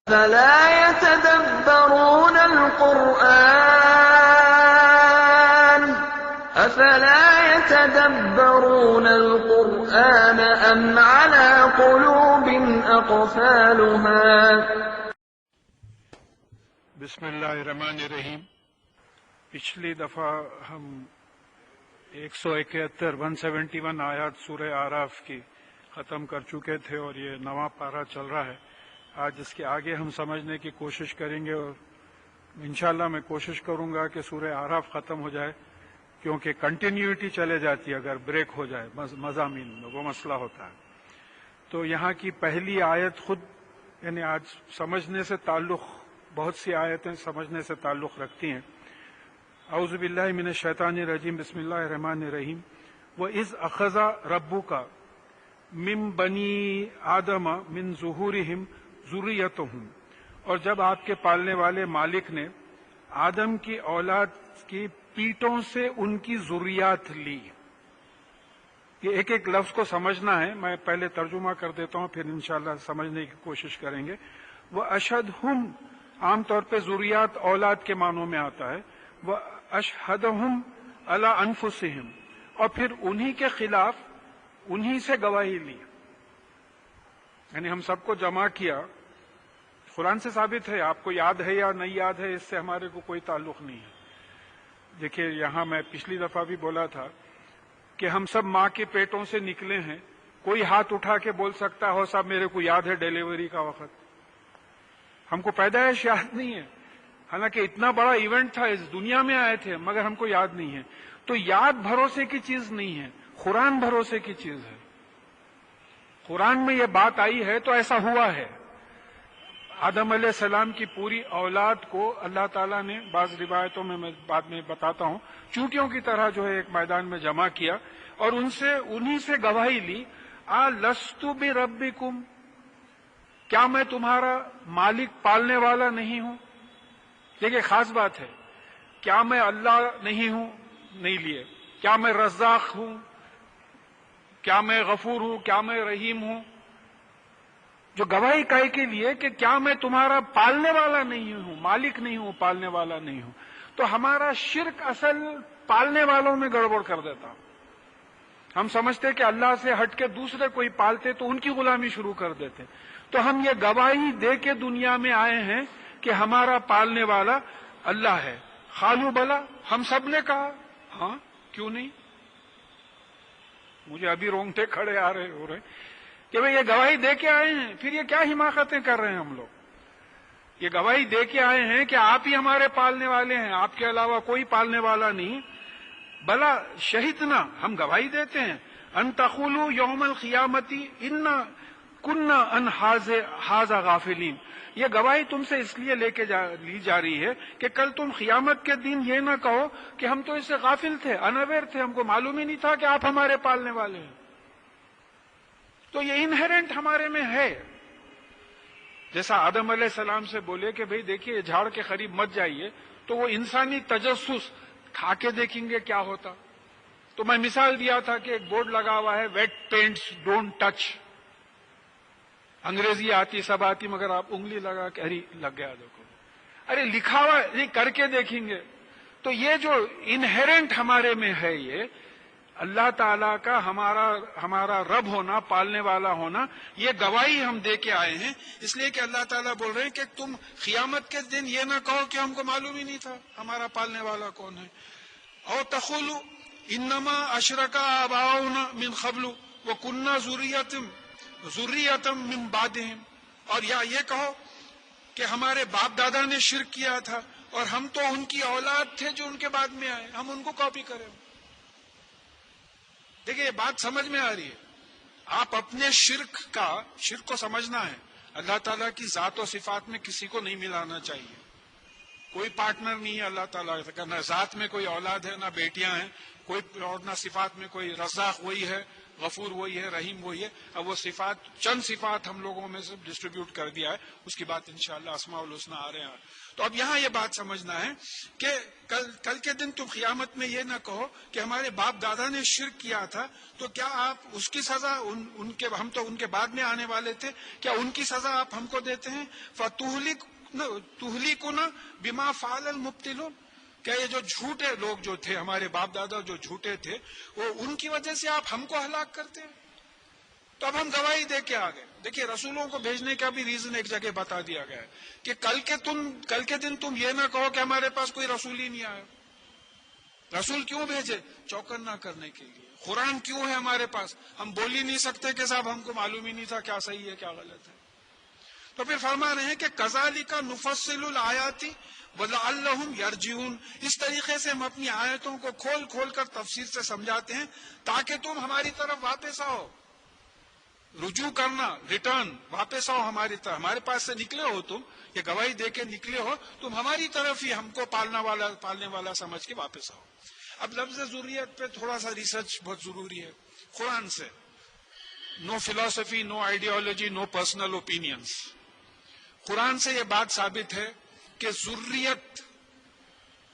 فلا يتدبرون القرآن أم على قلوب أقفالها. بسم اللہ الرحمن الرحیم. پچھلی دفعہ ہم 171 آیات سورہ اعراف کی ختم کر چکے تھے اور یہ نواں پارہ چل رہا ہے. آج اس کے آگے ہم سمجھنے کی کوشش کریں گے اور انشاءاللہ میں کوشش کروں گا کہ سورہ اعراف ختم ہو جائے، کیونکہ کنٹینیوٹی چلے جاتی ہے اگر بریک ہو جائے مضامین میں، وہ مسئلہ ہوتا ہے. تو یہاں کی پہلی آیت خود یعنی آج سمجھنے سے تعلق، بہت سی آیتیں سمجھنے سے تعلق رکھتی ہیں. اعوذ باللہ من الشیطان الرجیم، بسم اللہ الرحمن الرحیم. وَإِذْ أَخَذَ رَبُّكَ مِن بَنِي آدَمَ مِن ظُهُورِهِمْ ذُرِّيَّتَهُمْ، اور جب آپ کے پالنے والے مالک نے آدم کی اولاد کی پیٹوں سے ان کی ذریات لی. یہ ایک ایک لفظ کو سمجھنا ہے، میں پہلے ترجمہ کر دیتا ہوں پھر انشاءاللہ سمجھنے کی کوشش کریں گے. وَأَشْهَدْهُمْ عام طور پہ ذریات اولاد کے معنوں میں آتا ہے. وَأَشْهَدَهُمْ عَلَىٰ أَنفُسِهِمْ، اور پھر انہی کے خلاف انہی سے گواہی لی. یعنی ہم سب کو جمع کیا. قرآن سے ثابت ہے، آپ کو یاد ہے یا نہیں یاد ہے اس سے ہمارے کو کوئی تعلق نہیں ہے. دیکھیے یہاں میں پچھلی دفعہ بھی بولا تھا کہ ہم سب ماں کے پیٹوں سے نکلے ہیں. کوئی ہاتھ اٹھا کے بول سکتا ہو صاحب میرے کو یاد ہے ڈیلیوری کا وقت؟ ہم کو پیدائش یاد نہیں ہے، حالانکہ اتنا بڑا ایونٹ تھا، اس دنیا میں آئے تھے، مگر ہم کو یاد نہیں ہے. تو یاد بھروسے کی چیز نہیں ہے، قرآن بھروسے کی چیز ہے. قرآن میں یہ بات آئی ہے تو ایسا ہوا ہے. آدم علیہ السلام کی پوری اولاد کو اللہ تعالیٰ نے بعض روایتوں میں بعد میں بتاتا ہوں چونٹیوں کی طرح جو ہے ایک میدان میں جمع کیا اور انہی سے گواہی لی. لست بربکم، کیا میں تمہارا مالک پالنے والا نہیں ہوں؟ دیکھیے خاص بات ہے، کیا میں اللہ نہیں ہوں؟ نہیں لیے. کیا میں رزاق ہوں؟ کیا میں غفور ہوں؟ کیا میں رحیم ہوں؟ جو گواہی کہے کے لیے کہ کیا میں تمہارا پالنے والا نہیں ہوں، مالک نہیں ہوں، پالنے والا نہیں ہوں. تو ہمارا شرک اصل پالنے والوں میں گڑبڑ کر دیتا. ہم سمجھتے کہ اللہ سے ہٹ کے دوسرے کوئی پالتے تو ان کی غلامی شروع کر دیتے. تو ہم یہ گواہی دے کے دنیا میں آئے ہیں کہ ہمارا پالنے والا اللہ ہے. خالو بلا، ہم سب نے کہا ہاں کیوں نہیں. مجھے ابھی رونگٹے کھڑے ہو رہے کہ بھئی یہ گواہی دے کے آئے ہیں، پھر یہ کیا حماقتیں کر رہے ہیں ہم لوگ. یہ گواہی دے کے آئے ہیں کہ آپ ہی ہمارے پالنے والے ہیں، آپ کے علاوہ کوئی پالنے والا نہیں. بلا شہدنا، ہم گواہی دیتے ہیں ان تقولوا یوم القیامتی انا کننا عن ھذا غافلین. یہ گواہی تم سے اس لیے لی جا رہی ہے کہ کل تم قیامت کے دن یہ نہ کہو کہ ہم تو اس سے غافل تھے، انویر تھے، ہم کو معلوم ہی نہیں تھا کہ آپ ہمارے پالنے والے ہیں. تو یہ انہیرنٹ ہمارے میں ہے. جیسا آدم علیہ السلام سے بولے کہ بھئی دیکھیے جھاڑ کے قریب مت جائیے، تو وہ انسانی تجسس کھا کے دیکھیں گے کیا ہوتا. تو میں مثال دیا تھا کہ ایک بورڈ لگا ہوا ہے ویٹ پینٹس ڈونٹ ٹچ. انگریزی آتی سب آتی مگر آپ انگلی لگا کے ارے لگ گیا دیکھو، ارے لکھا ہوا یہ کر کے دیکھیں گے. تو یہ جو انہیرنٹ ہمارے میں ہے، یہ اللہ تعالیٰ کا ہمارا رب ہونا، پالنے والا ہونا، یہ گواہی ہم دے کے آئے ہیں. اس لیے کہ اللہ تعالیٰ بول رہے ہیں کہ تم قیامت کے دن یہ نہ کہو کہ ہم کو معلوم ہی نہیں تھا ہمارا پالنے والا کون ہے. او تقولوا انما اشرک آباؤنا من قبل وکننا ذریۃ من بعدہم، اور یا یہ کہو کہ ہمارے باپ دادا نے شرک کیا تھا اور ہم تو ان کی اولاد تھے جو ان کے بعد میں آئے، ہم ان کو کاپی کریں. دیکھیے یہ بات سمجھ میں آ رہی ہے. آپ اپنے شرک کو سمجھنا ہے. اللہ تعالیٰ کی ذات و صفات میں کسی کو نہیں ملانا چاہیے. کوئی پارٹنر نہیں ہے اللہ تعالیٰ کا، نہ ذات میں کوئی اولاد ہے، نہ بیٹیاں ہیں، کوئی اور نہ صفات میں کوئی رزاق وہی ہے، غفور وہی ہے، رحیم وہی ہے. اب وہ صفات، چند صفات ہم لوگوں میں سے ڈسٹریبیوٹ کر دیا ہے، اس کی بات انشاءاللہ اسماء الحسنی آ رہے ہیں. تو اب یہاں یہ بات سمجھنا ہے کہ کل کے دن تم قیامت میں یہ نہ کہو کہ ہمارے باپ دادا نے شرک کیا تھا تو کیا آپ اس کی سزا ہم تو ان کے بعد میں آنے والے تھے، کیا ان کی سزا آپ ہم کو دیتے ہیں؟ تہلکنا بما فعل المبطلون، کیا یہ جو جھوٹے لوگ جو تھے، ہمارے باپ دادا جو جھوٹے تھے، وہ ان کی وجہ سے آپ ہم کو ہلاک کرتے ہیں؟ تو اب ہم گواہی دے کے آ گئے. دیکھیے رسولوں کو بھیجنے کا بھی ریزن ایک جگہ بتا دیا گیا ہے کہ کل کے دن تم یہ نہ کہو کہ ہمارے پاس کوئی رسول ہی نہیں آیا. رسول کیوں بھیجے؟ چوکن نہ کرنے کے لیے. قرآن کیوں ہے ہمارے پاس؟ ہم بول ہی نہیں سکتے کہ صاحب ہم کو معلوم ہی نہیں تھا کیا صحیح ہے کیا غلط ہے. تو پھر فرما رہے ہیں کہ کذالک نفصل الآیات وَلَعَلَّهُمْ يَرْجِعُونَ، اس طریقے سے ہم اپنی آیتوں کو کھول کھول کر تفسیر سے سمجھاتے ہیں تاکہ تم ہماری طرف واپس آؤ. رجوع کرنا، ریٹرن، واپس آؤ ہماری طرف. ہمارے پاس سے نکلے ہو تم، یہ گواہی دے کے نکلے ہو، تم ہماری طرف ہی ہم کو پالنے والا سمجھ کے واپس آؤ. اب لفظ ذریت پہ تھوڑا سا ریسرچ بہت ضروری ہے. قرآن سے نو فلاسفی، نو آئیڈیالوجی، نو پرسنل اوپینینز. قرآن سے یہ بات ثابت ہے کہ ذریت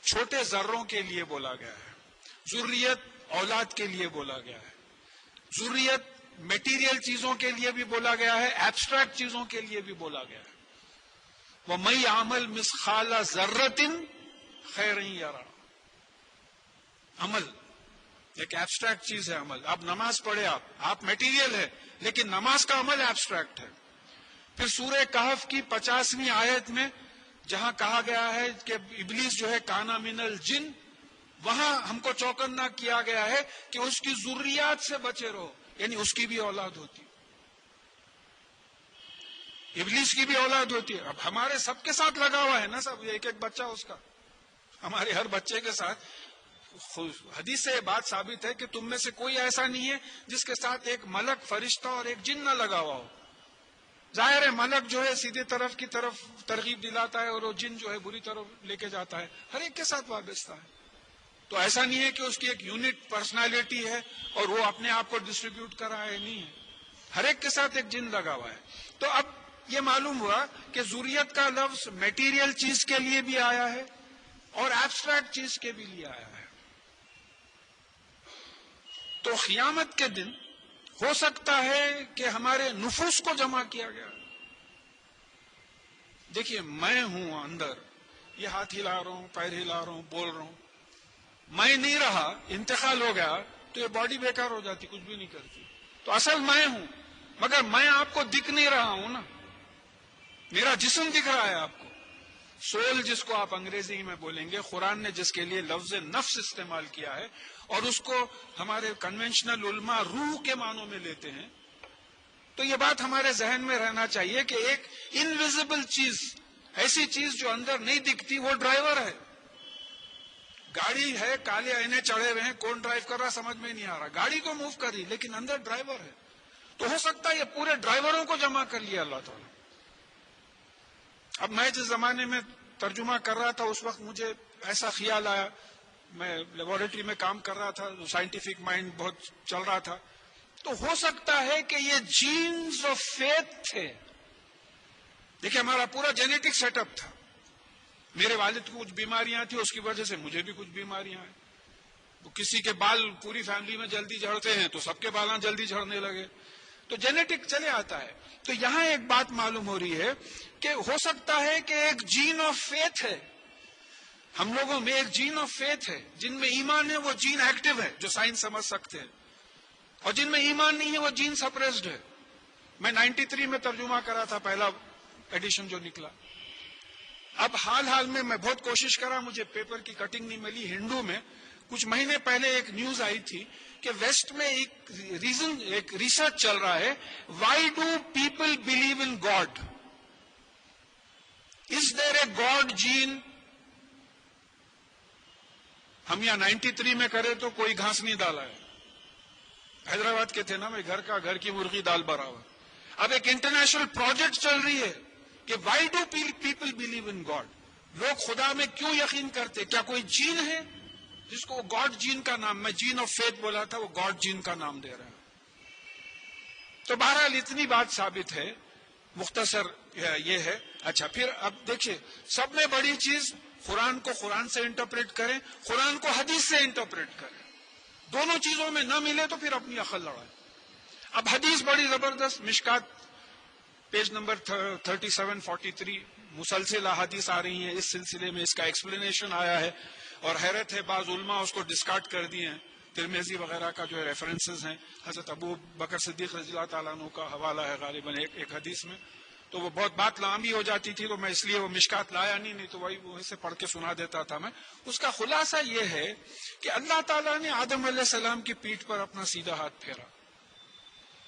چھوٹے ذروں کے لیے بولا گیا ہے، ذریت اولاد کے لیے بولا گیا ہے، ذریت میٹیریل چیزوں کے لیے بھی بولا گیا ہے، ایبسٹریکٹ چیزوں کے لیے بھی بولا گیا ہے. وَمَن يَعْمَلْ مِثْقَالَ ذَرَّةٍ خَيْرًا يَرَهُ. عمل ایک ایبسٹریکٹ چیز ہے. عمل، آپ نماز پڑھے، آپ میٹیریل ہے، لیکن نماز کا عمل ایبسٹریکٹ ہے. پھر سورہ کہف کی 50ویں آیت میں جہاں کہا گیا ہے کہ ابلیس جو ہے کانا من الجن، وہاں ہم کو چوکنا کیا گیا ہے کہ اس کی ذریات سے بچے رہو، یعنی اس کی بھی اولاد ہوتی، ابلیس کی بھی اولاد ہوتی ہے. اب ہمارے سب کے ساتھ لگا ہوا ہے نا سب، ایک ایک بچہ اس کا، ہمارے ہر بچے کے ساتھ. حدیث سے یہ بات ثابت ہے کہ تم میں سے کوئی ایسا نہیں ہے جس کے ساتھ ایک ملک، فرشتہ اور ایک جن نہ لگا ہوا ہو. ظاہر ہے ملک جو ہے سیدھے طرف کی طرف ترغیب دلاتا ہے اور وہ جن جو ہے بری طرف لے کے جاتا ہے. ہر ایک کے ساتھ وابستہ ہے. تو ایسا نہیں ہے کہ اس کی ایک یونٹ پرسنالٹی ہے اور وہ اپنے آپ کو ڈسٹریبیوٹ کر رہا ہے، نہیں ہے. ہر ایک کے ساتھ ایک جن لگا ہوا ہے. تو اب یہ معلوم ہوا کہ ذریت کا لفظ میٹیریل چیز کے لیے بھی آیا ہے اور ایبسٹریکٹ چیز کے بھی لیے آیا ہے. تو قیامت کے دن ہو سکتا ہے کہ ہمارے نفوس کو جمع کیا گیا. دیکھیے میں ہوں اندر، یہ ہاتھ ہلا رہا ہوں، پیر ہلا رہا ہوں، بول رہا ہوں. میں نہیں رہا، انتقال ہو گیا تو یہ باڈی بیکار ہو جاتی، کچھ بھی نہیں کرتی. تو اصل میں ہوں، مگر میں آپ کو دکھ نہیں رہا ہوں نا، میرا جسم دکھ رہا ہے آپ کو. سول جس کو آپ انگریزی میں بولیں گے، قرآن نے جس کے لیے لفظ نفس استعمال کیا ہے اور اس کو ہمارے کنونشنل علماء روح کے معنوں میں لیتے ہیں. تو یہ بات ہمارے ذہن میں رہنا چاہیے کہ ایک انویزیبل چیز، ایسی چیز جو اندر نہیں دکھتی، وہ ڈرائیور ہے. گاڑی ہے، کالے آئینے چڑھے ہوئے ہیں، کون ڈرائیو کر رہا سمجھ میں نہیں آ رہا، گاڑی کو موو کر رہی لیکن اندر ڈرائیور ہے. تو ہو سکتا ہے یہ پورے ڈرائیوروں کو جمع کر لیا اللہ تعالیٰ. اب میں جس زمانے میں ترجمہ کر رہا تھا اس وقت مجھے ایسا خیال آیا، میں لیبارٹری میں کام کر رہا تھا، سائنٹیفک مائنڈ بہت چل رہا تھا. تو ہو سکتا ہے کہ یہ جینز آف فیتھ تھے. دیکھیں ہمارا پورا جینیٹک سیٹ اپ تھا. میرے والد کو کچھ بیماریاں تھیں، اس کی وجہ سے مجھے بھی کچھ بیماریاں ہیں. کسی کے بال پوری فیملی میں جلدی جھڑتے ہیں تو سب کے بالاں جلدی جھڑنے لگے. تو جینیٹک چلے آتا ہے. تو یہاں ایک بات معلوم ہو رہی ہے کہ ہو سکتا ہے کہ ایک جین آف فیتھ ہے، ہم لوگوں میں ایک جین آف فیتھ ہے. جن میں ایمان ہے وہ جین ایکٹیو ہے، جو سائنس سمجھ سکتے ہیں، اور جن میں ایمان نہیں ہے وہ جین سپریسڈ ہے. میں 93 میں ترجمہ کرا تھا، پہلا ایڈیشن جو نکلا. اب حال میں میں بہت کوشش کرا، مجھے پیپر کی کٹنگ نہیں ملی. ہندو میں کچھ مہینے پہلے ایک نیوز آئی تھی کہ ویسٹ میں ایک ریسرچ چل رہا ہے، why do people believe in God, is there a God gene. ہم یہاں 93 میں کرے تو کوئی گھاس نہیں ڈالا ہے. حیدرآباد کے تھے نا، میں گھر کی مرغی دال برابر. اب ایک انٹرنیشنل پروجیکٹ چل رہی ہے کہ Y do people believe in God, لوگ خدا میں کیوں یقین کرتے؟ کیا کوئی جین ہے جس کو گاڈ جین کا نام، میں جین آف فیتھ بولا تھا، وہ گاڈ جین کا نام دے رہے ہیں. تو بہرحال اتنی بات ثابت ہے، مختصر یہ ہے. اچھا پھر اب دیکھیے، سب میں بڑی چیز قرآن کو قرآن سے انٹرپریٹ کریں، قرآن کو حدیث سے انٹرپریٹ کریں. دونوں چیزوں میں نہ ملے تو پھر اپنی عقل لڑائیں. اب حدیث بڑی زبردست، مشکات پیج نمبر 3743 مسلسل احادیث آ رہی ہیں اس سلسلے میں، اس کا ایکسپلینیشن آیا ہے، اور حیرت ہے بعض علماء اس کو ڈسکارڈ کر دیے ہیں. ترمذی وغیرہ کا جو ہے ریفرنسز ہیں، حضرت ابو بکر صدیق رضی اللہ تعالیٰ عنہ کا حوالہ ہے غالباً ایک حدیث میں، تو وہ بہت بات لمبی ہو جاتی تھی، تو میں اس لیے وہ مشکات لایا نہیں تو وہی سے پڑھ کے سنا دیتا تھا میں. اس کا خلاصہ یہ ہے کہ اللہ تعالیٰ نے آدم علیہ السلام کی پیٹھ پر اپنا سیدھا ہاتھ پھیرا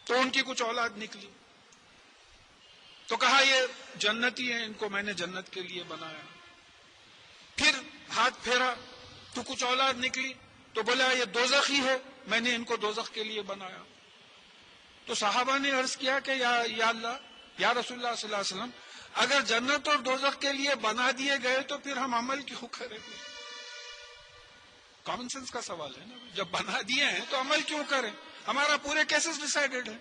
تو ان کی کچھ اولاد نکلی، تو کہا یہ جنتی ہیں، ان کو میں نے جنت کے لیے بنایا. پھر ہاتھ پھیرا تو کچھ اولاد نکلی، تو بولا یہ دوزخی ہے، میں نے ان کو دوزخ کے لیے بنایا. تو صحابہ نے عرض کیا کہ یا اللہ، یا رسول اللہ صلی اللہ علیہ وسلم، اگر جنت اور دوزخ کے لیے بنا دیے گئے تو پھر ہم عمل کیوں کریں گے؟ کامن سینس کا سوال ہے نا، جب بنا دیے ہیں تو عمل کیوں کریں؟ ہمارا پورے کیسز ڈیسائیڈڈ ہے،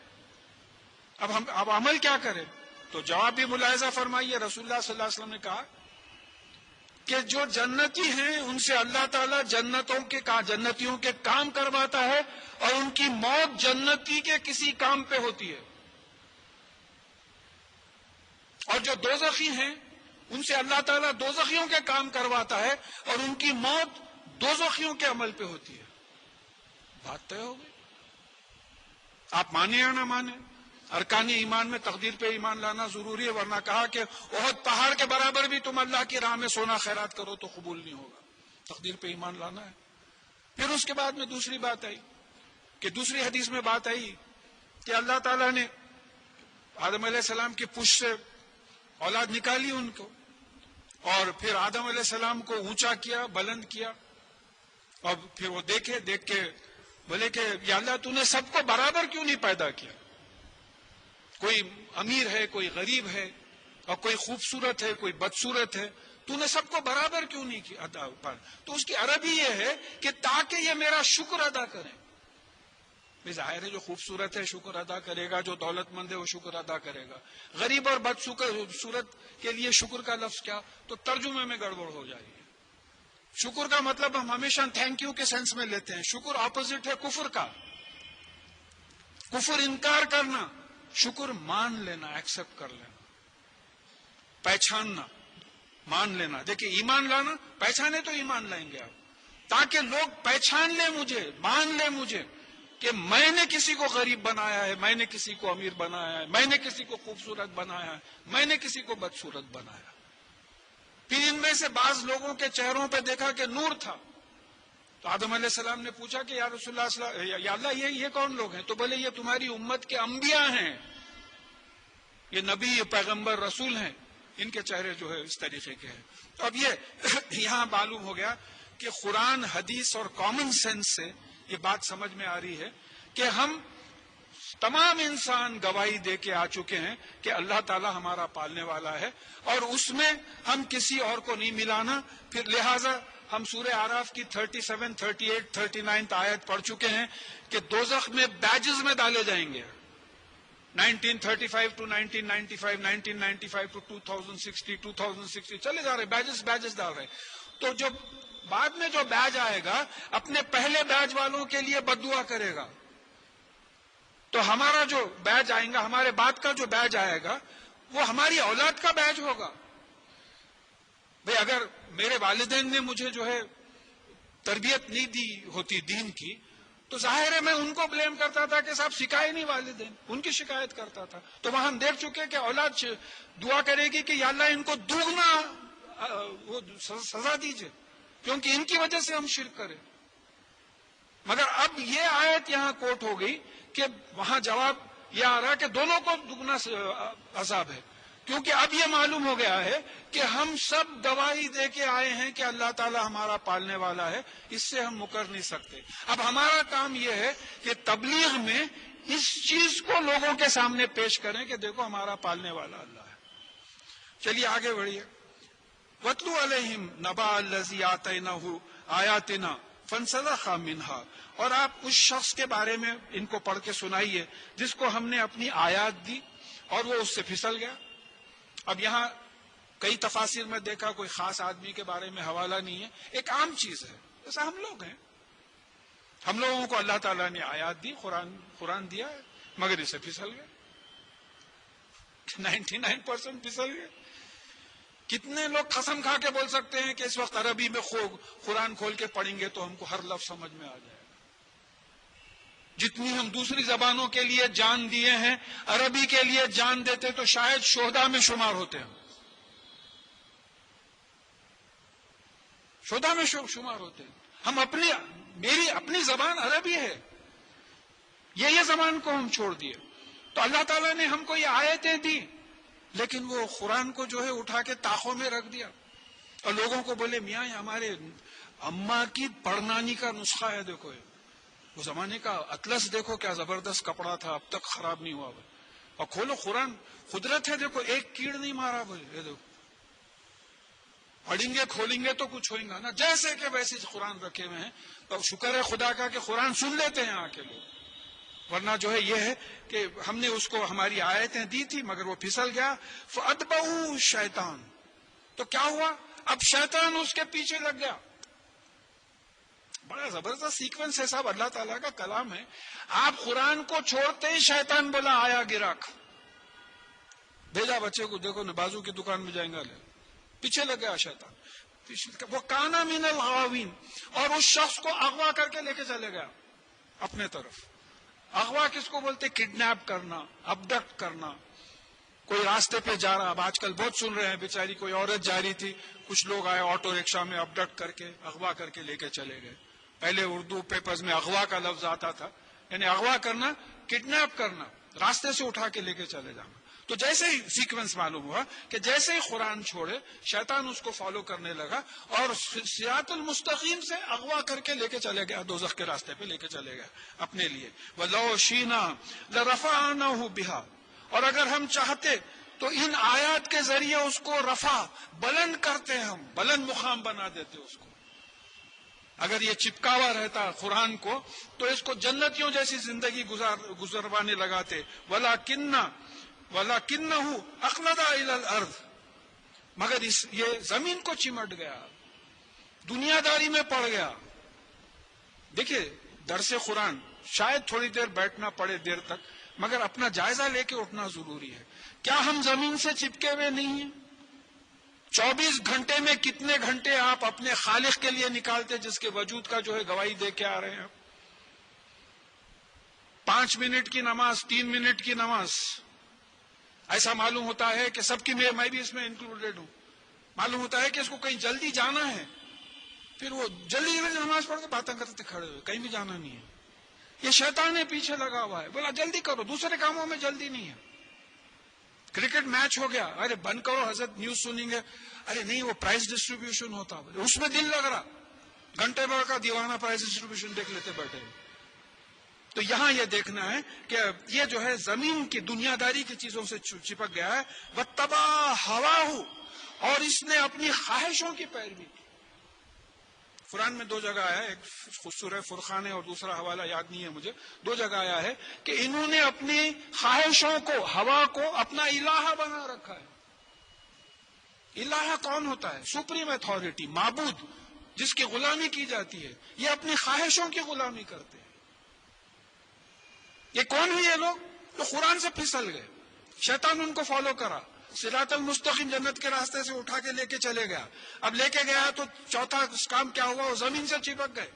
اب عمل کیا کریں؟ تو جواب بھی ملاحظہ فرمائیے، رسول اللہ صلی اللہ علیہ وسلم نے کہا کہ جو جنتی ہیں ان سے اللہ تعالیٰ جنتیوں کے کام کرواتا ہے، اور ان کی موت جنتی کے کسی کام پہ ہوتی ہے. اور جو دوزخی ہیں ان سے اللہ تعالیٰ دوزخیوں کے کام کرواتا ہے، اور ان کی موت دوزخیوں کے عمل پہ ہوتی ہے. بات طے ہو گئی. آپ مانیں یا نہ مانیں، ارکان ایمان میں تقدیر پہ ایمان لانا ضروری ہے، ورنہ کہا کہ احد پہاڑ کے برابر بھی تم اللہ کی راہ میں سونا خیرات کرو تو قبول نہیں ہوگا. تقدیر پہ ایمان لانا ہے. پھر اس کے بعد میں دوسری بات آئی کہ دوسری حدیث میں بات آئی کہ اللہ تعالیٰ نے آدم علیہ السلام کی پشت سے اولاد نکالی ان کو، اور پھر آدم علیہ السلام کو اونچا کیا، بلند کیا، اور پھر وہ دیکھ کے بولے کہ یا اللہ تو نے سب کو برابر کیوں نہیں پیدا کیا؟ کوئی امیر ہے، کوئی غریب ہے، اور کوئی خوبصورت ہے، کوئی بدصورت ہے، تو نے سب کو برابر کیوں نہیں کیا؟ تو اس کی عربی یہ ہے کہ تاکہ یہ میرا شکر ادا کریں. ظاہر ہے جو خوبصورت ہے شکر ادا کرے گا، جو دولت مند ہے وہ شکر ادا کرے گا. غریب اور بدصورت کے لیے شکر کا لفظ کیا؟ تو ترجمے میں گڑبڑ ہو جائے گی. شکر کا مطلب ہم ہمیشہ تھینک یو کے سینس میں لیتے ہیں. شکر اپوزٹ ہے کفر کا. کفر انکار کرنا، شکر مان لینا، ایکسپٹ کر لینا، پہچاننا، مان لینا. دیکھیں ایمان لانا، پہچانے تو ایمان لائیں گے آپ، تاکہ لوگ پہچان لیں مجھے، مان لیں مجھے کہ میں نے کسی کو غریب بنایا ہے، میں نے کسی کو امیر بنایا ہے، میں نے کسی کو خوبصورت بنایا ہے، میں نے کسی کو بدصورت بنایا. پھر ان میں سے بعض لوگوں کے چہروں پہ دیکھا کہ نور تھا، تو آدم علیہ السلام نے پوچھا کہ یا رسول اللہ یا اللہ یہ کون لوگ ہیں؟ تو بولے یہ تمہاری امت کے انبیاء ہیں، یہ نبی، یہ پیغمبر، رسول ہیں، ان کے چہرے جو ہے اس طریقے کے ہیں. تو اب یہ یہاں معلوم ہو گیا کہ قرآن، حدیث اور کامن سینس سے یہ بات سمجھ میں آ رہی ہے کہ ہم تمام انسان گواہی دے کے آ چکے ہیں کہ اللہ تعالیٰ ہمارا پالنے والا ہے، اور اس میں ہم کسی اور کو نہیں ملانا. پھر لہٰذا ہم سورہ اعراف کی 37، 38، 39 آیت پڑھ چکے ہیں کہ دوزخ میں بیجز میں ڈالے جائیں گے. 1935 to 1995، 1995 to 2060، 2060 چلے جا رہے بیجز ڈال رہے. تو جو بعد میں جو بیج آئے گا اپنے پہلے بیج والوں کے لیے بددعا کرے گا. تو ہمارا جو بیج آئیں گا، ہمارے بعد کا جو بیج آئے گا وہ ہماری اولاد کا بیج ہوگا. بھئی اگر میرے والدین نے مجھے جو ہے تربیت نہیں دی ہوتی دین کی، تو ظاہر ہے میں ان کو بلیم کرتا تھا کہ صاحب سکھائے نہیں والدین، ان کی شکایت کرتا تھا. تو وہاں ہم دیکھ چکے کہ اولاد دعا کرے گی کہ یا اللہ ان کو دوگنا وہ سزا دیجئے، کیونکہ ان کی وجہ سے ہم شرک کریں. مگر اب یہ آیت یہاں کوٹ ہو گئی کہ وہاں جواب یہ آ رہا کہ دونوں کو دگنا عذاب ہے، کیونکہ اب یہ معلوم ہو گیا ہے کہ ہم سب گواہی دے کے آئے ہیں کہ اللہ تعالیٰ ہمارا پالنے والا ہے، اس سے ہم مکر نہیں سکتے. اب ہمارا کام یہ ہے کہ تبلیغ میں اس چیز کو لوگوں کے سامنے پیش کریں کہ دیکھو ہمارا پالنے والا اللہ ہے. چلیے آگے بڑھیے. وَاتْلُ عَلَيْهِمْ نَبَأَ الَّذِي آتَيْنَاهُ آيَاتِنَا فانسلخ منها، اور آپ اس شخص کے بارے میں ان کو پڑھ کے سنائیے جس کو ہم نے اپنی آیات دی اور وہ اس سے پھسل گیا۔ اب یہاں کئی تفاسیر میں دیکھا کوئی خاص آدمی کے بارے میں حوالہ نہیں ہے، ایک عام چیز ہے، جیسا ہم لوگ ہیں، ہم لوگوں کو اللہ تعالیٰ نے آیات دی، قرآن دیا ہے، مگر اسے پھسل گئے، 99% پھسل گئے۔ کتنے لوگ قسم کھا کے بول سکتے ہیں کہ اس وقت عربی میں قرآن کھول کے پڑھیں گے تو ہم کو ہر لفظ سمجھ میں آ جائے گا۔ جتنی ہم دوسری زبانوں کے لیے جان دیے ہیں، عربی کے لیے جان دیتے تو شاید شہداء میں شمار ہوتے ہیں، شہداء میں شمار ہوتے ہیں۔ ہم میری اپنی زبان عربی ہے، یہ زبان کو ہم چھوڑ دیے۔ تو اللہ تعالیٰ نے ہم کو یہ آیتیں دی، لیکن وہ قرآن کو جو ہے اٹھا کے طاقوں میں رکھ دیا اور لوگوں کو بولے میاں یہ ہمارے اماں کی پڑنانی کا نسخہ ہے، دیکھو وہ زمانے کا اطلس دیکھو کیا زبردست کپڑا تھا، اب تک خراب نہیں ہوا بھائی، اور کھولو قرآن قدرت ہے، دیکھو ایک کیڑ نہیں مارا بھائی، یہ دیکھو پڑھیں گے کھولیں گے تو کچھ ہوئیں گا نا، جیسے کہ ویسے قرآن رکھے ہوئے ہیں۔ تو شکر ہے خدا کا کہ قرآن سن لیتے ہیں آ کے لوگ، ورنہ جو ہے یہ ہے کہ ہم نے اس کو ہماری آیتیں دی تھی مگر وہ پھسل گیا۔ فَأَتْبَعُهُ الشَّيْطَانُ، تو کیا ہوا، اب شیطان اس کے پیچھے لگ گیا۔ بڑا زبردست سیکوینس ہے صاحب، اللہ تعالیٰ کا کلام ہے۔ آپ قرآن کو چھوڑتے ہی شیطان بولا آیا گراک، بھیجا بچے کو، دیکھو نا بازو کی دکان میں جائیں گا، لے پیچھے لگ گیا شیطان۔ وہ کانا من الغاوین، اور اس شخص کو اغوا کر کے لے کے چلے گیا اپنے طرف۔ اغوا کس کو بولتے، کڈنیپ کرنا، ابڈکٹ کرنا۔ کوئی راستے پہ جا رہا، اب آج کل بہت سن رہے ہیں، بیچاری کوئی عورت جا رہی تھی، کچھ لوگ آئے آٹو رکشا میں ابڈکٹ کر کے اغوا کر کے لے کے چلے گئے۔ پہلے اردو پیپرز میں اغوا کا لفظ آتا تھا، یعنی اغوا کرنا، کڈنیپ کرنا، راستے سے اٹھا کے لے کے چلے جانا۔ تو جیسے ہی سیکوینس معلوم ہوا کہ جیسے ہی قرآن چھوڑے شیطان اس کو فالو کرنے لگا اور صراط المستقیم سے اغوا کر کے لے کے چلے گیا، دوزخ کے راستے پہ لے کے چلے گیا اپنے لیے۔ وَلَوْ شِئْنَا لَرَفَعْنَاهُ بِهَا، اور اگر ہم چاہتے تو ان آیات کے ذریعے اس کو رفع، بلند کرتے، ہم بلند مقام بنا دیتے اس کو۔ اگر یہ چپکاوا رہتا قرآن کو تو اس کو جنتیوں جیسی زندگی گزروانے لگاتے۔ وَلَكِنَّهُ أَخْلَدَ إِلَى الْأَرْضِ، مگر یہ زمین کو چمٹ گیا، دنیا داری میں پڑ گیا۔ دیکھیے درس قرآن شاید تھوڑی دیر بیٹھنا پڑے دیر تک، مگر اپنا جائزہ لے کے اٹھنا ضروری ہے۔ کیا ہم زمین سے چپکے ہوئے نہیں ہیں؟ 24 گھنٹے میں کتنے گھنٹے آپ اپنے خالق کے لیے نکالتے جس کے وجود کا جو ہے گواہی دے کے آ رہے ہیں؟ 5 منٹ کی نماز، 3 منٹ کی نماز، ایسا معلوم ہوتا ہے کہ سب کی، میں بھی اس میں انکلوڈیڈ ہوں، معلوم ہوتا ہے کہ اس کو کہیں جلدی جانا ہے، پھر وہ جلدی نماز پڑھ کے باتیں کرتے کھڑے ہوئے، کہیں بھی جانا نہیں ہے۔ یہ شیطان ہے پیچھے لگا ہوا ہے، بولا جلدی کرو، دوسرے کاموں میں جلدی نہیں ہے۔ کرکٹ میچ ہو گیا، ارے بند کرو حضرت نیوز سنیں گے، ارے نہیں وہ پرائز ڈسٹریبیوشن ہوتا، اس میں دل لگ رہا، گھنٹے بھر کا دیوانہ پرائز ڈسٹریبیوشن دیکھ لیتے بیٹھے۔ تو یہاں یہ دیکھنا ہے کہ یہ جو ہے زمین کی دنیا داری کی چیزوں سے چپک گیا ہے۔ وَاتَّبَعَ هَوَاهُ، اور اس نے اپنی خواہشوں کی پیروی کی۔ قرآن میں 2 جگہ آیا ہے، ایک سورہ فرقان ہے اور دوسرا حوالہ یاد نہیں ہے مجھے، 2 جگہ آیا ہے کہ انہوں نے اپنی خواہشوں کو، ہوا کو اپنا الہ بنا رکھا ہے۔ الہ کون ہوتا ہے؟ سپریم اتھارٹی، معبود جس کی غلامی کی جاتی ہے، یہ اپنی خواہشوں کی غلامی کرتے ہیں۔ یہ کون ہے یہ لوگ؟ تو قرآن سے پھسل گئے، شیطان ان کو فالو کرا، صراط المستقیم جنت کے راستے سے اٹھا کے لے کے چلے گیا۔ اب لے کے گیا تو چوتھا کام کیا ہوا، وہ زمین سے چپک گئے،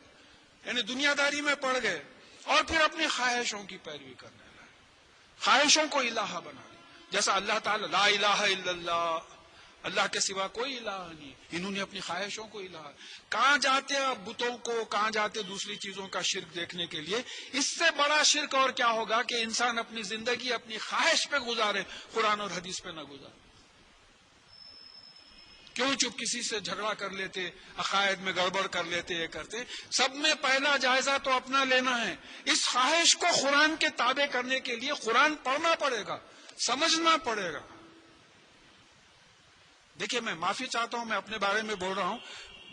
یعنی دنیا داری میں پڑ گئے، اور پھر اپنی خواہشوں کی پیروی کرنے لگے، خواہشوں کو الہ بنا لی۔ جیسا اللہ تعالیٰ لا الہ الا اللہ، اللہ کے سوا کوئی الہ نہیں، انہوں نے اپنی خواہشوں کو الہ۔ کہاں جاتے آپ بتوں کو، کہاں جاتے دوسری چیزوں کا شرک دیکھنے کے لیے؟ اس سے بڑا شرک اور کیا ہوگا کہ انسان اپنی زندگی اپنی خواہش پہ گزارے، قرآن اور حدیث پہ نہ گزارے۔ کیوں چپ کسی سے جھگڑا کر لیتے، عقائد میں گڑبڑ کر لیتے، یہ کرتے؟ سب میں پہلا جائزہ تو اپنا لینا ہے۔ اس خواہش کو قرآن کے تابع کرنے کے لیے قرآن پڑھنا پڑے گا، سمجھنا پڑے گا۔ دیکھیے میں معافی چاہتا ہوں، میں اپنے بارے میں بول رہا ہوں،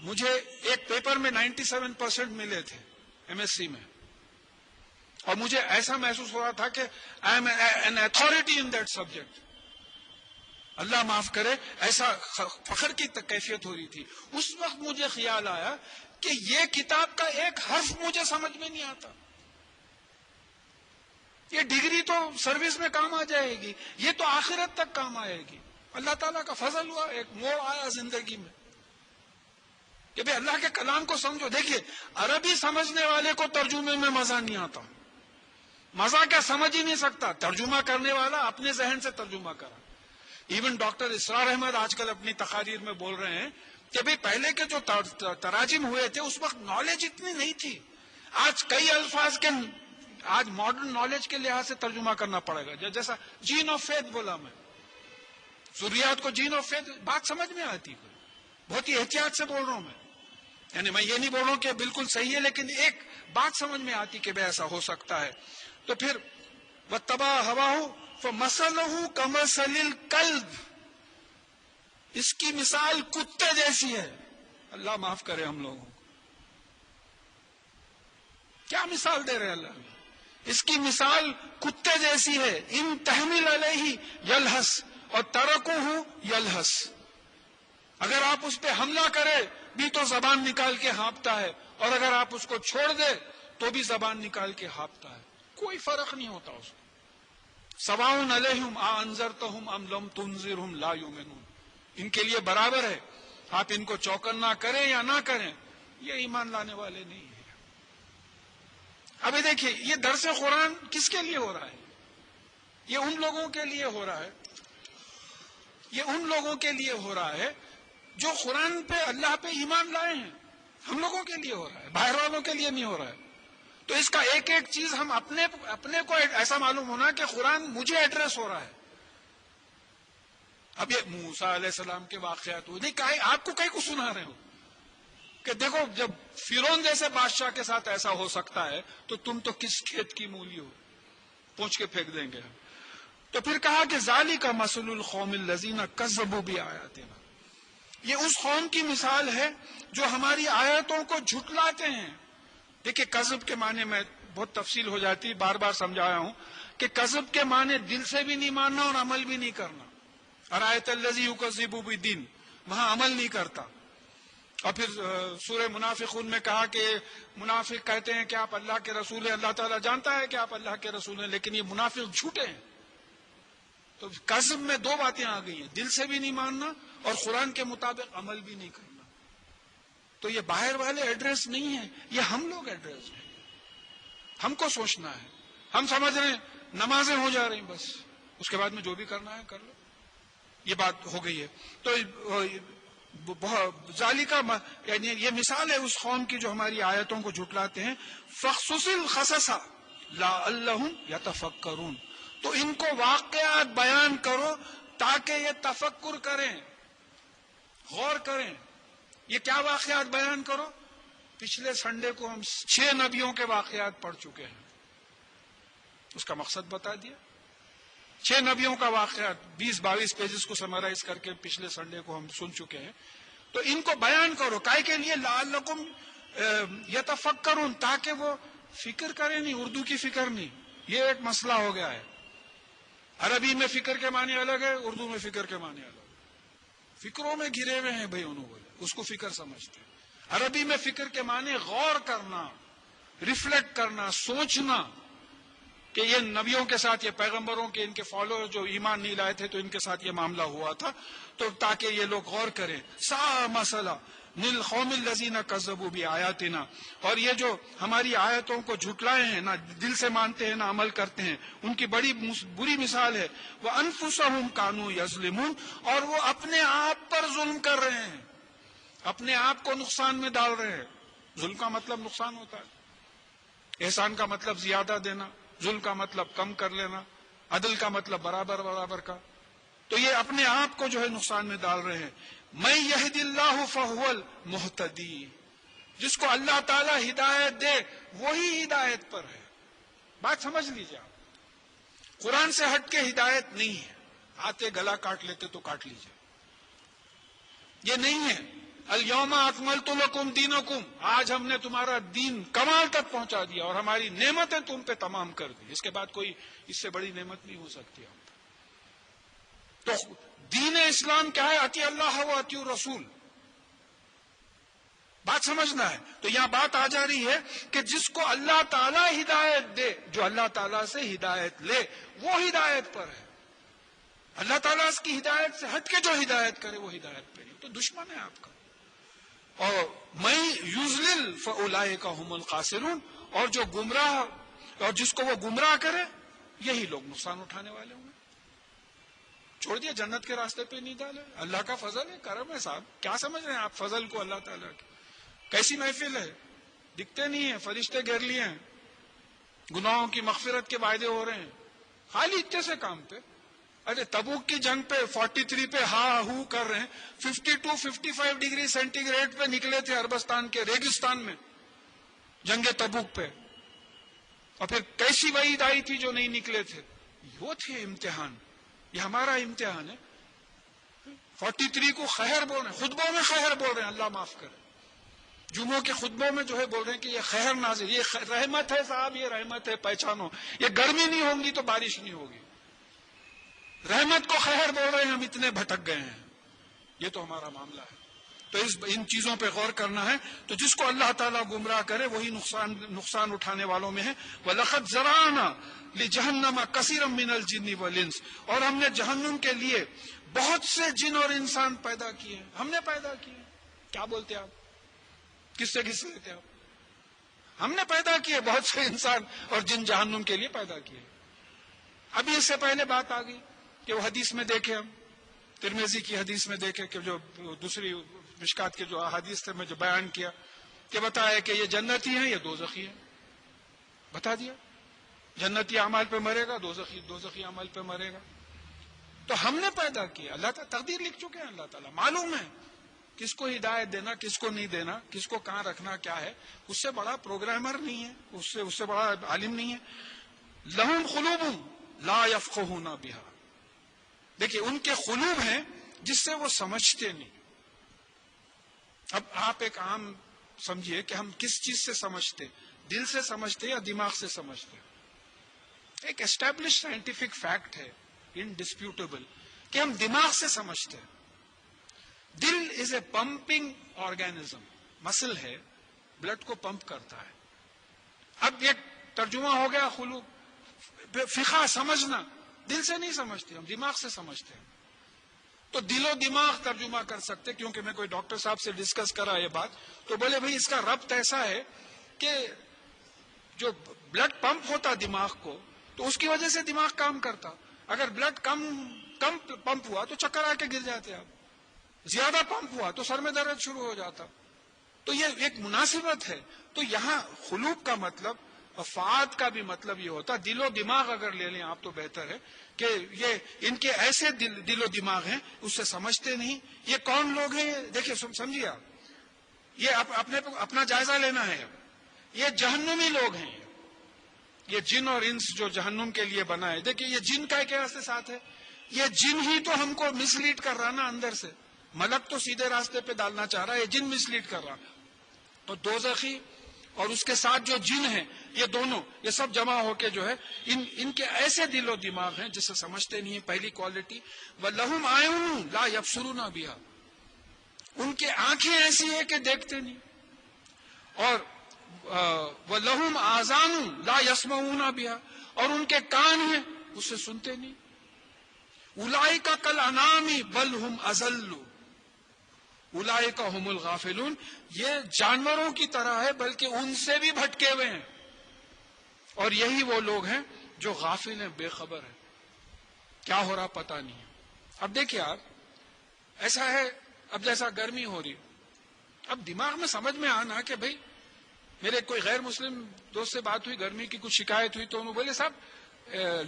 مجھے ایک پیپر میں 97% ملے تھے MSc میں، اور مجھے ایسا محسوس ہو رہا تھا کہ I am an authority in that subject. اللہ معاف کرے، ایسا فخر کی کیفیت ہو رہی تھی. اس وقت مجھے خیال آیا کہ یہ کتاب کا ایک حرف مجھے سمجھ میں نہیں آتا. یہ ڈگری تو سروس میں کام آ جائے گی، یہ تو آخرت تک کام آئے گی. اللہ تعالیٰ کا فضل ہوا، ایک موڑ آیا زندگی میں کہ بھئی اللہ کے کلام کو سمجھو. دیکھیے، عربی سمجھنے والے کو ترجمے میں مزہ نہیں آتا. مزہ کیا، سمجھ ہی نہیں سکتا. ترجمہ کرنے والا اپنے ذہن سے ترجمہ کرا. ایون ڈاکٹر اسرار احمد آج کل اپنی تقاریر میں بول رہے ہیں کہ بھئی پہلے کے جو تراجم ہوئے تھے اس وقت نالج اتنی نہیں تھی. آج کئی الفاظ کے آج ماڈرن نالج کے لحاظ سے ترجمہ کرنا پڑے گا. جیسا جین آف فیتھ بولا میں، ذریات کو جین آف فیتھ، بات سمجھ میں آتی. بہت ہی احتیاط سے بول رہا ہوں میں، یعنی میں یہ نہیں بول رہا ہوں کہ بالکل صحیح ہے، لیکن ایک بات سمجھ میں آتی کہ بھئی ایسا ہو سکتا ہے. تو پھر وَاتَّبَعَ هَوَاهُ فَمَثَلُهُ كَمَثَلِ الْكَلْبِ، اس کی مثال کتے جیسی ہے. اللہ معاف کرے ہم لوگوں کو. کیا مثال دے رہے اللہ؟ اس کی مثال کتے جیسی ہے. ان تحمل علیہ یلہس اور ترکوہ یلہس، اگر آپ اس پہ حملہ کرے بھی تو زبان نکال کے ہانپتا ہے، اور اگر آپ اس کو چھوڑ دے تو بھی زبان نکال کے ہانپتا ہے. کوئی فرق نہیں ہوتا اس کو. سواء علیہم انذرتہم ام لم تنذرہم لا یؤمنون، ان کے لیے برابر ہے آپ ان کو چوکنا کریں یا نہ کریں، یہ ایمان لانے والے نہیں ہیں. ابھی دیکھیے، یہ درس قرآن کس کے لیے ہو رہا ہے؟ یہ ان لوگوں کے لیے ہو رہا ہے، یہ ان لوگوں کے لیے ہو رہا ہے جو قرآن پہ، اللہ پہ ایمان لائے ہیں. ہم لوگوں کے لیے ہو رہا ہے، باہر والوں کے لیے نہیں ہو رہا ہے. تو اس کا ایک ایک چیز ہم اپنے کو ایسا معلوم ہونا کہ قرآن مجھے ایڈریس ہو رہا ہے. اب یہ موسیٰ علیہ السلام کے واقعات ہوئے، نہیں آپ کو کہیں کو سنا رہے ہو کہ دیکھو جب فرعون جیسے بادشاہ کے ساتھ ایسا ہو سکتا ہے تو تم تو کس کھیت کی مولی ہو، پوچھ کے پھینک دیں گے. تو پھر کہا کہ ذالک مثل القوم الذین کذبوا بآیاتنا، یہ اس قوم کی مثال ہے جو ہماری آیتوں کو جھٹلاتے ہیں. دیکھیں، کذب کے معنی میں بہت تفصیل ہو جاتی، بار بار سمجھایا ہوں کہ کذب کے معنی دل سے بھی نہیں ماننا اور عمل بھی نہیں کرنا. ارایت الذی یکذب بالدین، وہاں عمل نہیں کرتا. اور پھر سورہ منافقون میں کہا کہ منافق کہتے ہیں کہ آپ اللہ کے رسول ہیں، اللہ تعالیٰ جانتا ہے کہ آپ اللہ کے رسول ہیں، لیکن یہ منافق جھوٹے ہیں. تو کذب میں دو باتیں آ گئی ہیں، دل سے بھی نہیں ماننا اور قرآن کے مطابق عمل بھی نہیں کرنا. تو یہ باہر والے ایڈریس نہیں ہے، یہ ہم لوگ ایڈریس ہیں. ہم کو سوچنا ہے. ہم سمجھ رہے ہیں نمازیں ہو جا رہی ہیں، بس اس کے بعد میں جو بھی کرنا ہے کر لو، یہ بات ہو گئی ہے. تو ذالکہ یعنی یہ مثال ہے اس قوم کی جو ہماری آیتوں کو جھٹلاتے ہیں. فَاقْصُصِ الْقَصَصَ لَعَلَّهُمْ يَتَفَكَّرُونَ، تو ان کو واقعات بیان کرو تاکہ یہ تفکر کریں، غور کریں. یہ کیا واقعات بیان کرو؟ پچھلے سنڈے کو ہم 6 نبیوں کے واقعات پڑھ چکے ہیں، اس کا مقصد بتا دیا. 6 نبیوں کا واقعات 20-22 پیجز کو سمرائز کر کے پچھلے سنڈے کو ہم سن چکے ہیں. تو ان کو بیان کرو، کائے کے لیے؟ لعلکم یتفکرون، تاکہ وہ فکر کریں. نہیں، اردو کی فکر نہیں، یہ ایک مسئلہ ہو گیا ہے. عربی میں فکر کے معنی الگ ہے، اردو میں فکر کے معنی الگ. فکروں میں گھرے ہوئے ہیں بھائی، انہوں بولے اس کو فکر سمجھتے ہیں. عربی میں فکر کے معنی غور کرنا، ریفلیکٹ کرنا، سوچنا کہ یہ نبیوں کے ساتھ، یہ پیغمبروں کے، ان کے فالوور جو ایمان نہیں لائے تھے تو ان کے ساتھ یہ معاملہ ہوا تھا، تو تاکہ یہ لوگ غور کریں. سا مسئلہ للقوم الذین کذبوا بآیاتنا، اور یہ جو ہماری آیتوں کو جھٹلائے ہیں، نہ دل سے مانتے ہیں نہ عمل کرتے ہیں، ان کی بڑی بری مثال ہے. وَأَنفُسَهُمْ كَانُوا يَظْلِمُونَ، اور وہ اپنے آپ پر ظلم کر رہے ہیں، اپنے آپ کو نقصان میں ڈال رہے ہیں. ظلم کا مطلب نقصان ہوتا ہے، احسان کا مطلب زیادہ دینا، ظلم کا مطلب کم کر لینا، عدل کا مطلب برابر برابر کا. تو یہ اپنے آپ کو جو ہے نقصان میں ڈال رہے ہیں. مَن يَهْدِ اللَّهُ فَهُوَ الْمُهْتَدِي، جس کو اللہ تعالیٰ ہدایت دے وہی ہدایت پر ہے. بات سمجھ لیجیے آپ، قرآن سے ہٹ کے ہدایت نہیں ہے. آتے گلا کاٹ لیتے تو کاٹ لیجیے، یہ نہیں ہے. الیوم اکملت لکم دینکم، آج ہم نے تمہارا دین کمال تک پہنچا دیا اور ہماری نعمتیں تم پہ تمام کر دی. اس کے بعد کوئی اس سے بڑی نعمت نہیں ہو سکتی. تو دین اسلام کیا ہے؟ اطیع اللہ و اطیع الرسول. بات سمجھنا ہے. تو یہاں بات آ جا رہی ہے کہ جس کو اللہ تعالیٰ ہدایت دے، جو اللہ تعالیٰ سے ہدایت لے وہ ہدایت پر ہے. اللہ تعالیٰ اس کی ہدایت سے ہٹ کے جو ہدایت کرے وہ ہدایت پہ نہیں، تو دشمن ہے آپ کا. اور میں یضلل فاولئک هم الخاسرون، اور جو گمراہ اور جس کو وہ گمراہ کرے یہی لوگ نقصان اٹھانے والے ہوں گے. چھوڑ دیا، جنت کے راستے پہ نہیں ڈالے. اللہ کا فضل ہے، کرم ہے. صاحب کیا سمجھ رہے ہیں آپ فضل کو اللہ تعالیٰ کی؟ کیسی محفل ہے، دکھتے نہیں ہیں، فرشتے گھیر لیے ہیں، گناہوں کی مغفرت کے وعدے ہو رہے ہیں خالی اتنے سے کام پہ. ارے تبوک کی جنگ پہ 43 پہ ہا ہو کر رہے ہیں، 52-55 ڈگری سینٹی گریڈ پہ نکلے تھے عربستان کے ریگستان میں جنگ تبوک پہ، اور پھر کیسی وعید آئی تھی جو نہیں نکلے تھے. وہ تھے امتحان، یہ ہمارا امتحان ہے. 43 کو خیر بول رہے ہیں، خطبوں میں خیر بول رہے ہیں، اللہ معاف کرے. جمعوں کے خطبوں میں جو ہے بول رہے ہیں کہ یہ خیر نازل، یہ رحمت ہے صاحب، یہ رحمت ہے، پہچانو. یہ گرمی نہیں ہوگی تو بارش نہیں ہوگی. رحمت کو خیر بول رہے ہیں، ہم اتنے بھٹک گئے ہیں. یہ تو ہمارا معاملہ ہے. تو ان چیزوں پہ غور کرنا ہے. تو جس کو اللہ تعالیٰ گمراہ کرے وہی نقصان اٹھانے والوں میں ہے. وَلَقَدْ زَرَعْنَا لِجَهَنَّمَ كَثِيرًا مِنَ الْجِنِّ وَالْإِنسِ، اور ہم نے جہنم کے لیے بہت سے جن اور انسان پیدا کیے ہیں. ہم نے پیدا کیے. کیا بولتے آپ؟ کس سے لیتے آپ؟ ہم نے پیدا کیے بہت سے انسان اور جن جہنم کے لیے پیدا کیے. ابھی اس سے پہلے بات آ گئی کہ وہ حدیث میں دیکھیں، ہم ترمذی کی حدیث میں دیکھیں کہ جو دوسری مشکات کے جو احادیث تھے میں جو بیان کیا کہ بتایا کہ یہ جنتی ہیں، یہ دوزخی ہیں. بتا دیا جنتی اعمال پہ مرے گا، دوزخی عمل پہ مرے گا. تو ہم نے پیدا کیا. اللہ تعالیٰ تقدیر لکھ چکے ہیں. اللہ تعالیٰ معلوم ہے کس کو ہدایت دینا، کس کو نہیں دینا، کس کو کہاں رکھنا کیا ہے. اس سے بڑا پروگرامر نہیں ہے، اس سے بڑا عالم نہیں ہے. لہم قلوب لا یفقہون بہا، دیکھیے ان کے قلوب ہیں جس سے وہ سمجھتے نہیں. اب آپ ایک عام سمجھیے کہ ہم کس چیز سے سمجھتے، دل سے سمجھتے یا دماغ سے سمجھتے. ایک اسٹیبلش سائنٹیفک فیکٹ ہے، انڈسپیوٹیبل، کہ ہم دماغ سے سمجھتے ہیں. دل از اے پمپنگ آرگینزم، مسل ہے، بلڈ کو پمپ کرتا ہے. اب ایک ترجمہ ہو گیا قلوب. فقہ سمجھنا دل سے نہیں سمجھتے، ہم دماغ سے سمجھتے ہیں. تو دل و دماغ ترجمہ کر سکتے. کیونکہ میں کوئی ڈاکٹر صاحب سے ڈسکس کرا یہ بات، تو بولے بھائی اس کا ربط ایسا ہے کہ جو بلڈ پمپ ہوتا دماغ کو تو اس کی وجہ سے دماغ کام کرتا. اگر بلڈ کم پمپ ہوا تو چکر آ کے گر جاتے آپ، زیادہ پمپ ہوا تو سر میں درد شروع ہو جاتا. تو یہ ایک مناسبت ہے. تو یہاں قلوب کا مطلب، افعاد کا بھی مطلب یہ ہوتا. دل و دماغ اگر لے لیں آپ تو بہتر ہے کہ یہ ان کے ایسے دل و دماغ ہیں اس سے سمجھتے نہیں. یہ کون لوگ ہیں؟ دیکھیے سمجھیے آپ، یہ اپنا جائزہ لینا ہے. یہ جہنمی لوگ ہیں، یہ جن اور انس جو جہنم کے لیے بنا ہے. دیکھیے یہ جن کا کیا سے ساتھ ہے، یہ جن ہی تو ہم کو مس لیڈ کر رہا نا اندر سے. ملک تو سیدھے راستے پہ ڈالنا چاہ رہا ہے، یہ جن مس لیڈ کر رہا. تو دوزخی اور اس کے ساتھ جو جن ہیں یہ دونوں، یہ سب جمع ہو کے جو ہے ان کے ایسے دل و دماغ ہیں جسے سمجھتے نہیں ہیں. پہلی کوالٹی. وَلَهُمْ أَعْيُنٌ لَا يَبْصِرُونَ بِهَا، ان کے آنکھیں ایسی ہیں کہ دیکھتے نہیں. اور وَلَهُمْ آذَانٌ لَا يَسْمَعُونَ بِهَا، اور ان کے کان ہیں اس سے سنتے نہیں. أُولَئِكَ كَالْأَنْعَامِ بَلْ هُمْ أَضَلُّ اولئک هم الغافلون، یہ جانوروں کی طرح ہے بلکہ ان سے بھی بھٹکے ہوئے ہیں. اور یہی وہ لوگ ہیں جو غافل ہیں، بے خبر ہیں، کیا ہو رہا پتہ نہیں ہے. اب دیکھیے آپ، ایسا ہے اب جیسا گرمی ہو رہی، اب دماغ میں سمجھ میں آنا کہ بھئی میرے کوئی غیر مسلم دوست سے بات ہوئی، گرمی کی کچھ شکایت ہوئی، تو انہوں بولے صاحب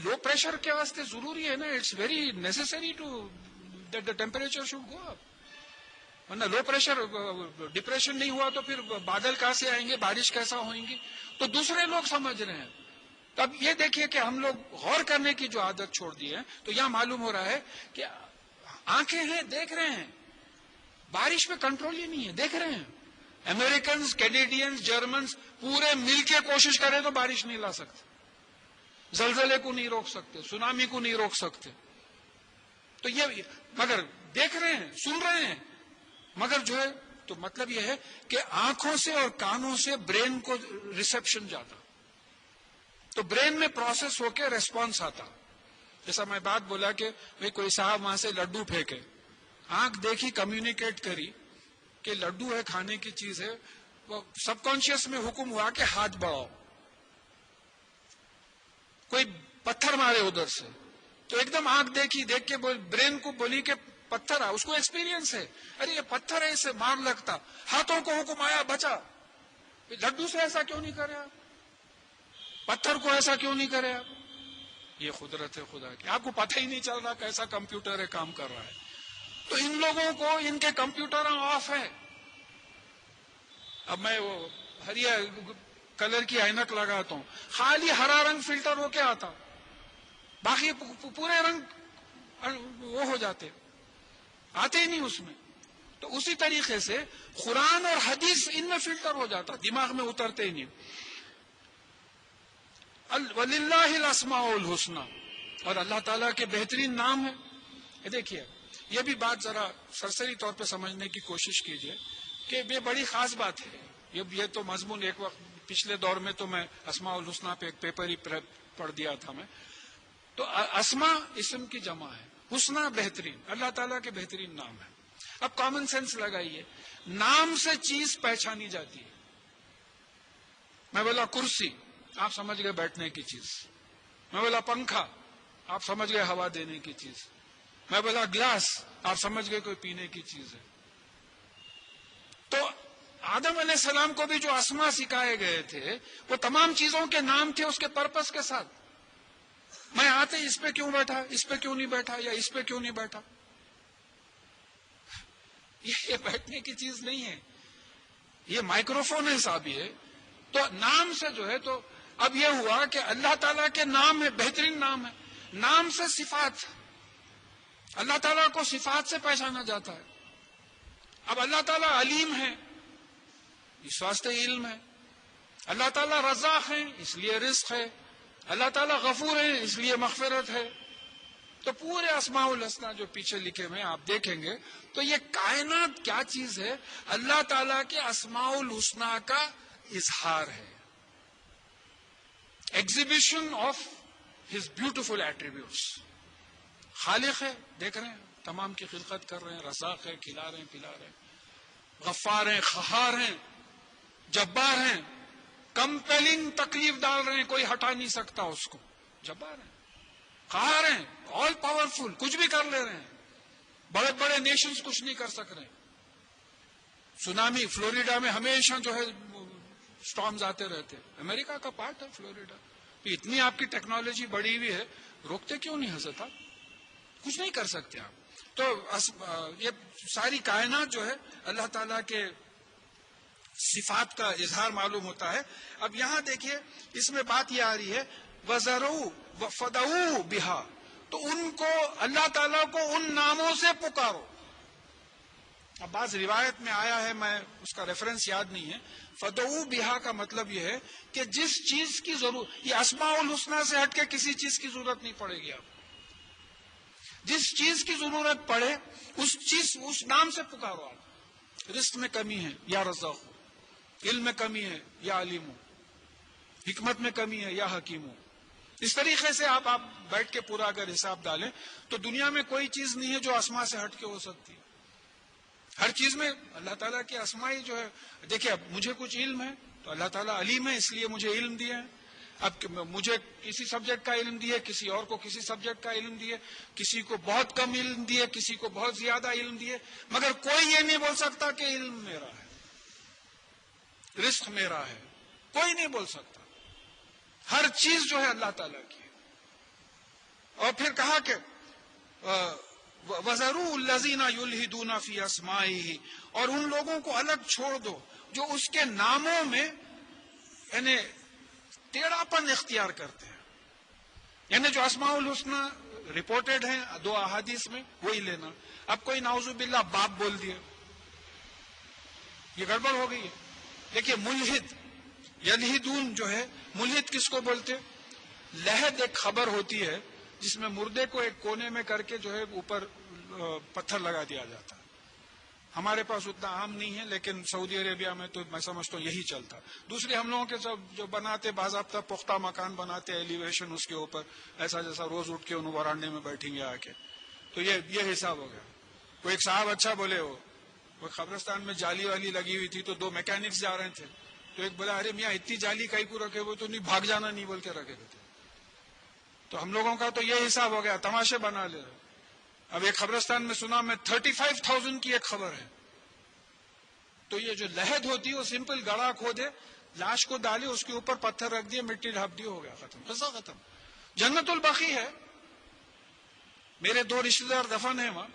لو پریشر کے واسطے ضروری ہے نا، it's very necessary to that the temperature should go up. ورنہ لو پریشر ڈپریشن نہیں ہوا تو پھر بادل کہاں سے آئیں گے، بارش کیسا ہوئیں گی. تو دوسرے لوگ سمجھ رہے ہیں. تب یہ دیکھیے کہ ہم لوگ غور کرنے کی جو عادت چھوڑ دی ہے. تو یہاں معلوم ہو رہا ہے کہ آنکھیں ہیں، دیکھ رہے ہیں، بارش پہ کنٹرول ہی نہیں ہے. دیکھ رہے ہیں امریکنز, کینیڈینز, جرمنز پورے مل کے کوشش کریں تو بارش نہیں لا سکتے, زلزلے کو نہیں روک سکتے, سونامی کو نہیں روک سکتے. تو یہ مگر دیکھ رہے ہیں, سن رہے ہیں, مگر جو ہے تو مطلب یہ ہے کہ آنکھوں سے اور کانوں سے برین کو ریسپشن جاتا, تو برین میں پروسیس ہو کے ریسپانس آتا. جیسا میں بات بولا کہ کوئی صاحب وہاں سے لڈو پھینکے, آنکھ دیکھی, کمیونیکیٹ کری کہ لڈو ہے, کھانے کی چیز ہے, وہ سب کانشیس میں حکم ہوا کہ ہاتھ بڑھاؤ. کوئی پتھر مارے ادھر سے تو ایک دم آنکھ دیکھی, دیکھ کے برین کو بولی کہ پتھر آ, اس کو ایکسپیرینس ہے, ارے یہ پتھر ہے, اسے مار لگتا. ہاتھوں کو حکم آیا بچا. لڈو سے ایسا کیوں نہیں کرے آپ, پتھر کو ایسا کیوں نہیں کرے آپ؟ یہ قدرت ہے خدا کی. آپ کو پتہ ہی نہیں چل رہا کیسا کمپیوٹر ہے کام کر رہا ہے. تو ان لوگوں کو ان کے کمپیوٹر آف ہے. اب میں وہ ہریا کلر کی اینک لگاتا ہوں, خالی ہرا رنگ فلٹر ہو کے آتا, باقی پورے رنگ وہ ہو جاتے, آتے ہی نہیں اس میں. تو اسی طریقے سے قرآن اور حدیث ان میں فلٹر ہو جاتا, دماغ میں اترتے ہی نہیں. وَلِلَّهِ الْأَسْمَاءُ الْحُسْنَى, اور اللہ تعالیٰ کے بہترین نام ہے. دیکھیے یہ بھی بات ذرا سرسری طور پہ سمجھنے کی کوشش کیجئے کہ یہ بڑی خاص بات ہے. یہ تو مضمون ایک وقت پچھلے دور میں تو میں اسماء الحسنہ پہ ایک پیپر ہی پڑھ دیا تھا میں. تو اسماء اسم کی جمع ہے, حسنہ بہترین, اللہ تعالیٰ کے بہترین نام ہے. اب کامن سینس لگائیے, نام سے چیز پہچانی جاتی ہے. میں بولا کرسی, آپ سمجھ گئے بیٹھنے کی چیز. میں بولا پنکھا, آپ سمجھ گئے ہوا دینے کی چیز. میں بولا گلاس, آپ سمجھ گئے کوئی پینے کی چیز ہے. تو آدم علیہ السلام کو بھی جو اسماء سکھائے گئے تھے وہ تمام چیزوں کے نام تھے اس کے پرپس کے ساتھ. میں آتے اس پہ کیوں بیٹھا, اس پہ کیوں نہیں بیٹھا, یا اس پہ کیوں نہیں بیٹھا, یہ بیٹھنے کی چیز نہیں ہے, یہ مائکروفون ہے صاحب. یہ تو نام سے جو ہے, تو اب یہ ہوا کہ اللہ تعالیٰ کے نام ہے, بہترین نام ہے. نام سے صفات, اللہ تعالیٰ کو صفات سے پہچانا جاتا ہے. اب اللہ تعالیٰ علیم ہے, اس واسطے علم ہے. اللہ تعالیٰ رزاق ہے, اس لیے رزق ہے. اللہ تعالیٰ غفور ہے, اس لیے مغفرت ہے. تو پورے اسماء الحسنہ جو پیچھے لکھے ہوئے آپ دیکھیں گے تو یہ کائنات کیا چیز ہے, اللہ تعالیٰ کے اسماء الحسنہ کا اظہار ہے, exhibition of his beautiful attributes. خالق ہے, دیکھ رہے ہیں, تمام کی خلقت کر رہے ہیں, رزاق ہے, کھلا رہے ہیں, پلا رہے ہیں, غفار ہیں, قہار ہیں, جبار ہیں, کمپیلنگ تکلیف ڈال رہے ہیں, کوئی ہٹا نہیں سکتا اس کو. جبار ہیں, قہار ہیں, آل پاورفل, کچھ بھی کر لے رہے ہیں. بڑے بڑے نیشنز کچھ نہیں کر سک رہے. سونامی فلوریڈا میں ہمیشہ جو ہے سٹارمز آتے رہتے. امریکہ کا پارٹ ہے فلوریڈا. اتنی آپ کی ٹیکنالوجی بڑی ہوئی ہے, روکتے کیوں نہیں حضرت آپ؟ کچھ نہیں کر سکتے آپ. تو یہ ساری کائنات جو ہے اللہ تعالیٰ کے صفات کا اظہار معلوم ہوتا ہے. اب یہاں دیکھیے اس میں بات یہ آ رہی ہے وَذَرُوا وَفَدَعُوا بِهَا, تو ان کو اللہ تعالیٰ کو ان ناموں سے پکارو. اب بعض روایت میں آیا ہے, میں اس کا ریفرنس یاد نہیں ہے. فدعوا بہا کا مطلب یہ ہے کہ جس چیز کی ضرورت, یہ اسماء الحسنہ سے ہٹ کے کسی چیز کی ضرورت نہیں پڑے گی. آپ جس چیز کی ضرورت پڑے اس نام سے پکارو. آپ رزق میں کمی ہے یا رزاق ہو, علم میں کمی ہے یا علیم ہو, حکمت میں کمی ہے یا حکیم ہو. اس طریقے سے آپ بیٹھ کے پورا اگر حساب ڈالیں تو دنیا میں کوئی چیز نہیں ہے جو اسماء سے ہٹ کے ہو سکتی. ہر چیز میں اللہ تعالیٰ کی اسماء جو ہے. دیکھیں اب مجھے کچھ علم ہے تو اللہ تعالیٰ علیم ہے, اس لیے مجھے علم دیا ہے. اب مجھے کسی سبجیکٹ کا علم دیے, کسی اور کو کسی سبجیکٹ کا علم دیے, کسی کو بہت کم علم دیے, کسی کو بہت زیادہ علم دیے, مگر کوئی یہ نہیں بول سکتا کہ علم میرا ہے, رزق میرا ہے. کوئی نہیں بول سکتا. ہر چیز جو ہے اللہ تعالیٰ کی. اور پھر کہا کہ وَذَرُوا الَّذِينَ يُلْحِدُونَ فِي أَسْمَائِهِ, اور ان لوگوں کو الگ چھوڑ دو جو اس کے ناموں میں یعنی ٹیڑھا پن اختیار کرتے ہیں. یعنی جو اسماء الحسنہ رپورٹڈ ہیں 2 احادیث میں وہی لینا. اب کوئی نعوذ باللہ باپ بول دیے, یہ گڑبڑ ہو گئی ہے. دیکھیے ملحد یلحدون جو ہے، ملحد کس کو بولتے؟ لحد ایک خبر ہوتی ہے جس میں مردے کو ایک کونے میں کر کے جو ہے اوپر پتھر لگا دیا جاتا ہے. ہمارے پاس اتنا عام نہیں ہے، لیکن سعودی عربیہ میں تو میں سمجھتا ہوں یہی چلتا. دوسرے ہم لوگوں کے سب جو بناتے باضابطہ پختہ مکان بناتے ایلیویشن اس کے اوپر ایسا جیسا روز اٹھ کے ان وراندے میں بیٹھیں گے آ کے، تو یہ حساب ہو گیا. کوئی ایک صاحب اچھا بولے، وہ قبرستان میں جالی والی لگی ہوئی تھی تو 2 میکینکس جا رہے تھے، تو ایک بولا ارے میاں اتنی جالی کہیں کو رکھے ہوئے تو نہیں بھاگ جانا نہیں بول کے رکھے ہوئے تھے. تو ہم لوگوں کا تو یہ حساب ہو گیا، تماشے بنا لے. اب ایک قبرستان میں سنا میں 35,000 کی ایک خبر ہے. تو یہ جو لحد ہوتی ہے وہ سمپل گڑا کھودے، لاش کو ڈالے، اس کے اوپر پتھر رکھ دیے، مٹی ڈھانپ دی، ہو گیا، ختم، قصہ ختم. جنت البقیع ہے، میرے 2 رشتے دار دفن ہیں وہاں.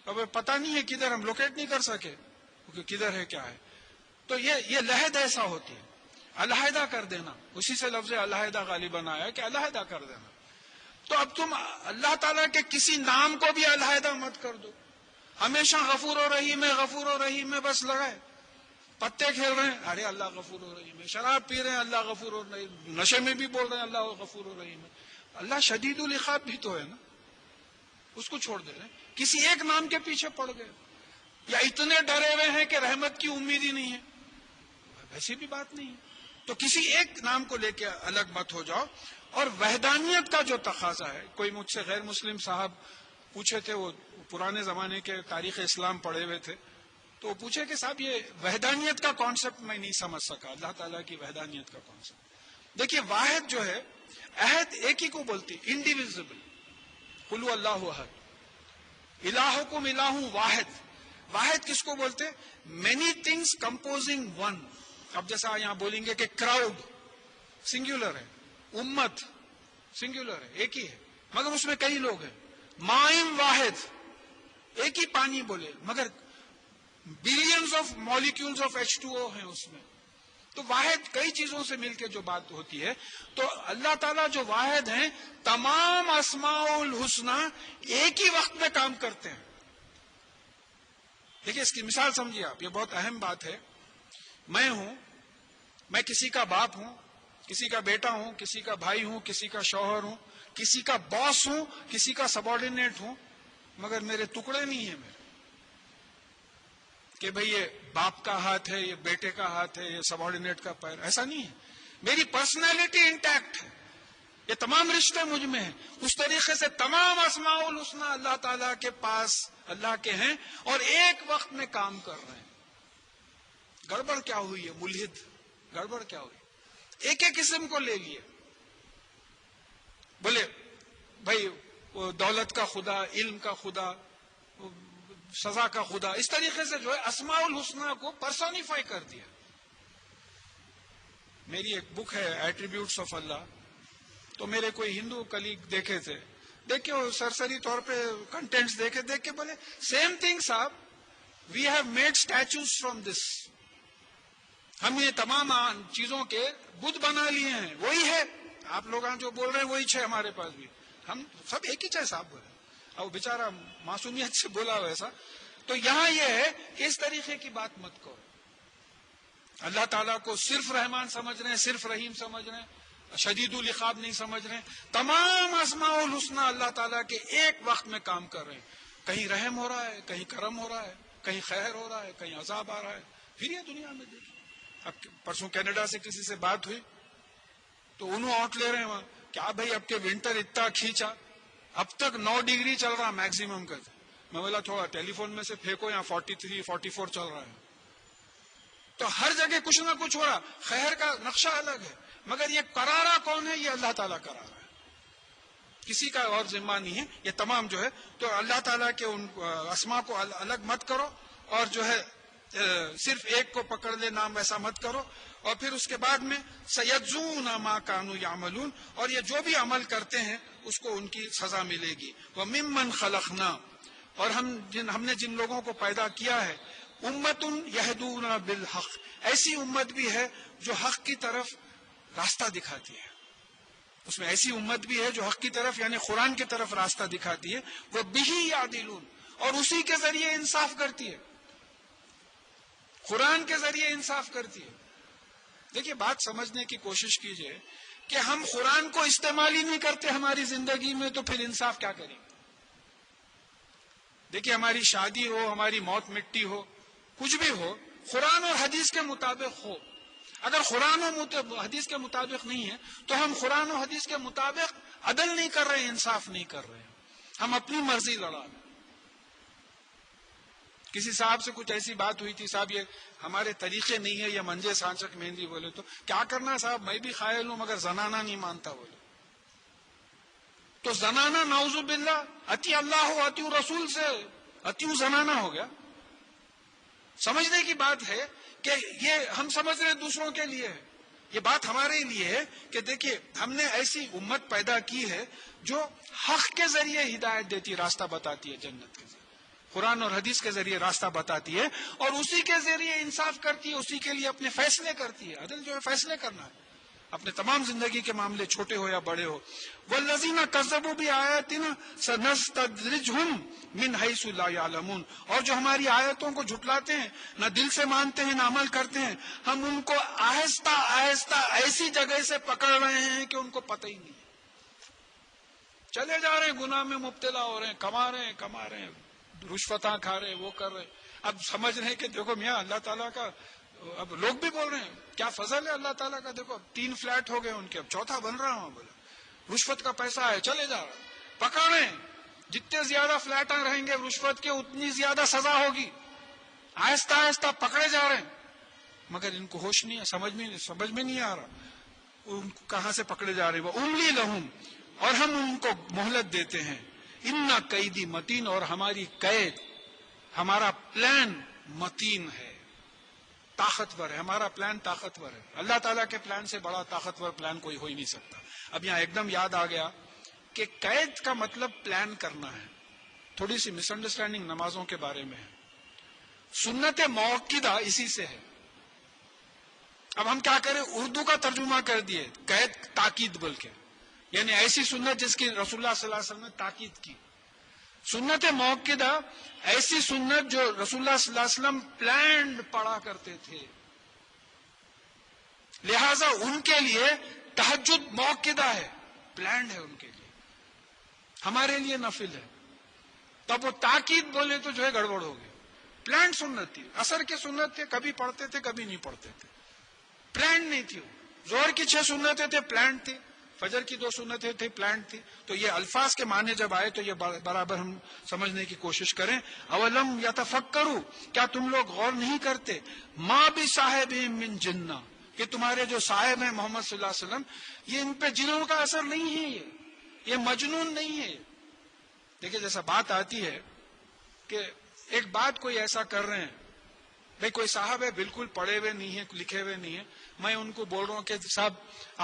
اب پتہ نہیں ہے کدھر، ہم لوکیٹ نہیں کر سکے کہ کدھر ہے کیا ہے. تو یہ لحد ایسا ہوتی ہے، علیحدہ کر دینا. اسی سے لفظ علیحدہ غالباً آیا کہ علیحدہ کر دینا. تو اب تم اللہ تعالیٰ کے کسی نام کو بھی علیحدہ مت کر دو. ہمیشہ غفور و رحیم ہے، غفور و رحیم ہے بس لگائے. پتے کھیل رہے ہیں، ارے اللہ غفور و رحیم ہے. شراب پی رہے ہیں، اللہ غفور و رحیم. نشے میں بھی بول رہے ہیں اللہ غفور و رحیم ہے. اللہ شدید العقاب بھی تو ہے نا، اس کو چھوڑ دے رہے ہیں. کسی ایک نام کے پیچھے پڑ گئے، یا اتنے ڈرے ہوئے ہیں کہ رحمت کی امید ہی نہیں ہے. ویسی بھی بات نہیں ہے. تو کسی ایک نام کو لے کے الگ مت ہو جاؤ. اور وحدانیت کا جو تقاضا ہے، کوئی مجھ سے غیر مسلم صاحب پوچھے تھے، وہ پرانے زمانے کے تاریخ اسلام پڑھے ہوئے تھے، تو وہ پوچھے کہ صاحب یہ وحدانیت کا کانسیپٹ میں نہیں سمجھ سکا، اللہ تعالیٰ کی وحدانیت کا کانسیپٹ. دیکھیے واحد جو ہے، عہد ایک ہی کو بولتی، انڈیویزبل. قل هو اللہ احد، الہکم الہ واحد. واحد کس کو بولتے؟ Many things composing one. اب جیسا یہاں بولیں گے کہ کراؤڈ سنگولر ہے، امت سنگولر ہے، ایک ہی ہے، مگر اس میں کئی لوگ ہیں. مائم واحد، ایک ہی پانی بولے مگر billions of molecules of H2O ہیں اس میں. تو واحد کئی چیزوں سے مل کے جو بات ہوتی ہے. تو اللہ تعالیٰ جو واحد ہیں، تمام اسماء الحسنہ ایک ہی وقت میں کام کرتے ہیں. دیکھیے اس کی مثال سمجھیے آپ، یہ بہت اہم بات ہے. میں ہوں، میں کسی کا باپ ہوں، کسی کا بیٹا ہوں، کسی کا بھائی ہوں، کسی کا شوہر ہوں، کسی کا باس ہوں، کسی کا سبارڈینیٹ ہوں، مگر میرے ٹکڑے نہیں ہیں میرے کہ بھئی یہ باپ کا ہاتھ ہے، یہ بیٹے کا ہاتھ ہے، یہ سبارڈینیٹ کا پیر. ایسا نہیں ہے. میری پرسنالٹی انٹیکٹ ہے، یہ تمام رشتے مجھ میں ہیں. اس طریقے سے تمام اسماء الحسنہ اللہ تعالیٰ کے پاس اللہ کے ہیں اور ایک وقت میں کام کر رہے ہیں. گڑبڑ کیا ہوئی ہے؟ ملحد گڑبڑ کیا ہوئی؟ ایک ایک قسم کو لے لیے، بولے بھائی وہ دولت کا خدا، علم کا خدا، سزا کا خدا. اس طریقے سے جو ہے اسماء الحسنہ کو پرسونیفائی کر دیا. میری ایک بک ہے ایٹریبیوٹس آف اللہ، تو میرے کوئی ہندو کلیگ دیکھے تھے، دیکھ کے سرسری طور پہ کنٹینٹس دیکھ کے بولے سیم تھنگ صاحب، we have made statues from this. ہم یہ تمام چیزوں کے بدھ بنا لیے ہیں. وہی ہے آپ لوگ جو بول رہے ہیں، وہی ہے ہمارے پاس بھی. ہم سب ایک ہی چاہے صاحب بولے. اب بیچارہ معصومیت سے بولا ویسا. تو یہاں یہ ہے کہ اس طریقے کی بات مت کرو. اللہ تعالیٰ کو صرف رحمان سمجھ رہے ہیں، صرف رحیم سمجھ رہے ہیں، شدید العقاب نہیں سمجھ رہے ہیں. تمام اسماء الحسنہ اللہ تعالیٰ کے ایک وقت میں کام کر رہے ہیں. کہیں رحم ہو رہا ہے، کہیں کرم ہو رہا ہے، کہیں خیر ہو رہا ہے، کہیں عذاب آ رہا ہے. پھر یہ دنیا میں دیکھیں. اب پرسوں کینیڈا سے کسی سے بات ہوئی تو انہوں آؤٹ لے رہے ہیں وہاں، کیا بھائی اب کے ونٹر اتنا کھینچا، اب تک 9 ڈگری چل رہا میکسیمم کا. میں بولا تھوڑا ٹیلی فون میں سے پھینکو، یہاں 43 44 چل رہا ہے. تو ہر جگہ کچھ نہ کچھ ہو رہا. خیر کا نقشہ الگ ہے، مگر یہ کرارا کون ہے؟ یہ اللہ تعالیٰ کرارا ہے، کسی کا اور ذمہ نہیں ہے. یہ تمام جو ہے تو اللہ تعالیٰ کے ان اسماء کو الگ مت کرو، اور جو ہے صرف ایک کو پکڑ لے نام، ایسا مت کرو. اور پھر اس کے بعد میں سیجزون ما کانوا یعملون، اور یہ جو بھی عمل کرتے ہیں اس کو ان کی سزا ملے گی. وممن خلقنا، اور ہم نے جن لوگوں کو پیدا کیا ہے، امت یہدون بالحق، ایسی امت بھی ہے جو حق کی طرف راستہ دکھاتی ہے. اس میں ایسی امت بھی ہے جو حق کی طرف یعنی قرآن کی طرف راستہ دکھاتی ہے. وہ بہی یعدلون، اور اسی کے ذریعے انصاف کرتی ہے. قرآن کے ذریعے انصاف کرتی ہے. دیکھیے بات سمجھنے کی کوشش کیجئے کہ ہم قرآن کو استعمال ہی نہیں کرتے ہماری زندگی میں تو پھر انصاف کیا کریں گے؟ دیکھیے ہماری شادی ہو، ہماری موت مٹی ہو، کچھ بھی ہو، قرآن اور حدیث کے مطابق ہو. اگر قرآن و حدیث کے مطابق نہیں ہے تو ہم قرآن و حدیث کے مطابق عدل نہیں کر رہے، انصاف نہیں کر رہے، ہم اپنی مرضی لڑا رہے. کسی صاحب سے کچھ ایسی بات ہوئی تھی، صاحب یہ ہمارے طریقے نہیں ہے، یہ منجے سانچک مہندی. بولے تو کیا کرنا صاحب، میں بھی قائل ہوں مگر زنانہ نہیں مانتا. بولے تو زنانہ نعوذ باللہ اتی اللہ و اتی رسول سے اتی زنانہ ہو گیا. سمجھنے کی بات ہے کہ یہ ہم سمجھ رہے دوسروں کے لیے ہے، یہ بات ہمارے لیے ہے کہ دیکھیے ہم نے ایسی امت پیدا کی ہے جو حق کے ذریعے ہدایت دیتی، راستہ بتاتی ہے جنت کے ذریعے، قرآن اور حدیث کے ذریعے راستہ بتاتی ہے اور اسی کے ذریعے انصاف کرتی ہے، اسی کے لیے اپنے فیصلے کرتی ہے. عدل جو ہے فیصلے کرنا ہے اپنے تمام زندگی کے معاملے، چھوٹے ہو یا بڑے ہو. والذین کذبوا بآیاتنا سنستدرجہم من حیث لا یعلمون. اور جو ہماری آیتوں کو جھٹلاتے ہیں، نہ دل سے مانتے ہیں نہ عمل کرتے ہیں، ہم ان کو آہستہ آہستہ ایسی جگہ سے پکڑ رہے ہیں کہ ان کو پتہ ہی نہیں. چلے جا رہے ہیں، گناہ میں مبتلا ہو رہے ہیں، کما رہے ہیں، رشوتاں کھا رہے ہیں، وہ کر رہے ہیں. اب سمجھ رہے ہیں کہ دیکھو میاں اللہ تعالیٰ کا، اب لوگ بھی بول رہے ہیں کیا فضل ہے اللہ تعالیٰ کا، دیکھو 3 فلیٹ ہو گئے ان کے، اب 4تھا بن رہا ہوں. بولے رشوت کا پیسہ ہے، چلے جا رہا، پکڑے. جتنے زیادہ فلیٹ رہیں گے رشوت کے اتنی زیادہ سزا ہوگی. آہستہ آہستہ پکڑے جا رہے ہیں مگر ان کو ہوش نہیں ہے، سمجھ میں نہیں آ رہا ان کو کہاں سے پکڑے جا رہے ہیں. وَأُمْلِي لَهُمْ. اور ہم ان کو مہلت دیتے ہیں. اِنَّ قَيْدِي متین. اور ہماری قید، ہمارا پلان متین ہے، طاقتور ہے. ہمارا پلان طاقتور ہے. اللہ تعالیٰ کے پلان سے بڑا طاقتور پلان کوئی ہو ہی نہیں سکتا. اب یہاں ایک دم یاد آ گیا کہ قید کا مطلب پلان کرنا ہے. تھوڑی سی مس انڈرسٹینڈنگ نمازوں کے بارے میں ہے. سنت موقدہ اسی سے ہے. اب ہم کیا کریں، اردو کا ترجمہ کر دیے قید تاکید بول کے، یعنی ایسی سنت جس کی رسول اللہ صلی اللہ علیہ وسلم نے تاکید کی. سنت موقدہ ایسی سنت جو رسول اللہ صلی اللہ علیہ وسلم پلانڈ پڑھا کرتے تھے، لہذا ان کے لیے تہجد موقدہ ہے، پلانڈ ہے ان کے لیے، ہمارے لیے نفل ہے. تب وہ تاکید بولے تو جو ہے گڑبڑ ہو گئی. پلانڈ سنت تھی، اثر کی سنت تھے، کبھی پڑھتے تھے کبھی نہیں پڑھتے تھے، پلانڈ نہیں تھی. زہر کی 6 سنتیں تھے، پلانڈ تھی. فجر کی 2 سنتیں تھے، پلانڈ تھی. تو یہ الفاظ کے معنی جب آئے تو یہ برابر ہم سمجھنے کی کوشش کریں. اولم یتفکروا. کیا تم لوگ غور نہیں کرتے، ما بصاحب من جنہ، کہ تمہارے جو صاحب ہیں محمد صلی اللہ علیہ وسلم، یہ ان پہ جنوں کا اثر نہیں ہے، یہ مجنون نہیں ہے. دیکھیں جیسا بات آتی ہے کہ ایک بات کوئی ایسا کر رہے ہیں، بھئی کوئی صاحب ہے بالکل پڑھے ہوئے نہیں ہیں، لکھے ہوئے نہیں ہیں، میں ان کو بول رہا ہوں کہ صاحب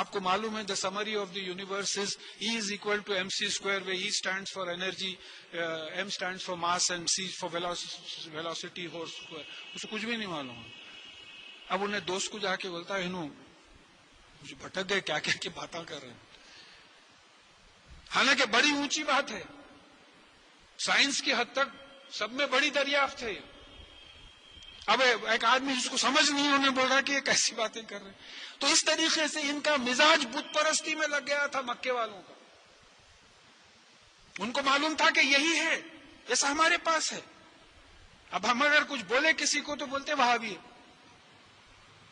آپ کو معلوم ہے the summary of the universe is E is equal to mc square, where E stands for energy, m stands for mass and c for velocity horse square. اس کو کچھ بھی نہیں معلوم. اب انہیں دوست کو جا کے بولتا ہے انہوں مجھے بھٹک گئے، کیا کیا باتیں کر رہے ہیں. حالانکہ بڑی اونچی بات ہے، سائنس کی حد تک سب میں بڑی دریافت ہے. اب ایک آدمی جس کو سمجھ نہیں، انہیں بول رہا کہ یہ کیسی باتیں کر رہے ہیں. تو اس طریقے سے ان کا مزاج بت پرستی میں لگ گیا تھا مکے والوں کا. ان کو معلوم تھا کہ یہی ہے، ایسا ہمارے پاس ہے. اب ہم اگر کچھ بولے کسی کو تو بولتے وہابی ہے.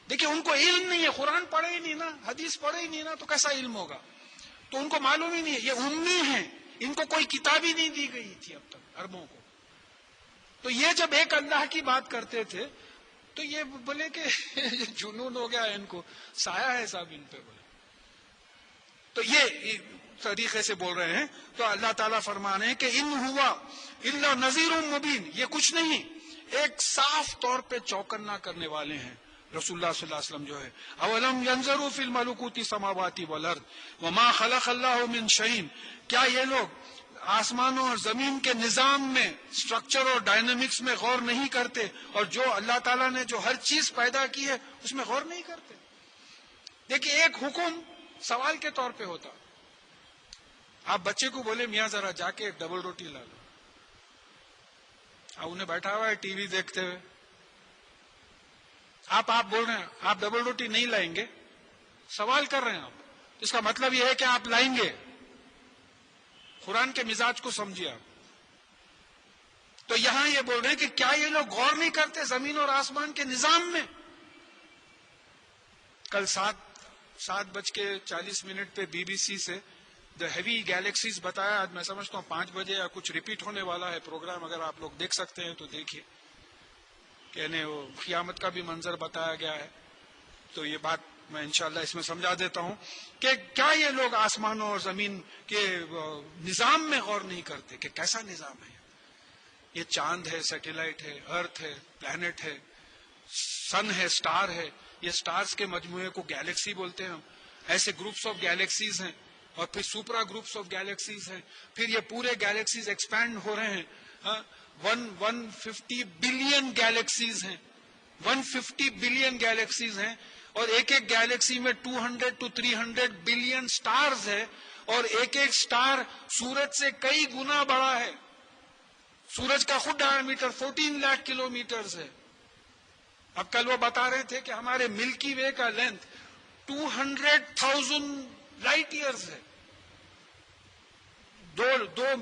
دیکھیں ان کو علم نہیں ہے، قرآن پڑھے ہی نہیں نا، حدیث پڑھے ہی نہیں نا، تو کیسا علم ہوگا. تو ان کو معلوم ہی نہیں ہے، یہ امی ہیں، ان کو کوئی کتاب ہی نہیں دی گئی تھی اب تک عربوں کو. تو یہ جب ایک اللہ کی بات کرتے تھے تو یہ بولے کہ جنون ہو گیا ان کو، سایہ ہے صاحب ان پہ. بولے تو یہ طریقے سے بول رہے ہیں. تو اللہ تعالیٰ فرما رہے ہیں کہ ان ہوا الا نذیر مبین، یہ کچھ نہیں، ایک صاف طور پہ چوکنا کرنے والے ہیں رسول اللہ صلی اللہ علیہ وسلم جو ہے. اولم ینظروا فی الملکوت السماوات والارض وما خلق اللہ من شیء. کیا یہ لوگ آسمانوں اور زمین کے نظام میں، سٹرکچر اور ڈائنامکس میں غور نہیں کرتے، اور جو اللہ تعالیٰ نے جو ہر چیز پیدا کی ہے اس میں غور نہیں کرتے. دیکھیں ایک حکم سوال کے طور پہ ہوتا. آپ بچے کو بولے میاں ذرا جا کے ایک ڈبل روٹی لا لو، اب انہیں بیٹھا ہوا ہے ٹی وی دیکھتے ہوئے، آپ بول رہے ہیں آپ ڈبل روٹی نہیں لائیں گے, سوال کر رہے ہیں آپ, اس کا مطلب یہ ہے کہ آپ لائیں گے. قرآن کے مزاج کو سمجھیے آپ. تو یہاں یہ بول رہے ہیں کہ کیا یہ لوگ غور نہیں کرتے زمین اور آسمان کے نظام میں؟ کل 7:40 پہ BBC سے دا ہیوی گیلیکسیز بتایا. آج میں سمجھتا ہوں 5 بجے یا کچھ ریپیٹ ہونے والا ہے پروگرام. اگر آپ لوگ دیکھ سکتے ہیں تو دیکھیے کہ وہ قیامت کا بھی منظر بتایا گیا ہے. تو یہ بات میں انشاءاللہ اس میں سمجھا دیتا ہوں کہ کیا یہ لوگ آسمانوں اور زمین کے نظام میں غور نہیں کرتے کہ کیسا نظام ہے. یہ چاند ہے, سیٹلائٹ ہے, ارتھ ہے, پلانٹ ہے, سن ہے, سٹار ہے. یہ سٹارز کے مجموعے کو گیلیکسی بولتے ہیں ہم. ایسے گروپس آف گیلیکسیز ہیں اور پھر سپرا گروپس آف گیلیکسیز ہیں. پھر یہ پورے گیلیکسیز ایکسپینڈ ہو رہے ہیں. 150 بلین گیلیکسیز ہیں, 150 بلین گیلیکسیز ہیں, اور ایک ایک گیلیکسی میں 200 to 300 بلین سٹارز ہے, اور ایک ایک سٹار سورج سے کئی گنا بڑا ہے. سورج کا خود ڈائیمیٹر 14 لاکھ کلومیٹرز ہے. اب کل وہ بتا رہے تھے کہ ہمارے ملکی وے کا لینتھ 200,000 لائٹ ایئرز ہے, 2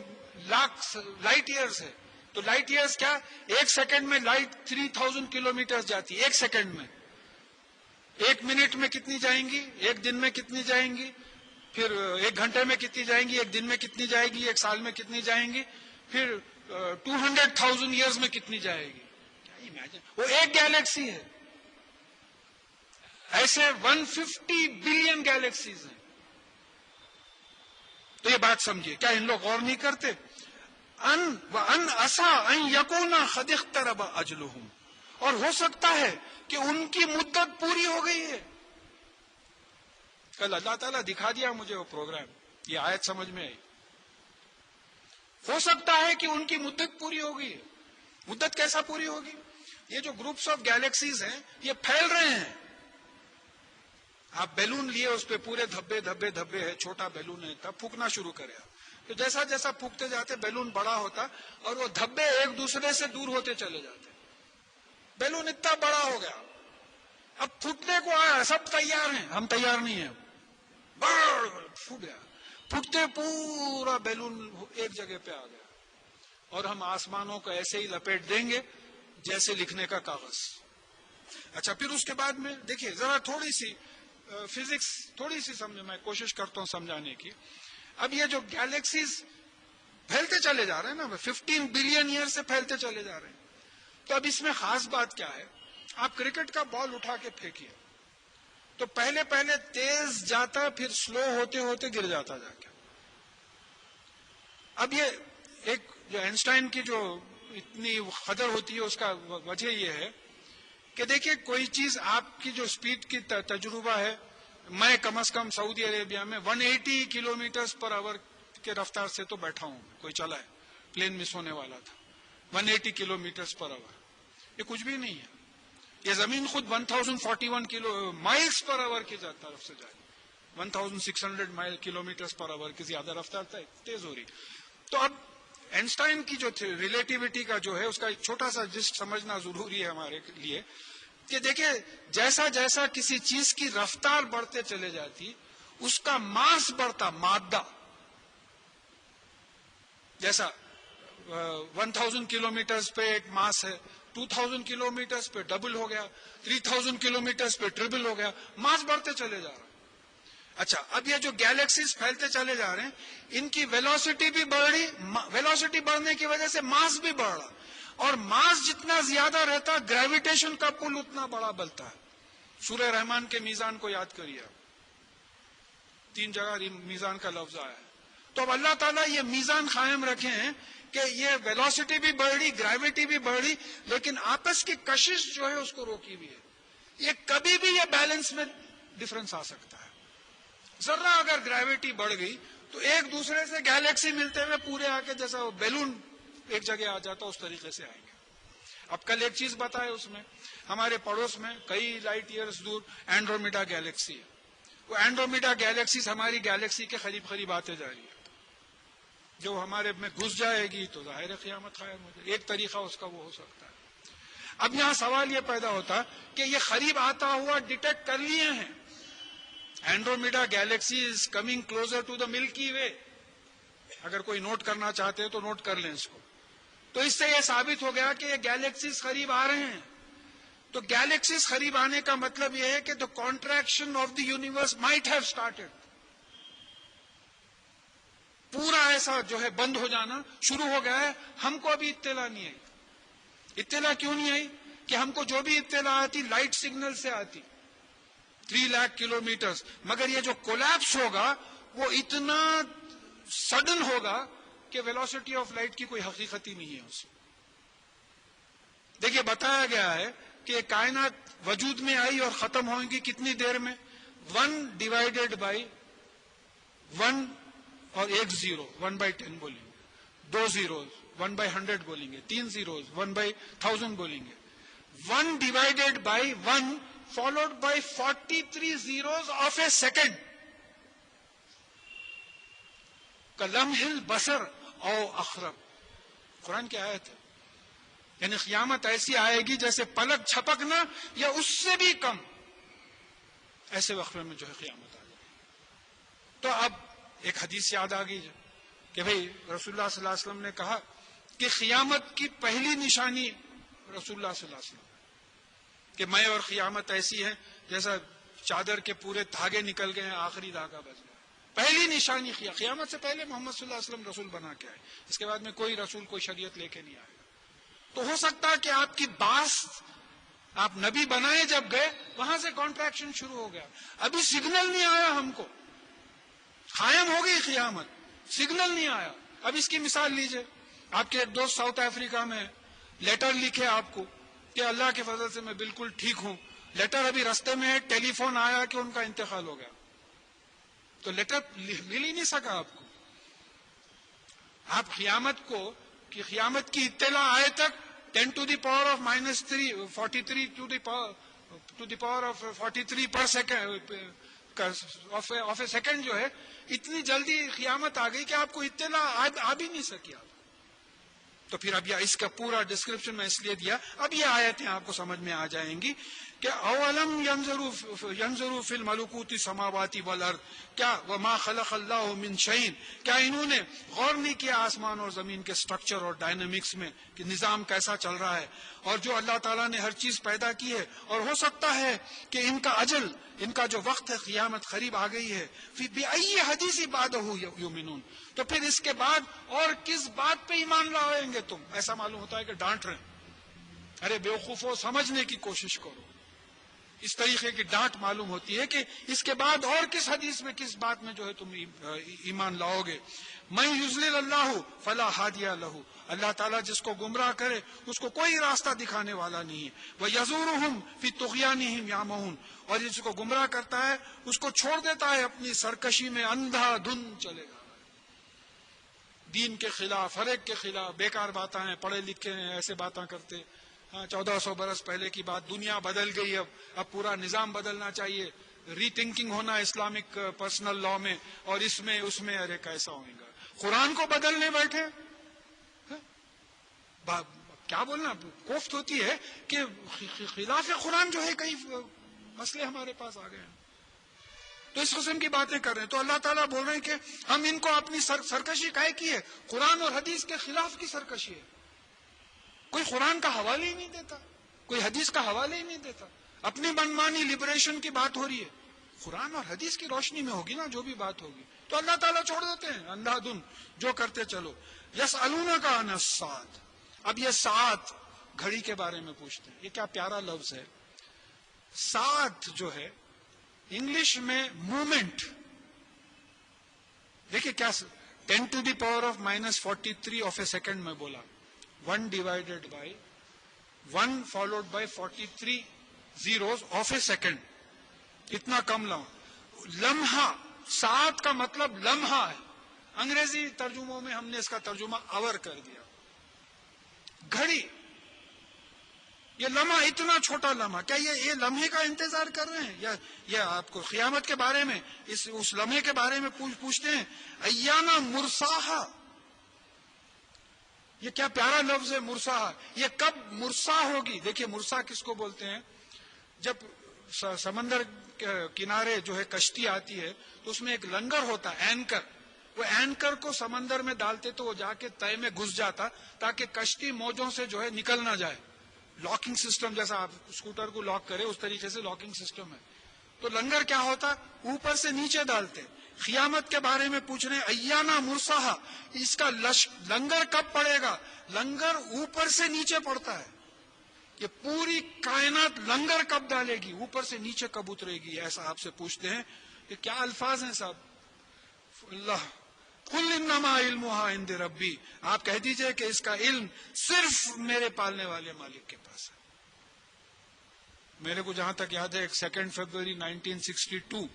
لاکھ لائٹ ایئرز ہے. تو لائٹ ایئرز کیا؟ ایک سیکنڈ میں لائٹ 3000 کلومیٹر جاتی ہے. ایک سیکنڈ میں. ایک منٹ میں کتنی جائیں گی, ایک دن میں کتنی جائیں گی, پھر ایک گھنٹے میں کتنی جائیں گی, ایک دن میں کتنی جائے گی, ایک سال میں کتنی جائیں گی, پھر 200,000 ایئرز میں کتنی جائے گی. وہ ایک گیلیکسی ہے. ایسے 150 بلین گیلیکسیز ہیں. تو یہ بات سمجھیے, کیا ان لوگ غور نہیں کرتے؟ ان عسى ان يكون قد اقترب اجلهم, اور ہو سکتا ہے کہ ان کی مدت پوری ہو گئی ہے. کل اللہ تعالیٰ دکھا دیا مجھے وہ پروگرام, یہ آیت سمجھ میں آئی. ہو سکتا ہے کہ ان کی مدت پوری ہو گئی ہے. مدت کیسا پوری ہوگی؟ یہ جو گروپس آف گیلیکسیز ہیں یہ پھیل رہے ہیں. آپ بیلون لیے, اس پہ پورے دھبے دھبے دھبے ہے, چھوٹا بیلون ہے, تب پھونکنا شروع کرے آپ. تو جیسا جیسا پھونکتے جاتے بیلون بڑا ہوتا, اور وہ دھبے ایک دوسرے سے دور ہوتے چلے جاتے. بیلون اتنا بڑا ہو گیا, اب پھوٹنے کو آیا, سب تیار ہیں, ہم تیار نہیں ہیں. پھوٹ گیا. پھوٹتے پورا بیلون ایک جگہ پہ آ گیا, اور ہم آسمانوں کو ایسے ہی لپیٹ دیں گے جیسے لکھنے کا کاغذ. اچھا, پھر اس کے بعد میں دیکھیے ذرا تھوڑی سی فزکس تھوڑی سی سمجھے, میں کوشش کرتا ہوں سمجھانے کی. اب یہ جو گیلیکسیز پھیلتے چلے جا رہے ہیں نا, 15 بلین ایئر سے پھیلتے چلے جا رہے ہیں. تو اب اس میں خاص بات کیا ہے؟ آپ کرکٹ کا بال اٹھا کے پھینکیے تو پہلے تیز جاتا, پھر سلو ہوتے ہوتے گر جاتا جا کے. اب یہ ایک جو آئنسٹائن کی جو اتنی قدر ہوتی ہے, اس کا وجہ یہ ہے کہ دیکھیے کوئی چیز آپ کی جو سپیڈ کی تجربہ ہے, میں کم از کم سعودی عربیہ میں 180 کلومیٹرز پر آور کے رفتار سے تو بیٹھا ہوں. کوئی چلا ہے, پلین مس ہونے والا تھا. 180 کلومیٹرز پر آور یہ کچھ بھی نہیں ہے. یہ زمین خود 1041 مائلز پر آور کی طرف سے جائے, 1600 کلومیٹرز پر آور کی زیادہ رفتار تیز ہو رہی. تو اب آئنسٹائن کی جو ریلیٹیوٹی کا جو ہے, اس کا ایک چھوٹا سا جسٹ سمجھنا ضروری ہے ہمارے لیے کہ دیکھیں جیسا جیسا کسی چیز کی رفتار بڑھتے چلے جاتی, اس کا ماس بڑھتا, مادہ. جیسا 1000 کلومیٹرز پہ ایک ماس ہے, 2000 کلومیٹرز پہ ڈبل ہو گیا, 3000 کلومیٹرز پہ ٹریبل ہو گیا, ماس بڑھتے چلے جا رہا. اچھا, اب یہ جو گیلیکسیز پھیلتے چلے جا رہے ہیں, ان کی ویلوسٹی بھی بڑھ رہی, ویلوسٹی بڑھنے کی وجہ سے ماس بھی بڑھ رہا, اور ماس جتنا زیادہ رہتا گریویٹیشن کا پل اتنا بڑا بلتا ہے. سورہ رحمان کے میزان کو یاد کریے, 3 جگہ میزان کا لفظ آیا ہے. تو اب اللہ تعالیٰ یہ میزان قائم رکھے ہیں کہ یہ ویلوسٹی بھی بڑھ رہی, گریویٹی بھی بڑھ رہی, لیکن آپس کی کشش جو ہے اس کو روکی بھی ہے. یہ کبھی بھی یہ بیلنس میں ڈفرنس آ سکتا ہے. ذرا اگر گریویٹی بڑھ گئی تو ایک دوسرے سے گیلیکسی ملتے ہوئے پورے آ کے جیسا بیلون ایک جگہ آ جاتا, اس طریقے سے آئیں گے. اب کل ایک چیز بتائے, اس میں ہمارے پڑوس میں کئی لائٹ ایئرز دور اینڈرومیڈا گیلیکسی ہے. وہ اینڈرومیڈا گیلیکسیز ہماری گیلیکسی کے قریب قریب آتے جا رہی ہے. جو ہمارے میں گھس جائے گی تو ظاہر قیامت قائم ہو جائے. ایک طریقہ اس کا وہ ہو سکتا ہے. اب یہاں سوال یہ پیدا ہوتا کہ یہ قریب آتا ہوا ڈیٹیکٹ کر لیے ہیں. Andromeda galaxy is coming closer to the Milky Way. اگر کوئی نوٹ کرنا چاہتے ہیں تو نوٹ کر لیں اس کو. تو اس سے یہ ثابت ہو گیا کہ یہ گیلیکسیز قریب آ رہے ہیں. تو گیلیکسیز قریب آنے کا مطلب یہ ہے کہ the contraction of the universe might have started. پورا ایسا جو ہے بند ہو جانا شروع ہو گیا ہے. ہم کو ابھی اطلاع نہیں آئی. اطلاع کیوں نہیں آئی؟ کہ ہم کو جو بھی اطلاع آتی لائٹ سگنل سے آتی 3 لاکھ کلومیٹرز. مگر یہ جو کولیپس ہوگا وہ اتنا سڈن ہوگا کہ ویلوسٹی آف لائٹ کی کوئی حقیقت ہی نہیں ہے اس. دیکھیے بتایا گیا ہے کہ کائنات وجود میں آئی اور ختم ہوئیں گی کتنی دیر میں؟ 1 ڈیوائیڈیڈ بائی 1 اور 1 زیرو 1/10 بولیں گے, 2 زیروز 1/100 بولیں گے, 3 زیروز 1/1000 بولیں گے. 1 divided by 1 followed by 43 zeros of a second. کلمح البصر او اقرب. قرآن کی آیت ہے. یعنی قیامت ایسی آئے گی جیسے پلک جھپکنا یا اس سے بھی کم. ایسے وقت میں جو ہے قیامت آ جائے. تو اب ایک حدیث یاد آ گئی کہ بھئی رسول اللہ صلی اللہ علیہ وسلم نے کہا کہ قیامت کی پہلی نشانی رسول اللہ صلی اللہ علیہ وسلم کہ میں اور قیامت ایسی ہے جیسا چادر کے پورے دھاگے نکل گئے ہیں, آخری دھاگا بچ گیا. پہلی نشانی قیامت سے پہلے محمد صلی اللہ علیہ وسلم رسول بنا کے آئے. اس کے بعد میں کوئی رسول کوئی شریعت لے کے نہیں آئے گا. تو ہو سکتا ہے کہ آپ کی باس آپ نبی بنائے جب گئے وہاں سے کانٹریکشن شروع ہو گیا. ابھی سگنل نہیں آیا ہم کو. قائم ہو گئی قیامت, سگنل نہیں آیا. اب اس کی مثال لیجئے. آپ کے ایک دوست ساؤتھ افریقہ میں لیٹر لکھے آپ کو کہ اللہ کے فضل سے میں بالکل ٹھیک ہوں. لیٹر ابھی رستے میں ہے, ٹیلی فون آیا کہ ان کا انتقال ہو گیا. تو لیٹر مل ہی نہیں سکا آپ کو. آپ قیامت کو کہ قیامت کی اطلاع آئے تک 10 to the power of -3 43 to the power of 43 per second of a second جو ہے اتنی جلدی قیامت آ گئی کہ آپ کو اطلاع آ بھی نہیں سکی. آپ تو پھر اب اس کا پورا ڈسکرپشن میں اس لیے دیا. اب یہ آیتیں آپ کو سمجھ میں آ جائیں گی کہ اولم ينظروا فی الملکوت السماوات والارض کیا وما خلق اللہ من شیء. کیا انہوں نے غور نہیں کیا آسمان اور زمین کے سٹرکچر اور ڈائنامکس میں کہ نظام کیسا چل رہا ہے, اور جو اللہ تعالیٰ نے ہر چیز پیدا کی ہے. اور ہو سکتا ہے کہ ان کا اجل, ان کا جو وقت ہے قیامت قریب آ گئی ہے. فی بأی حدیث بعدہ یؤمنون. تو پھر اس کے بعد اور کس بات پہ ایمان لائیں گے تم؟ ایسا معلوم ہوتا ہے کہ ڈانٹ رہے ہیں. ارے بیوقوفو سمجھنے کی کوشش کرو. اس طریقے کی ڈانٹ معلوم ہوتی ہے کہ اس کے بعد اور کس حدیث میں کس بات میں جو ہے تم ایمان لاؤ گے. من یضلل اللہ فلا ہادی لہ. اللہ تعالیٰ جس کو گمراہ کرے اس کو کوئی راستہ دکھانے والا نہیں ہے. وَيَذُرُهُمْ فِي طُغْيَانِهِمْ يَعْمَهُونَ. اور جس کو گمراہ کرتا ہے اس کو چھوڑ دیتا ہے اپنی سرکشی میں اندھا دھن چلے گا. دین کے خلاف, ہر ایک کے خلاف بیکار باتیں ہیں. پڑھے لکھے ہیں ایسے باتیں کرتے. 1400 برس پہلے کی بات, دنیا بدل گئی. اب پورا نظام بدلنا چاہیے. ری تھنکنگ ہونا اسلامک پرسنل لا میں اور اس میں ارے کیسا ہوئے گا. قرآن کو بدلنے بیٹھے. کیا بولنا کوفت ہوتی ہے کہ خلاف قرآن جو ہے کئی مسئلے ہمارے پاس آ گئے ہیں. تو اس قسم کی باتیں کر رہے ہیں. تو اللہ تعالیٰ بول رہے ہیں کہ ہم ان کو اپنی سرکشی کہے کی ہے. قرآن اور حدیث کے خلاف کی سرکشی ہے. کوئی قرآن کا حوالہ ہی نہیں دیتا, کوئی حدیث کا حوالہ ہی نہیں دیتا. اپنی منمانی لبریشن کی بات ہو رہی ہے. قرآن اور حدیث کی روشنی میں ہوگی نا جو بھی بات ہوگی. تو اللہ تعالیٰ چھوڑ دیتے ہیں اندھا دھن جو کرتے چلو. یسألونک عن الساعۃ. اب یہ ساعت گھڑی کے بارے میں پوچھتے ہیں. یہ کیا پیارا لفظ ہے. ساعت جو ہے انگلش میں مومنٹ. دیکھیے کیا 10 to the power of -43 of a second میں بولا. 1 divided by 1 followed by 43 zeros of a second. اتنا کم لمحہ. ساعت کا مطلب لمحہ ہے. انگریزی ترجموں میں ہم نے اس کا ترجمہ آور کر دیا. گھڑی, یہ لمحہ اتنا چھوٹا لمحہ. کیا یہ لمحے کا انتظار کر رہے ہیں یا یہ آپ کو قیامت کے بارے میں اس لمحے کے بارے میں پوچھتے ہیں. ایانا مرساہا. یہ کیا پیارا لفظ ہے مرسا. یہ کب مرسا ہوگی؟ دیکھیے مرسا کس کو بولتے ہیں؟ جب سمندر کنارے جو ہے کشتی آتی ہے تو اس میں ایک لنگر ہوتا ہے، اینکر. وہ اینکر کو سمندر میں ڈالتے تو وہ جا کے تہے میں گھس جاتا تاکہ کشتی موجوں سے جو ہے نکل نہ جائے. لاکنگ سسٹم، جیسا آپ اسکوٹر کو لاک کرے اس طریقے سے لاکنگ سسٹم ہے. تو لنگر کیا ہوتا؟ اوپر سے نیچے ڈالتے. قیامت کے بارے میں پوچھ رہے ہیں ایانا مرساہا، اس کا لنگر کب پڑے گا؟ لنگر اوپر سے نیچے پڑتا ہے. یہ پوری کائنات لنگر کب ڈالے گی؟ اوپر سے نیچے کب اترے گی؟ ایسا آپ سے پوچھتے ہیں. یہ کیا الفاظ ہیں صاحب؟ اللہ قل انما علمها عند ربی، آپ کہہ دیجئے کہ اس کا علم صرف میرے پالنے والے مالک کے پاس ہے. میرے کو جہاں تک یاد ہے 2 فروری 1962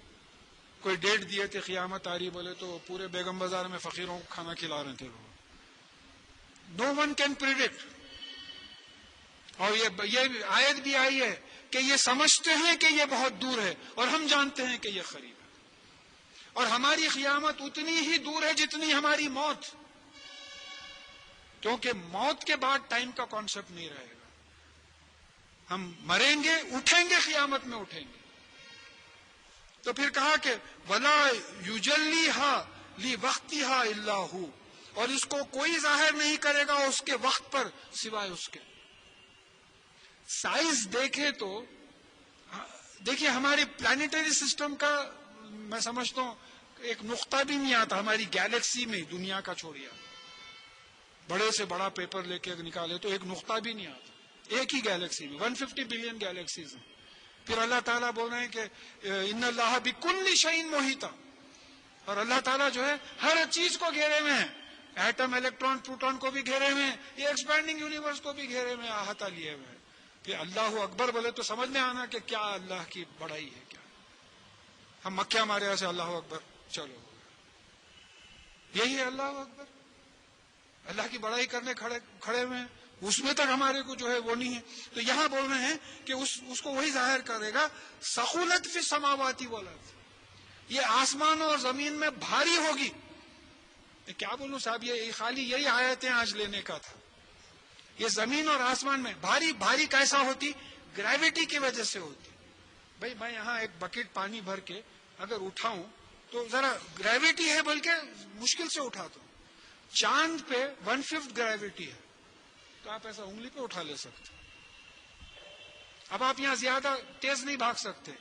کوئی ڈیٹ دیے تھے قیامت آ رہی بولے تو پورے بیگم بازار میں فقیروں کو کھانا کھلا رہے تھے لوگ. نو ون کین پریڈکٹ. اور یہ آیت بھی آئی ہے کہ یہ سمجھتے ہیں کہ یہ بہت دور ہے اور ہم جانتے ہیں کہ یہ قریب ہے. اور ہماری قیامت اتنی ہی دور ہے جتنی ہماری موت، کیونکہ موت کے بعد ٹائم کا کانسیپٹ نہیں رہے گا. ہم مریں گے، اٹھیں گے، قیامت میں اٹھیں گے. تو پھر کہا کہ ولا یجلیھا لوقتھا الا ھو، اور اس کو کوئی ظاہر نہیں کرے گا اس کے وقت پر سوائے اس کے. سائز دیکھے تو دیکھیے ہمارے پلانیٹری سسٹم کا میں سمجھتا ہوں ایک نقطہ بھی نہیں آتا ہماری گیلیکسی میں، دنیا کا چھوڑیے، بڑے سے بڑا پیپر لے کے نکالے تو ایک نقطہ بھی نہیں آتا ایک ہی گیلیکسی میں. 150 بلین گیلیکسیز ہیں. پھر اللہ تعالیٰ بول رہے ہیں کہ ان اللہ بکل شیء محیط، اور اللہ تعالیٰ جو ہے ہر چیز کو گھیرے میں ہے. ایٹم، الیکٹران، پروٹون کو بھی گھیرے میں، یہ ایکسپینڈنگ یونیورس کو بھی گھیرے میں احاطہ لیے ہوئے. کہ اللہ اکبر بولے تو سمجھ میں آنا کہ کیا اللہ کی بڑائی ہے. کیا ہم مکہ مارے ایسے اللہ اکبر چلو، یہی ہے اللہ اکبر. اللہ کی بڑائی کرنے کھڑے ہوئے ہیں، اس میں تک ہمارے کو جو ہے وہ نہیں ہے. تو یہاں بول رہے ہیں کہ اس کو وہی ظاہر کرے گا. ثقلت فی السماوات والارض، یہ آسمان اور زمین میں بھاری ہوگی. کیا بولوں صاحب، یہ خالی یہی آیتیں آج لینے کا تھا. یہ زمین اور آسمان میں بھاری کیسا ہوتی؟ گریوٹی کی وجہ سے ہوتی. بھائی میں یہاں ایک بکیٹ پانی بھر کے اگر اٹھاؤں تو ذرا گریوٹی ہے بلکہ مشکل سے اٹھاتا ہوں. چاند پہ 1/5 گریوٹی ہے تو آپ ایسا انگلی پہ اٹھا لے سکتے. اب آپ یہاں زیادہ تیز نہیں بھاگ سکتے.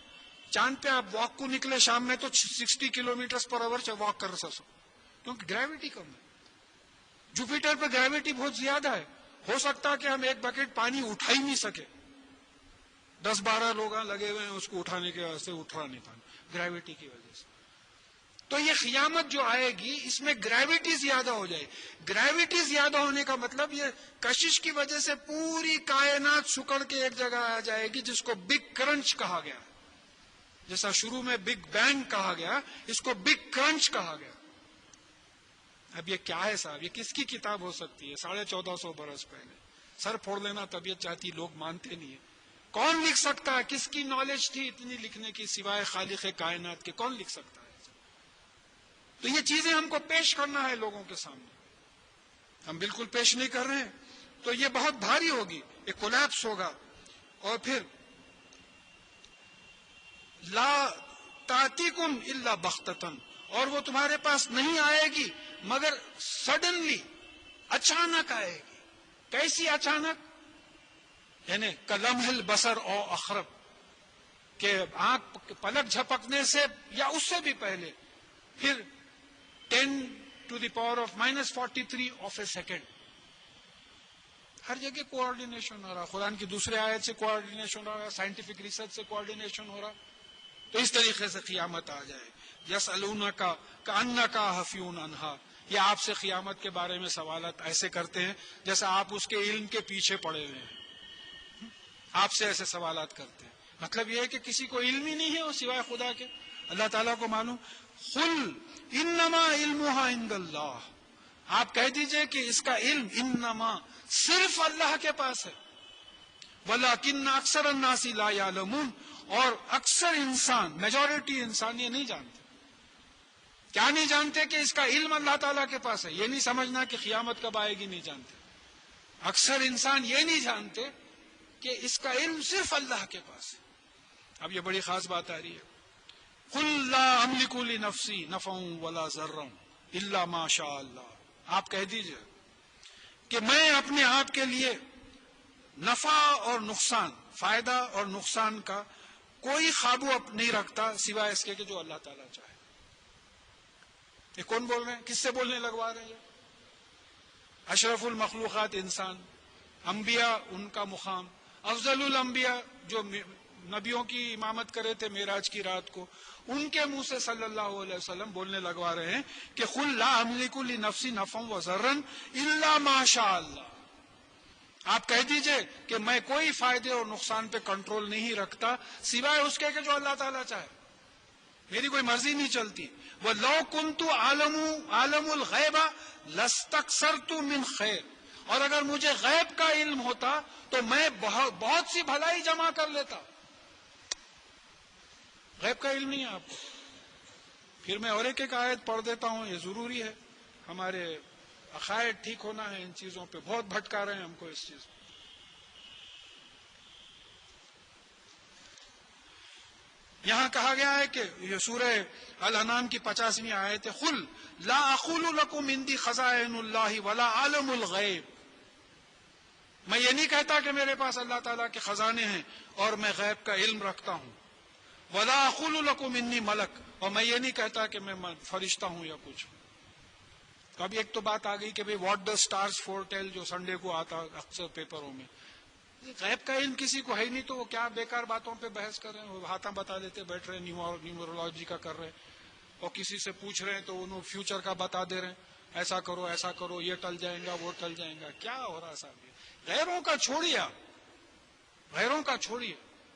چاند پہ آپ واک کو نکلے شام میں تو 60 km/h سے واک کر سکتے کیونکہ گریوٹی کم ہے. جوپیٹر پہ گریوٹی بہت زیادہ ہے. ہو سکتا کہ ہم ایک بکیٹ پانی اٹھا ہی نہیں سکے. 10-12 لوگ لگے ہوئے ہیں اس کو اٹھانے کے واسطے، اٹھا نہیں پانا گریوٹی کی وجہ سے. تو یہ قیامت جو آئے گی اس میں گریوٹی زیادہ ہو جائے. گریوٹی زیادہ ہونے کا مطلب یہ کشش کی وجہ سے پوری کائنات سکڑ کے ایک جگہ آ جائے گی جس کو بگ کرنچ کہا گیا. جیسا شروع میں بگ بینگ کہا گیا، اس کو بگ کرنچ کہا گیا. اب یہ کیا ہے صاحب؟ یہ کس کی کتاب ہو سکتی ہے 1450 برس پہلے؟ سر پھوڑ لینا طبیعت چاہتی، لوگ مانتے نہیں ہیں. کون لکھ سکتا ہے؟ کس کی نالج تھی اتنی لکھنے کی سوائے خالق کائنات کے؟ کون لکھ سکتا ہے؟ تو یہ چیزیں ہم کو پیش کرنا ہے لوگوں کے سامنے، ہم بالکل پیش نہیں کر رہے ہیں. تو یہ بہت بھاری ہوگی، یہ کولیپس ہوگا. اور پھر لا تاتیکم الا بغتۃ، اور وہ تمہارے پاس نہیں آئے گی مگر سڈنلی، اچانک آئے گی. کیسی اچانک؟ یعنی کلمح البصر او اقرب، کہ آنکھ پلک جھپکنے سے یا اس سے بھی پہلے. پھر 10⁻⁻43 آف اے سیکنڈ. ہر جگہ کوآرڈینیشن ہو رہا. قرآن کی دوسرے آیت سے کوآرڈینیشن ہو رہا، سائنٹیفک ریسرچ سے کوآرڈینیشن ہو رہا. تو اس طریقے سے قیامت آ جائے. یسألونک کأنک حفی عنہا، یہ آپ سے قیامت کے بارے میں سوالات ایسے کرتے ہیں جیسا آپ اس کے علم کے پیچھے پڑے ہوئے ہیں. آپ سے ایسے سوالات کرتے ہیں. مطلب یہ ہے کہ کسی کو علم ہی نہیں ہے وہ سوائے خدا کے. اللہ تعالیٰ کو معلوم. قل انما علمها عند اللہ، آپ کہہ دیجئے کہ اس کا علم انما صرف اللہ کے پاس ہے. ولکن اکثر الناس لا یعلمون، اور اکثر انسان، میجورٹی انسان یہ نہیں جانتے. کیا نہیں جانتے؟ کہ اس کا علم اللہ تعالیٰ کے پاس ہے. یہ نہیں سمجھنا کہ قیامت کب آئے گی نہیں جانتے. اکثر انسان یہ نہیں جانتے کہ اس کا علم صرف اللہ کے پاس ہے. اب یہ بڑی خاص بات آ رہی ہے. قل لا املک لنفسی نفعا ولا ضرا الا ما شاء اللہ. آپ کہہ دیجئے کہ میں اپنے آپ کے لیے نفع اور نقصان، فائدہ اور نقصان کا کوئی قابو نہیں رکھتا سوائے اس کے کہ جو اللہ تعالیٰ چاہے. یہ کون بول رہے ہیں؟ کس سے بولنے لگوا رہے ہیں؟ اشرف المخلوقات انسان، انبیاء ان کا مقام، افضل الانبیاء جو نبیوں کی امامت کرے تھے معراج کی رات کو، ان کے منہ سے صلی اللہ علیہ وسلم بولنے لگوا رہے ہیں کہ قل لا املک لنفسی نفعا وضرا الا ما شاء اللہ. آپ کہہ دیجئے کہ میں کوئی فائدے اور نقصان پہ کنٹرول نہیں رکھتا سوائے اس کے کہ جو اللہ تعالیٰ چاہے. میری کوئی مرضی نہیں چلتی. وَلَوْ كُنْتُ عَالَمُ الْغَيْبَ لَاسْتَكْثَرْتُ مِنْ خَيْرٍ. اور اگر مجھے غیب کا علم ہوتا تو میں بہت سی بھلائی جمع کر لیتا. غیب کا علم نہیں ہے آپ کو. پھر میں اور ایک آیت پڑھ دیتا ہوں، یہ ضروری ہے. ہمارے عقائد ٹھیک ہونا ہے، ان چیزوں پہ بہت بھٹکا رہے ہیں ہم کو اس چیز. یہاں کہا گیا ہے کہ یہ سورہ الانعام کی 50ویں آیت ہے، قل لا اقول لکم عندی خزائن اللہ ولا عالم الغیب. میں یہ نہیں کہتا کہ میرے پاس اللہ تعالیٰ کے خزانے ہیں اور میں غیب کا علم رکھتا ہوں. ولا اقول لکم انی ملک، اور میں یہ نہیں کہتا کہ میں فرشتہ ہوں یا کچھ. تو اب ایک تو بات آ گئی کہ بھئی what does stars foretell, جو سنڈے کو آتا اکثر پیپروں میں. غیب کا علم کسی کو ہے ہی نہیں تو وہ کیا بیکار باتوں پہ بحث کر رہے ہیں. وہ ہاتھاں بتا دیتے بیٹھ رہے ہیں، نیورولوجی کا کر رہے ہیں، اور کسی سے پوچھ رہے ہیں تو انہوں فیوچر کا بتا دے رہے ہیں، ایسا کرو ایسا کرو، یہ ٹل جائے گا وہ ٹل جائے گا. کیا ہو رہا صاحب؟ غیروں کا چھوڑیے، آپ غیروں کا چھوڑیے،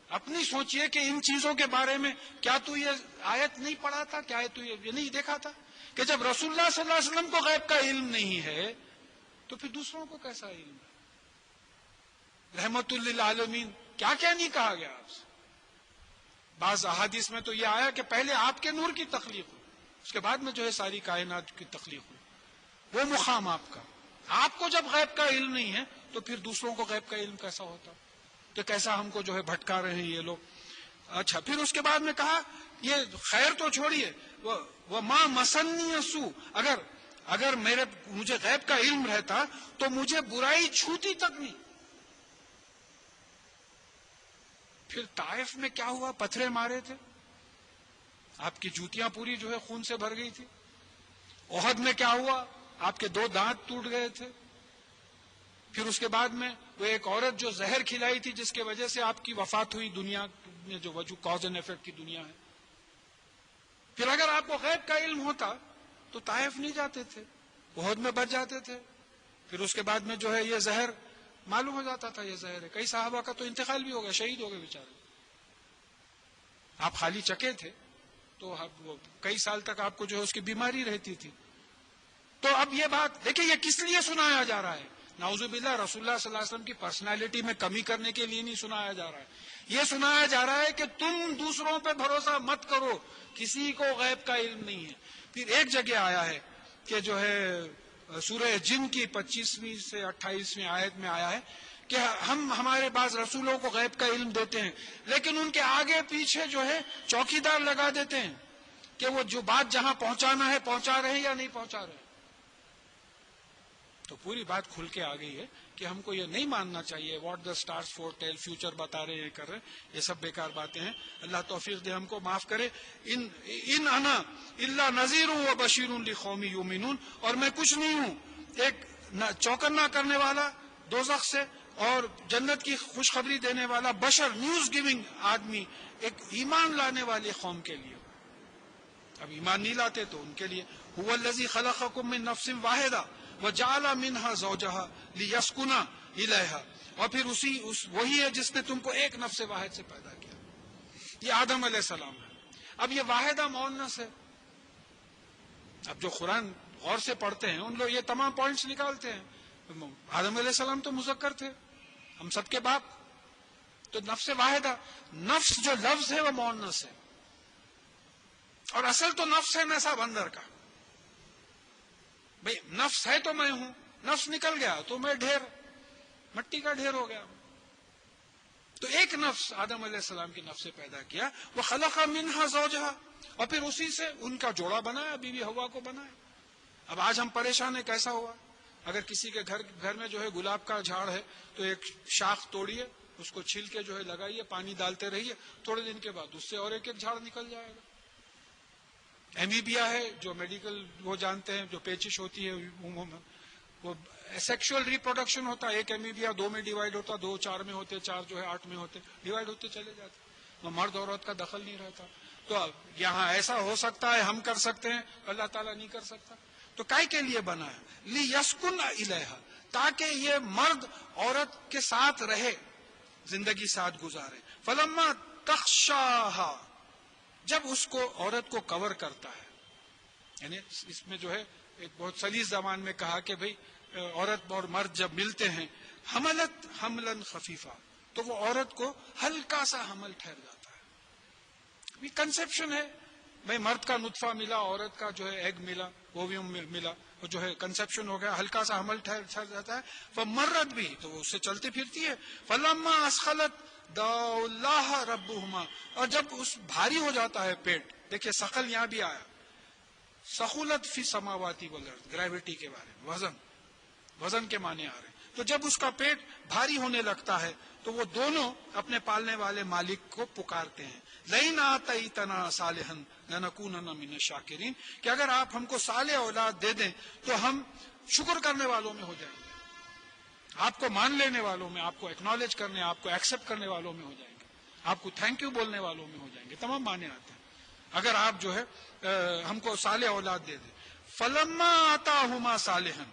اپنی سوچئے کہ ان چیزوں کے بارے میں کیا تو یہ آیت نہیں پڑھا تھا؟ کیا تو یہ نہیں دیکھا تھا کہ جب رسول اللہ صلی اللہ علیہ وسلم کو غیب کا علم نہیں ہے تو پھر دوسروں کو کیسا علم ہے؟ رحمت للعالمین کیا کیا نہیں کہا گیا آپ سے. بعض احادیث میں تو یہ آیا کہ پہلے آپ کے نور کی تخلیق ہوئی، اس کے بعد میں جو ہے ساری کائنات کی تخلیق ہوئی. وہ مقام آپ کا. آپ کو جب غیب کا علم نہیں ہے تو پھر دوسروں کو غیب کا علم کیسا ہوتا؟ تو کیسا ہم کو جو ہے بھٹکا رہے ہیں یہ لوگ. اچھا، پھر اس کے بعد میں کہا یہ خیر تو چھوڑیے، وہ ماں مسنی سو، اگر مجھے غیب کا علم رہتا تو مجھے برائی چھوتی تک نہیں. پھر طائف میں کیا ہوا؟ پتھرے مارے تھے، آپ کی جوتیاں پوری جو ہے خون سے بھر گئی تھی. احد میں کیا ہوا؟ آپ کے 2 دانت ٹوٹ گئے تھے. پھر اس کے بعد میں وہ ایک عورت جو زہر کھلائی تھی جس کی وجہ سے آپ کی وفات ہوئی، دنیا میں جو وجہ کاز اینڈ ایفیکٹ کی دنیا ہے. پھر اگر آپ کو غیب کا علم ہوتا تو طائف نہیں جاتے تھے، احد میں بچ جاتے تھے. پھر اس کے بعد میں جو ہے یہ زہر معلوم ہو جاتا تھا یہ زہر ہے. کئی صحابہ کا تو انتقال بھی ہو گیا، شہید ہو گئے بیچارے. آپ خالی چکے تھے تو کئی سال تک آپ کو جو ہے اس کی بیماری رہتی تھی. تو اب یہ بات دیکھیں، یہ کس لیے سنایا جا رہا ہے؟ نعوذ باللہ رسول اللہ صلی اللہ علیہ وسلم کی پرسنالٹی میں کمی کرنے کے لیے نہیں سنایا جا رہا ہے. یہ سنایا جا رہا ہے کہ تم دوسروں پہ بھروسہ مت کرو، کسی کو غیب کا علم نہیں ہے. پھر ایک جگہ آیا ہے کہ جو ہے سورہ جن کی 25ویں سے 28ویں آیت میں آیا ہے کہ ہم ہمارے بعض رسولوں کو غیب کا علم دیتے ہیں لیکن ان کے آگے پیچھے جو ہے چوکیدار لگا دیتے ہیں کہ وہ جو بات جہاں پہنچانا ہے پہنچا رہے ہیں یا نہیں پہنچا رہے. تو پوری بات کھل کے آ گئی ہے کہ ہم کو یہ نہیں ماننا چاہیے what the stars foretell, future بتا رہے ہیں کر رہے ہیں، یہ سب بیکار باتیں ہیں. اللہ توفیق دے، ہم کو معاف کرے. ان انا الا نذیر و بشیر لقوم یؤمنون، اور میں کچھ نہیں ہوں ایک چوکنا کرنے والا دوزخ سے اور جنت کی خوشخبری دینے والا بشر، نیوز گیونگ آدمی ایک ایمان لانے والی قوم کے لیے. اب ایمان نہیں لاتے تو ان کے لیے. هو الذی خلقکم من نفس واحدہ وجعل منها زوجها لیسکن الیہا، اور پھر وہی ہے جس نے تم کو ایک نفس واحد سے پیدا کیا. یہ آدم علیہ السلام ہے. اب یہ واحدہ مؤنث ہے. اب جو قرآن غور سے پڑھتے ہیں ان لوگ یہ تمام پوائنٹس نکالتے ہیں. آدم علیہ السلام تو مذکر تھے، ہم سب کے باپ. تو نفس واحدہ، نفس جو لفظ ہے وہ مؤنث ہے، اور اصل تو نفس ہے نصب اندر کا. بھئی نفس ہے تو میں ہوں، نفس نکل گیا تو میں ڈھیر. مٹی کا ڈھیر ہو گیا. تو ایک نفس آدم علیہ السلام کی نفس سے پیدا کیا, وہ خلق منہا زوجہا, اور پھر اسی سے ان کا جوڑا بنایا, بیوی ہوا کو بنایا. اب آج ہم پریشان ہیں, کیسا ہوا؟ اگر کسی کے گھر میں جو ہے گلاب کا جھاڑ ہے تو ایک شاخ توڑیے, اس کو چھیل کے جو ہے لگائیے, پانی ڈالتے رہیے, تھوڑے دن کے بعد اس سے اور ایک جھاڑ نکل جائے گا. ایمیبیا ہے جو میڈیکل وہ جانتے ہیں, جو پیچش ہوتی ہے وہ سیکشل ریپروڈکشن ہوتا ہے. ایک ایمیبیا 2 میں ڈیوائڈ ہوتا, 2 4 میں ہوتے, 4 جو ہے 8 میں ہوتے, ڈیوائڈ ہوتے چلے جاتے. وہ مرد عورت کا دخل نہیں رہتا. تو اب یہاں ایسا ہو سکتا ہے, ہم کر سکتے ہیں, اللہ تعالیٰ نہیں کر سکتا. تو کائے کے لیے بنایا؟ لیسکن الیہا, تاکہ یہ مرد عورت کے ساتھ رہے, زندگی ساتھ گزارے. فلما تغشاہا, جب اس کو عورت کو کور کرتا ہے, یعنی اس میں جو ہے ایک بہت سلیس زبان میں کہا کہ بھئی عورت اور مرد جب ملتے ہیں, حملت حملا خفیفا, تو وہ عورت کو ہلکا سا حمل ٹھہر جاتا ہے. یہ کنسپشن ہے بھئی, مرد کا نطفہ ملا, عورت کا جو ہے ایگ ملا, اوویوم ملا, وہ جو ہے کنسپشن ہو گیا, ہلکا سا حمل ٹھہر جاتا ہے. فمرت بھی, تو وہ اس سے چلتی پھرتی ہے. فلما اسخلت دعوا اللہ ربہما, اور جب اس بھاری ہو جاتا ہے پیٹ, دیکھیے ثقل یہاں بھی آیا, ثقلت فی السماوات والارض, گریویٹی کے بارے میں, وزن کے معنی آ رہے ہیں. تو جب اس کا پیٹ بھاری ہونے لگتا ہے تو وہ دونوں اپنے پالنے والے مالک کو پکارتے ہیں, لئن آتیتنا صالحا لنکونن من الشاکرین, کہ اگر آپ ہم کو صالح اولاد دے دیں تو ہم شکر کرنے والوں میں ہو جائیں گے, آپ کو مان لینے والوں میں, آپ کو ایکنالج کرنے, آپ کو ایکسپٹ کرنے والوں میں ہو جائیں گے, آپ کو تھینک یو بولنے والوں میں ہو جائیں گے. تمام معنی آتے ہیں اگر آپ جو ہے ہم کو صالح اولاد دے دیں. فلما آتاہما صالحا,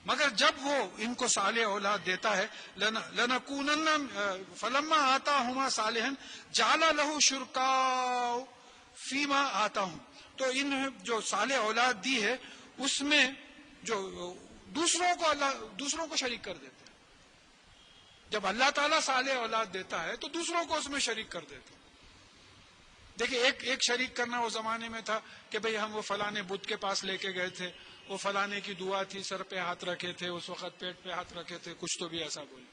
مگر جب وہ ان کو صالح اولاد دیتا ہے, لنکونن فلما آتاہما صالحا جعل لہ شرکاء فیما آتاہم, تو انہیں جو صالح اولاد دی ہے اس میں جو دوسروں کو شریک کر دیتے ہیں. جب اللہ تعالیٰ صالح اولاد دیتا ہے تو دوسروں کو اس میں شریک کر دیتے ہیں. دیکھیں ایک شریک کرنا وہ زمانے میں تھا کہ بھئی ہم وہ فلانے بت کے پاس لے کے گئے تھے, وہ فلانے کی دعا تھی, سر پہ ہاتھ رکھے تھے, اس وقت پیٹ پہ ہاتھ رکھے تھے, کچھ تو بھی ایسا بولے.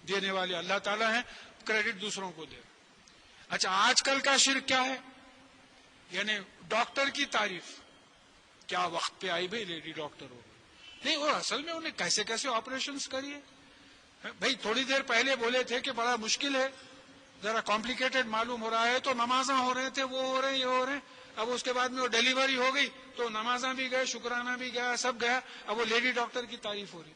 دینے والے اللہ تعالیٰ ہیں, کریڈٹ دوسروں کو دے. اچھا آج کل کا شرک کیا ہے؟ یعنی ڈاکٹر کی تعریف, کیا وقت پہ آئی بھئی لیڈی ڈاکٹر ہو گئی. نہیں, وہ اصل میں انہیں کیسے کیسے آپریشنز کریے. بھئی تھوڑی دیر پہلے بولے تھے کہ بڑا مشکل ہے, ذرا کمپلیکیٹڈ معلوم ہو رہا ہے, تو نمازاں ہو رہے تھے, وہ ہو رہے ہیں, یہ ہو رہے ہیں. اب اس کے بعد میں وہ ڈیلیوری ہو گئی تو نمازاں بھی گئے, شکرانہ بھی گیا, سب گیا. اب وہ لیڈی ڈاکٹر کی تعریف ہو رہی.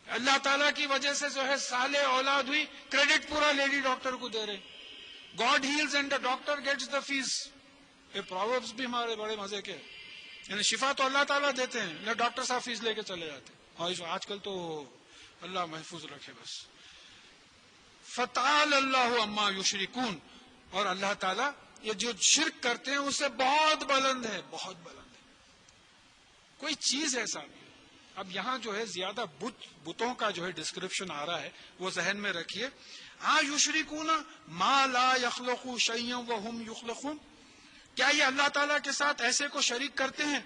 اللہ تعالیٰ کی وجہ سے جو ہے صالح اولاد ہوئی, کریڈٹ پورا لیڈی ڈاکٹر کو دے رہے. God heals and the doctor gets the fees. یہ پرووربس بھی ہمارے بڑے مزے کے, یعنی شفا تو اللہ تعالیٰ دیتے ہیں, نہ ڈاکٹر صاحب فیس لے کے چلے جاتے. اور آج کل تو اللہ محفوظ رکھے بس. فتعال اللہ عما یشرکون, اور اللہ تعالیٰ یہ جو شرک کرتے ہیں اس سے بہت بلند ہے, بہت بلند ہے. کوئی چیز ایسا نہیں. اب یہاں جو ہے زیادہ بتوں کا جو ہے ڈسکرپشن آ رہا ہے, وہ ذہن میں رکھیے. یشرکون ما لا یخلق شیئا وهم یخلقون, کیا یہ اللہ تعالیٰ کے ساتھ ایسے کو شریک کرتے ہیں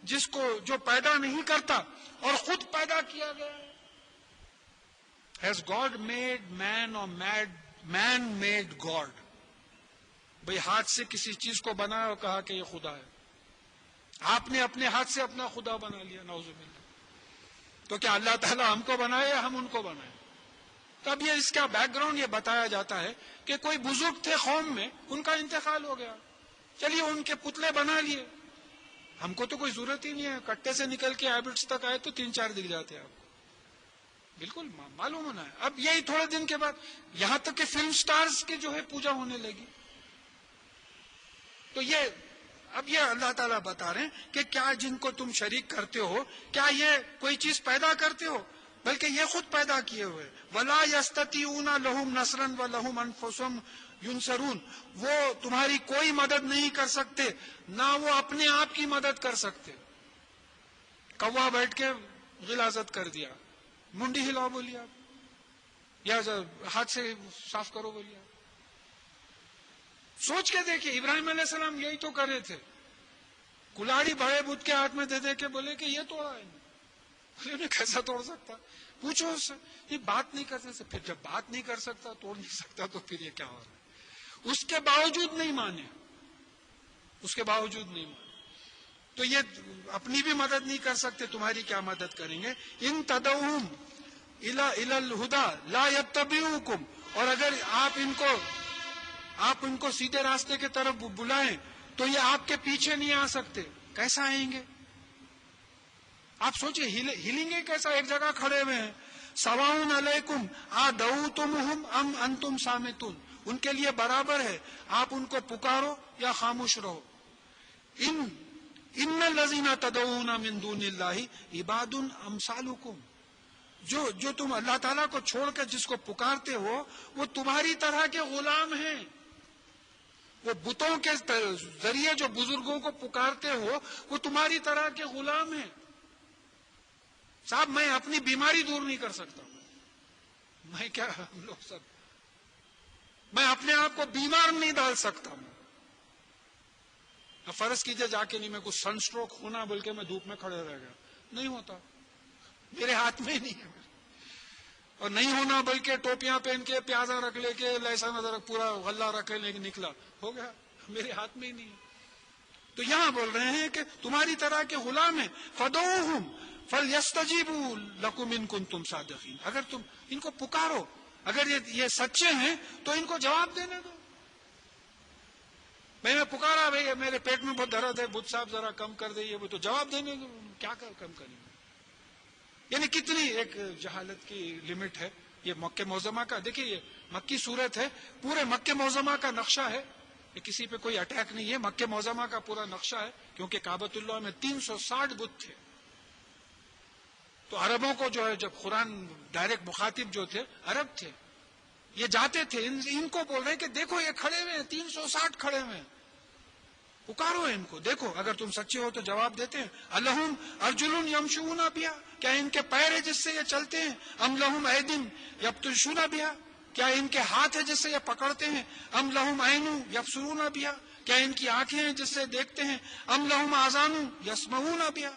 جس کو جو پیدا نہیں کرتا اور خود پیدا کیا گیا ہے. Has God made man or man made God? بھئی ہاتھ سے کسی چیز کو بنایا اور کہا کہ یہ خدا ہے. آپ نے اپنے ہاتھ سے اپنا خدا بنا لیا, نعوذ باللہ. تو کیا اللہ تعالیٰ ہم کو بنائے یا ہم ان کو بنائے؟ تب یہ اس کا بیک گراؤنڈ یہ بتایا جاتا ہے کہ کوئی بزرگ تھے قوم میں, ان کا انتقال ہو گیا, چلیے ان کے پتلے بنا لیے. ہم کو تو کوئی ضرورت ہی نہیں ہے, کٹے سے نکل کے ہیبٹس تک آئے تو 3-4 دکھ جاتے ہیں آپ کو, بالکل معلوم ہونا ہے. اب یہی تھوڑے دن کے بعد یہاں تک کہ فلم سٹارز کی جو ہے پوجا ہونے لگی. تو اب یہ اللہ تعالیٰ بتا رہے ہیں کہ کیا جن کو تم شریک کرتے ہو, کیا یہ کوئی چیز پیدا کرتے ہو, بلکہ یہ خود پیدا کیے ہوئے. ولا یستطیعون لہم نصرا ولہم انفسہم ینصرون, وہ تمہاری کوئی مدد نہیں کر سکتے, نہ وہ اپنے آپ کی مدد کر سکتے. کوا بیٹھ کے غلاظت کر دیا, منڈی ہلاؤ بولیا, یا ہاتھ سے صاف کرو بولیا. سوچ کے دیکھیے, ابراہیم علیہ السلام یہی تو کر رہے تھے. کلاڑی بڑے بت کے ہاتھ میں دے دے کے بولے کہ یہ توڑا ہے, انہیں کیسا توڑ سکتا؟ پوچھو اس سے. یہ بات نہیں کر سکتا. پھر جب بات نہیں کر سکتا، توڑ نہیں سکتا، تو پھر یہ کیا ہو رہا ہے؟ اس کے باوجود نہیں مانے، اس کے باوجود نہیں مانے. تو یہ اپنی بھی مدد نہیں کر سکتے، تمہاری کیا مدد کریں گے؟ ان تدعوہم الی الہدی لا یتبعوکم، اور اگر آپ ان کو سیدھے راستے کی طرف بلائیں تو یہ آپ کے پیچھے نہیں آ سکتے. کیسا آئیں گے؟ آپ سوچئے، ہلیں گے کیسا؟ ایک جگہ کھڑے ہوئے ہیں. سواء علیکم ادعوتموہم ام انتم صامتون، ان کے لیے برابر ہے آپ ان کو پکارو یا خاموش رہو. ان الذین تدعون من دون اللہ عباد امثالکم، جو تم اللہ تعالیٰ کو چھوڑ کر جس کو پکارتے ہو وہ تمہاری طرح کے غلام ہیں. وہ بتوں کے ذریعے جو بزرگوں کو پکارتے ہو وہ تمہاری طرح کے غلام ہیں. صاحب میں اپنی بیماری دور نہیں کر سکتا، میں کیا، ہم لوگ سب، میں اپنے آپ کو بیمار نہیں ڈال سکتا. اب فرض کیجئے جا کے نہیں میں کچھ سن سٹروک ہونا بلکہ میں دھوپ میں کھڑے رہ گیا، نہیں ہوتا، میرے ہاتھ میں نہیں ہے. اور نہیں ہونا بلکہ ٹوپیاں پہن کے پیازا رکھ لے کے لہسن ادرک پورا غلہ رکھ لے کے نکلا، ہو گیا، میرے ہاتھ میں ہی نہیں ہے. تو یہاں بول رہے ہیں کہ تمہاری طرح کے غلام ہیں. فدعوہم فلیستجیبوا لکم ان کنتم صادقین، اگر تم ان کو پکارو، اگر یہ سچے ہیں تو ان کو جواب دینے دو. میں نے پکارا، بھائی میرے پیٹ میں بہت درد ہے، بدھ صاحب ذرا کم کر دئیے، وہ تو جواب دینے دو. کیا کم کریں گے؟ یعنی کتنی ایک جہالت کی لمٹ ہے. یہ مکہ معظمہ کا، دیکھیے یہ مکی صورت ہے، پورے مکہ معظمہ کا نقشہ ہے، یہ کسی پہ کوئی اٹیک نہیں ہے، مکہ معظمہ کا پورا نقشہ ہے. کیونکہ کعبۃ اللہ میں 360 بت تھے. تو عربوں کو جو ہے، جب قرآن ڈائریکٹ مخاطب جو تھے عرب تھے، یہ جاتے تھے ان کو بول رہے ہیں کہ دیکھو یہ کھڑے ہوئے ہیں، 360 کھڑے ہوئے ہیں، پکارو ان کو، دیکھو اگر تم سچے ہو تو جواب دیتے ہیں. الہم ارجل یمشون بہا، کیا ان کے پیر ہے جس سے یہ چلتے ہیں؟ ام لہم ایدٍ یبطشون بہا، کیا ان کے ہاتھ ہے جس سے یہ پکڑتے ہیں؟ ام لہم عین یبصرون بہا، کیا ان کی آنکھیں ہیں جس سے دیکھتے ہیں؟ ام لہم آذان یسمعون بہا،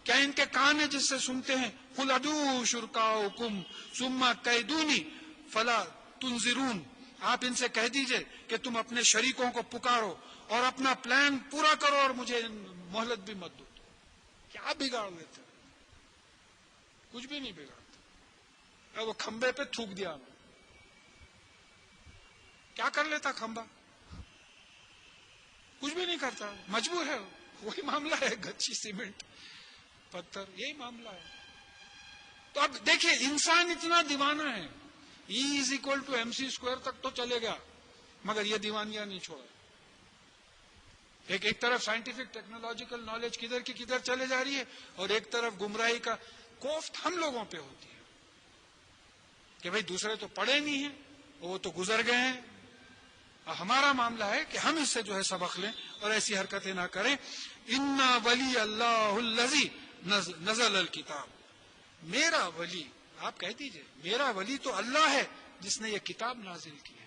کیا ان کے کان ہیں جس سے سنتے ہیں؟ قل ادعوا شرکاءکم ثم کیدونی فلا تنظرون، آپ ان سے کہہ دیجئے کہ تم اپنے شریکوں کو پکارو اور اپنا پلان پورا کرو اور مجھے مہلت بھی مت دو. کیا بگاڑ لیتے؟ کچھ بھی نہیں بگاڑتے. وہ کھمبے پہ تھوک دیا، کیا کر لیتا کھمبا؟ کچھ بھی نہیں کرتا، مجبور ہے. وہی معاملہ ہے، گچی سیمنٹ پتھر، یہی معاملہ ہے. تو اب دیکھیں انسان اتنا دیوانہ ہے، E=mc² تک تو چلے گا مگر یہ دیوانیاں نہیں چھوڑا. ایک طرف سائنٹیفک ٹیکنالوجیکل نالج کدھر کی کدھر چلے جا رہی ہے، اور ایک طرف گمراہی کا کوفت ہم لوگوں پہ ہوتی ہے کہ بھئی دوسرے تو پڑھے نہیں ہیں، وہ تو گزر گئے ہیں. ہمارا معاملہ ہے کہ ہم اس سے جو ہے سبق لیں اور ایسی حرکتیں نہ کریں. اِنَّا وَلِيَ اللَّهُ الَّذِي نَزَلَ الْكِتَابَ، میرا ولی، آپ کہہ دیجئے میرا ولی تو اللہ ہے جس نے یہ کتاب نازل کی ہے.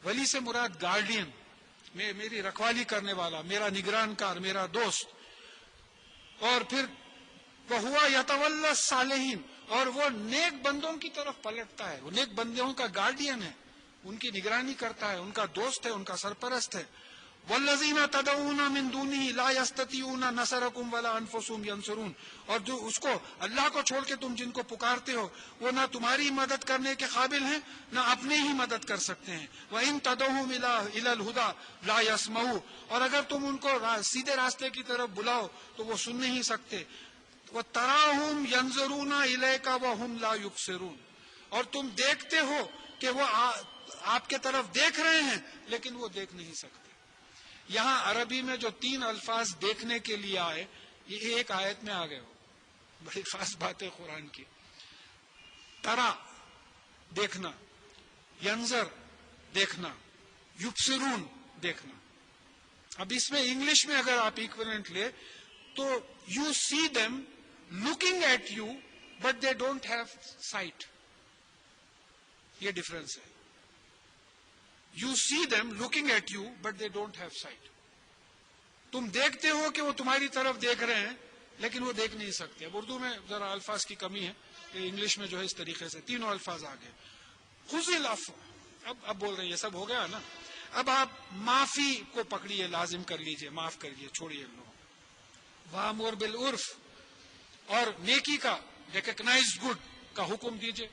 ولی سے مراد گارڈین، میری رکھوالی کرنے والا، میرا نگران کار، میرا دوست. اور پھر وَهُوَ يَتَوَلَّى الصَّالِحِينَ، اور وہ نیک بندوں کی طرف پلٹتا ہے، وہ نیک بندوں کا گارڈین ہے، ان کی نگرانی کرتا ہے، ان کا دوست ہے، ان کا سرپرست ہے. وَالَّذِينَ تَدْعُونَ مِن دُونِهِ لَا يَسْتَطِيعُونَ نَصْرَكُمْ وَلَا أَنفُسُهُمْ يَنصُرُونَ، اور جو اس کو اللہ کو چھوڑ کے تم جن کو پکارتے ہو وہ نہ تمہاری مدد کرنے کے قابل ہیں نہ اپنے ہی مدد کر سکتے ہیں. وَإِن تَدْعُوهُمْ إِلَى الْهُدَى لَا يَسْمَعُوا، اور اگر تم ان کو سیدھے راستے کی طرف بلاؤ تو وہ سن نہیں سکتے. وَتَرَاهُمْ يَنظُرُونَ إِلَيْكَ وَهُمْ لَا يُبْصِرُونَ، اور تم دیکھتے ہو کہ وہ آپ کے طرف دیکھ رہے ہیں لیکن وہ دیکھ نہیں سکتے. یہاں عربی میں جو 3 الفاظ دیکھنے کے لیے آئے، یہ ایک آیت میں آ گئے ہو. بڑی خاص بات ہے قرآن کی. ترا دیکھنا، ینظر دیکھنا، یبصرون دیکھنا. اب اس میں انگلش میں اگر آپ ایکویلنٹ لے تو you see them looking at you but they don't have sight. یہ ڈفرنس ہے. You see them looking at you but they don't have sight. تم دیکھتے ہو کہ وہ تمہاری طرف دیکھ رہے ہیں لیکن وہ دیکھ نہیں سکتے. اب اردو میں ذرا الفاظ کی کمی ہے کہ انگلش میں جو ہے اس طریقے سے تینوں الفاظ آ گئے. خذ العفو، اب بول رہے ہیں یہ سب ہو گیا نا. اب آپ معافی کو پکڑیے، لازم کر لیجئے، معاف کریے، چھوڑیے لوگ. وامر بالعرف، اور نیکی کا، ریکگنائزڈ گڈ کا حکم دیجئے،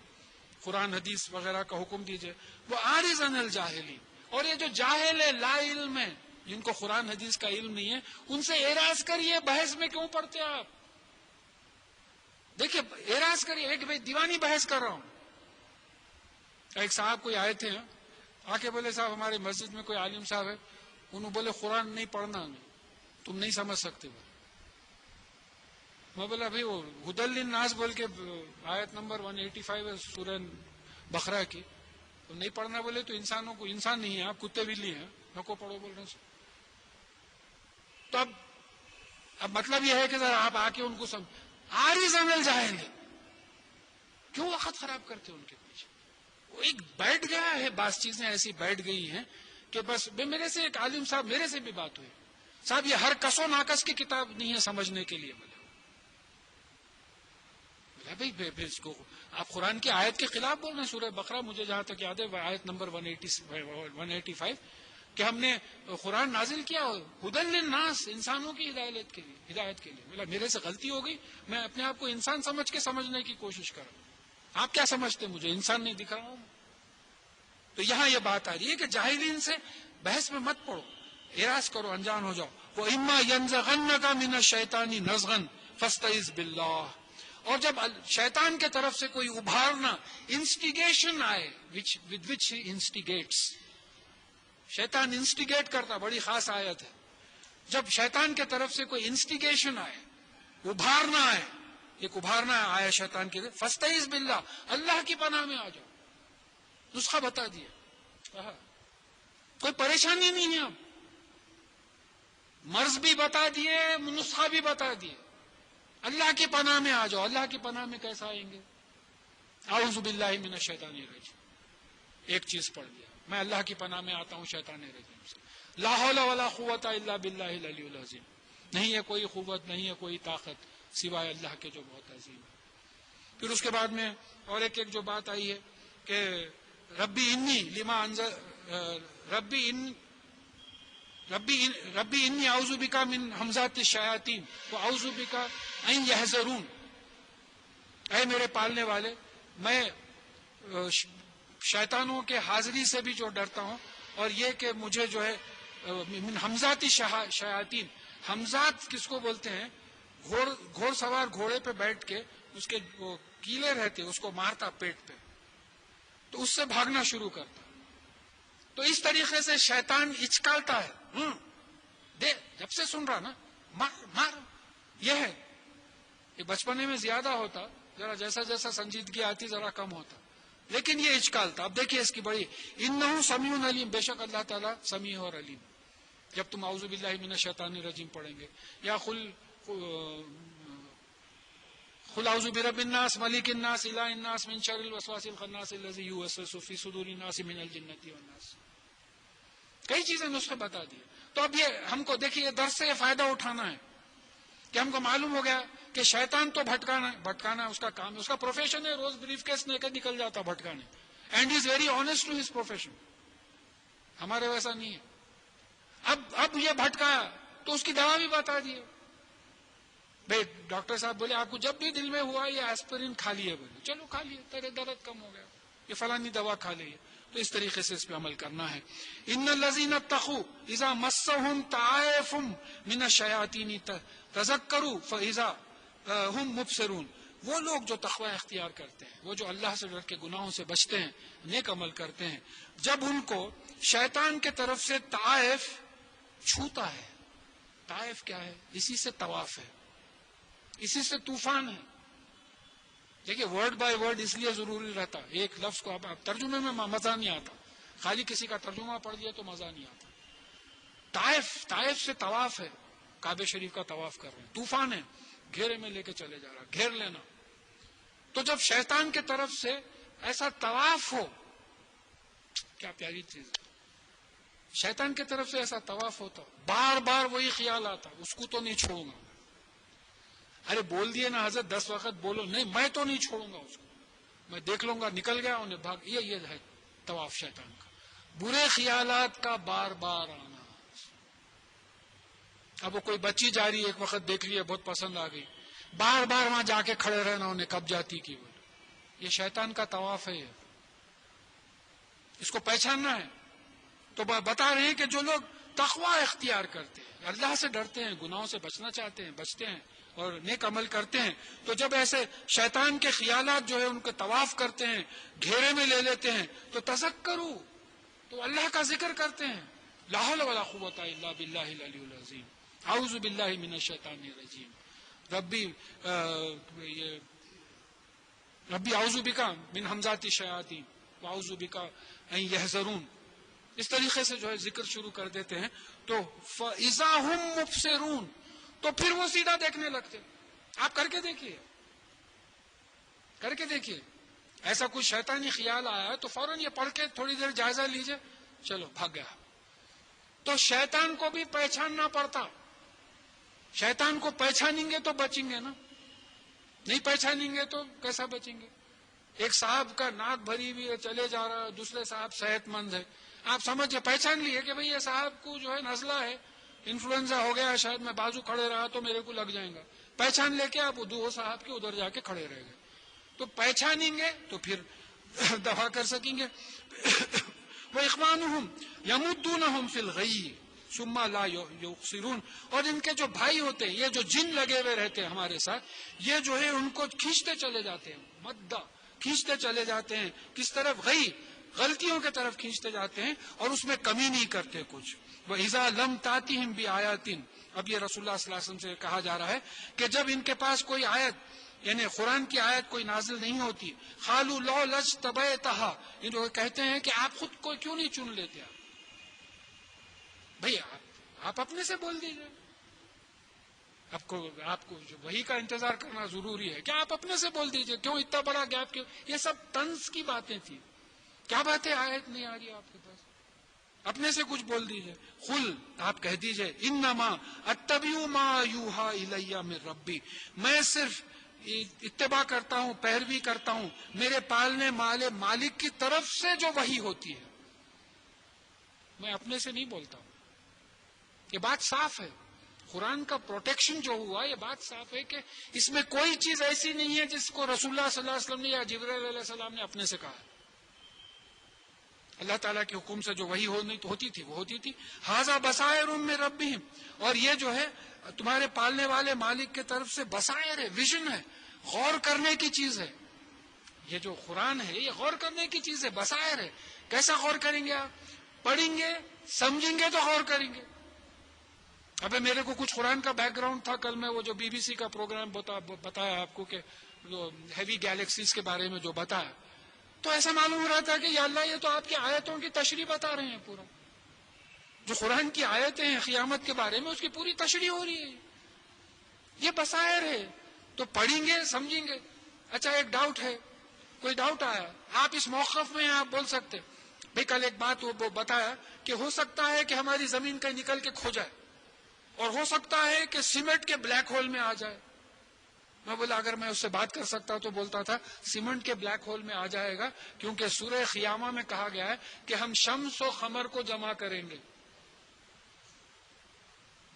قرآن حدیث وغیرہ کا حکم دیجئے. وہ عارض عن الجاہلین، اور یہ جو جاہل ہے، لا علم ہے، جن کو قرآن حدیث کا علم نہیں ہے، ان سے اعراض کریے. بحث میں کیوں پڑتے آپ؟ دیکھیے اعراض کریے. ایک میں دیوانی بحث کر رہا ہوں. ایک صاحب کوئی آئے تھے، آ کے بولے صاحب ہماری مسجد میں کوئی عالم صاحب ہے، انہوں بولے قرآن نہیں پڑھنا، تم نہیں سمجھ سکتے. میں بولا بھائی وہ ہدی للناس بول کے آیت نمبر 185 ہے سورہ بقرہ کی، تم نہیں پڑھنا بولے تو انسانوں کو انسان نہیں ہے، آپ کتے بلی ہیں، نکو پڑھو بول رہے ہیں. تو اب مطلب یہ ہے کہ ذرا آپ آ کے ان کو عارض عن الجاہل، کیوں وقت خراب کرتے ان کے پیچھے؟ وہ ایک بیٹھ گیا ہے، بعض چیزیں ایسی بیٹھ گئی ہیں کہ بس. میرے سے ایک عالم صاحب، میرے سے بھی بات ہوئی، صاحب یہ ہر کس و ناقص کی کتاب نہیں ہے سمجھنے کے لیے. بھائی اس کو آپ قرآن کی آیت کے خلاف بول رہے ہیں. سورہ بقرہ مجھے جہاں تک یاد ہے آیت نمبر 185 کہ ہم نے قرآن نازل کیا ہدی للناس، انسانوں کی ہدایت کے لیے. میرے سے غلطی ہو گئی، میں اپنے آپ کو انسان سمجھ کے سمجھنے کی کوشش کر رہا ہوں. آپ کیا سمجھتے مجھے انسان نہیں دکھ رہا ہوں؟ تو یہاں یہ بات آ رہی ہے کہ جاہلین سے بحث میں مت پڑو، اعراض کرو، انجان ہو جاؤ. وَإِمَّا يَنزَغَنَّكَ مِنَ الشَّيْطَانِ نَزْغًا فَاسْتَعِذْ بِاللَّهِ، اور جب شیطان کے طرف سے کوئی ابھارنا، انسٹیگیشن آئے، with which he instigates، شیطان انسٹیگیٹ کرتا، بڑی خاص آیت ہے. جب شیطان کے طرف سے کوئی انسٹیگیشن آئے، ابھارنا آئے، ایک ابھارنا آیا شیطان کے، فاستعذ باللہ، اللہ کی پناہ میں آ جاؤ. نسخہ بتا دیا، کوئی پریشانی نہیں ہے. اب مرض بھی بتا دیے، نسخہ بھی بتا دیے، اللہ کی پناہ میں آ جاؤ. اللہ کی پناہ میں کیسا آئیں گے؟ اعوذ باللہ من الشیطان الرجیم، ایک چیز پڑھ لیا، میں اللہ کی پناہ میں آتا ہوں شیطان الرجیم سے. لا حول ولا قوت الا باللہ العلی العظیم، نہیں ہے کوئی قوت، نہیں ہے کوئی طاقت سوائے اللہ کے جو بہت عظیم ہے. پھر اس کے بعد میں اور ایک جو بات آئی ہے کہ ربی انی لما انزل، ربی انی اعوذ بکا من ہمزات الشیاطین واعوذ بکا ان یحضرون، اے میرے پالنے والے، میں شیطانوں کے حاضری سے بھی جو ڈرتا ہوں، اور یہ کہ مجھے جو ہے من ہمزات الشیاطین، ہمزات کس کو بولتے ہیں؟ گھوڑ سوار گھوڑے پہ بیٹھ کے اس کے وہ کیلے رہتے، اس کو مارتا پیٹ پہ، تو اس سے بھاگنا شروع کرتا. تو اس طریقے سے شیطان اچکالتا ہے. جب سے سن رہا نا، مار یہ ہے. یہ بچپنے میں زیادہ ہوتا، ذرا جیسا جیسا سنجیدگی آتی ذرا کم ہوتا، لیکن یہ اچکالتا. اب دیکھیے اس کی بڑی، انہ سمیع علیم، بے شک اللہ تعالیٰ سمیع اور علیم. جب تم اعوذ باللہ من الشیطان الرجیم پڑھیں گے، یا قل اعوذ برب الناس ملک الناس الہ الناس من شر الوسواس الخناس الذی یوسوس فی صدور الناس من الجنۃ والناس، کئی چیزیں نسخے بتا دیے. تو اب یہ ہم کو دیکھیے درس سے یہ فائدہ اٹھانا ہے کہ ہم کو معلوم ہو گیا کہ شیطان تو بھٹکانا اس کا کام ہے، اس کا پروفیشن ہے. روز بریف کیس لے کر نکل جاتا بھٹکانے، and is very honest to his profession. ہمارے ویسا نہیں ہے. اب یہ بھٹکایا تو اس کی دوا بھی بتا دیے. بھائی ڈاکٹر صاحب بولے آپ کو جب بھی دل میں ہوا یہ ایسپرین کھا لیے، بولے چلو کھا لیے، تیرے درد کم ہو گیا، یہ فلانی دوا کھا لیے. تو اس طریقے سے اس پہ عمل کرنا ہے. ان الذین اتقوا اذا مسهم طائف من الشیاطین تذکروا فاذا هم مبصرون، وہ لوگ جو تقوی اختیار کرتے ہیں، وہ جو اللہ سے ڈر کے گناہوں سے بچتے ہیں، نیک عمل کرتے ہیں، جب ان کو شیطان کے طرف سے طائف چھوتا ہے. طائف کیا ہے؟ اسی سے طواف ہے، اسی سے طوفان ہے. دیکھیے ورڈ بائی ورڈ اس لیے ضروری رہتا، ایک لفظ کو اب ترجمے میں مزہ نہیں آتا، خالی کسی کا ترجمہ پڑھ لیا تو مزہ نہیں آتا. طائف سے طواف ہے، کعبہ شریف کا طواف کر رہے ہیں. طوفان ہے، گھیرے میں لے کے چلے جا رہا، گھیر لینا. تو جب شیطان کے طرف سے ایسا طواف ہو، کیا پیاری چیز ہے. شیطان کی طرف سے ایسا طواف ہوتا، بار بار وہی خیال آتا، اس کو تو نہیں چھوڑوں گا. ارے بول دیے نا حضرت 10 وقت بولو، نہیں میں تو نہیں چھوڑوں گا اس کو، میں دیکھ لوں گا نکل گیا انہیں بھاگ. یہ ہے طواف شیطان کا، برے خیالات کا بار بار آنا. اب وہ کوئی بچی جا رہی ہے، ایک وقت دیکھ لیا بہت پسند آ گئی، بار بار وہاں جا کے کھڑے رہنا انہیں کب جاتی کی. یہ شیطان کا طواف ہے، اس کو پہچاننا ہے. تو بتا رہے ہیں کہ جو لوگ تقوی اختیار کرتے ہیں، اللہ سے ڈرتے ہیں، گناہوں سے بچنا چاہتے ہیں، بچتے ہیں اور نیک عمل کرتے ہیں، تو جب ایسے شیطان کے خیالات جو ہے ان کو طواف کرتے ہیں، گھیرے میں لے لیتے ہیں، تو تذکروا، تو اللہ کا ذکر کرتے ہیں. لا حول ولا قوت الا باللہ العلی العظیم، اعوذ باللہ من الشیطان الرجیم، ربی اعوذ بک من ہمزات الشیاطین واعوذ بک ان یحضرون. اس طریقے سے جو ہے ذکر شروع کر دیتے ہیں تو فاذا هم مبصرون، تو پھر وہ سیدھا دیکھنے لگتے. آپ کر کے دیکھیے ایسا کوئی شیطانی خیال آیا ہے تو فوراً یہ پڑھ کے تھوڑی دیر جائزہ لیجئے، چلو بھاگ گیا. تو شیطان کو بھی پہچاننا پڑتا. شیطان کو پہچانیں گے تو بچیں گے نا، نہیں پہچانیں گے تو کیسا بچیں گے. ایک صاحب کا ناک بھری ہوئی ہے، چلے جا رہا ہے، دوسرے صاحب صحت مند ہے، آپ سمجھے پہچان لیے کہ بھئی یہ صاحب کو جو ہے نزلہ ہے، انفلوئنزا ہو گیا، شاید میں بازو کھڑے رہا تو میرے کو لگ جائیں گا. پہچان لے کے آپ دو صاحب کے ادھر جا کے کھڑے رہ گئے. تو پہچانیں گے تو پھر دفاع کر سکیں گے. وَإِخْوَانُهُمْ يَمُدُّونَهُمْ فِي الْغَيِّ ثُمَّ لَا يُقْصِرُونَ. اور ان کے جو بھائی ہوتے ہیں، یہ جو جن لگے ہوئے رہتے ہیں ہمارے ساتھ، یہ جو ہے ان کو کھینچتے چلے جاتے ہیں، مدّا کھینچتے چلے جاتے ہیں. کس طرف؟ غی، غلطیوں کی طرف کھینچتے جاتے ہیں اور اس میں کمی نہیں کرتے کچھ. وَإِذَا لَمْ تَأْتِهِمْ بِآيَاتٍ. اب یہ رسول اللہ صلی اللہ علیہ وسلم سے کہا جا رہا ہے کہ جب ان کے پاس کوئی آیت، یعنی قرآن کی آیت کوئی نازل نہیں ہوتی، قالوا لو لاجتبیتها، یہ جو کہتے ہیں کہ آپ خود کو کیوں نہیں چن لیتے. بھئی آپ اپنے سے بول دیجئے. آپ کو جو وحی کا انتظار کرنا ضروری ہے کہ آپ اپنے سے بول دیجئے، کیوں اتنا بڑا گیپ؟ کیوں؟ یہ سب طنز کی باتیں تھیں. کیا باتیں؟ آیت نہیں آ رہی آپ کے پاس، اپنے سے کچھ بول دیجئے. قل، آپ کہہ دیجئے، انما اتبع ما یوحى الی من ربی، میں صرف اتباع کرتا ہوں، پیروی کرتا ہوں میرے پالنے والے مالک کی طرف سے جو وحی ہوتی ہے. میں اپنے سے نہیں بولتا ہوں. یہ بات صاف ہے. قرآن کا پروٹیکشن جو ہوا، یہ بات صاف ہے کہ اس میں کوئی چیز ایسی نہیں ہے جس کو رسول اللہ صلی اللہ علیہ وسلم نے یا جبرائیل علیہ السلام نے اپنے سے کہا. اللہ تعالیٰ کے حکم سے جو وحی ہوتی تھی وہ ہوتی تھی. ھذا بصائر من ربہم، اور یہ جو ہے تمہارے پالنے والے مالک کی طرف سے بصائر ہے، ویژن ہے، غور کرنے کی چیز ہے. یہ جو قرآن ہے یہ غور کرنے کی چیز ہے، بصائر ہے. کیسا غور کریں گے آپ؟ پڑھیں گے، سمجھیں گے تو غور کریں گے. ابھی میرے کو کچھ قرآن کا بیک گراؤنڈ تھا، کل میں وہ جو بی بی سی کا پروگرام بتایا آپ کو کہ ہیوی گیلیکسیز کے بارے میں جو بتایا، تو ایسا معلوم ہو رہا تھا کہ یا اللہ یہ تو آپ کی آیتوں کی تشریح بتا رہے ہیں. پورا جو قرآن کی آیتیں ہیں قیامت کے بارے میں، اس کی پوری تشریح ہو رہی ہے. یہ بصائر ہے. تو پڑھیں گے، سمجھیں گے. اچھا ایک ڈاؤٹ ہے، کوئی ڈاؤٹ آیا، آپ اس موقف میں آپ بول سکتے بھئی کل ایک بات وہ بتایا کہ ہو سکتا ہے کہ ہماری زمین کہیں نکل کے کھو جائے، اور ہو سکتا ہے کہ سیمنٹ کے بلیک ہول میں آ جائے. میں بولا اگر میں اس سے بات کر سکتا تو بولتا تھا سیمنٹ کے بلیک ہول میں آ جائے گا، کیونکہ سورہ قیامہ میں کہا گیا ہے کہ ہم شمس و قمر کو جمع کریں گے.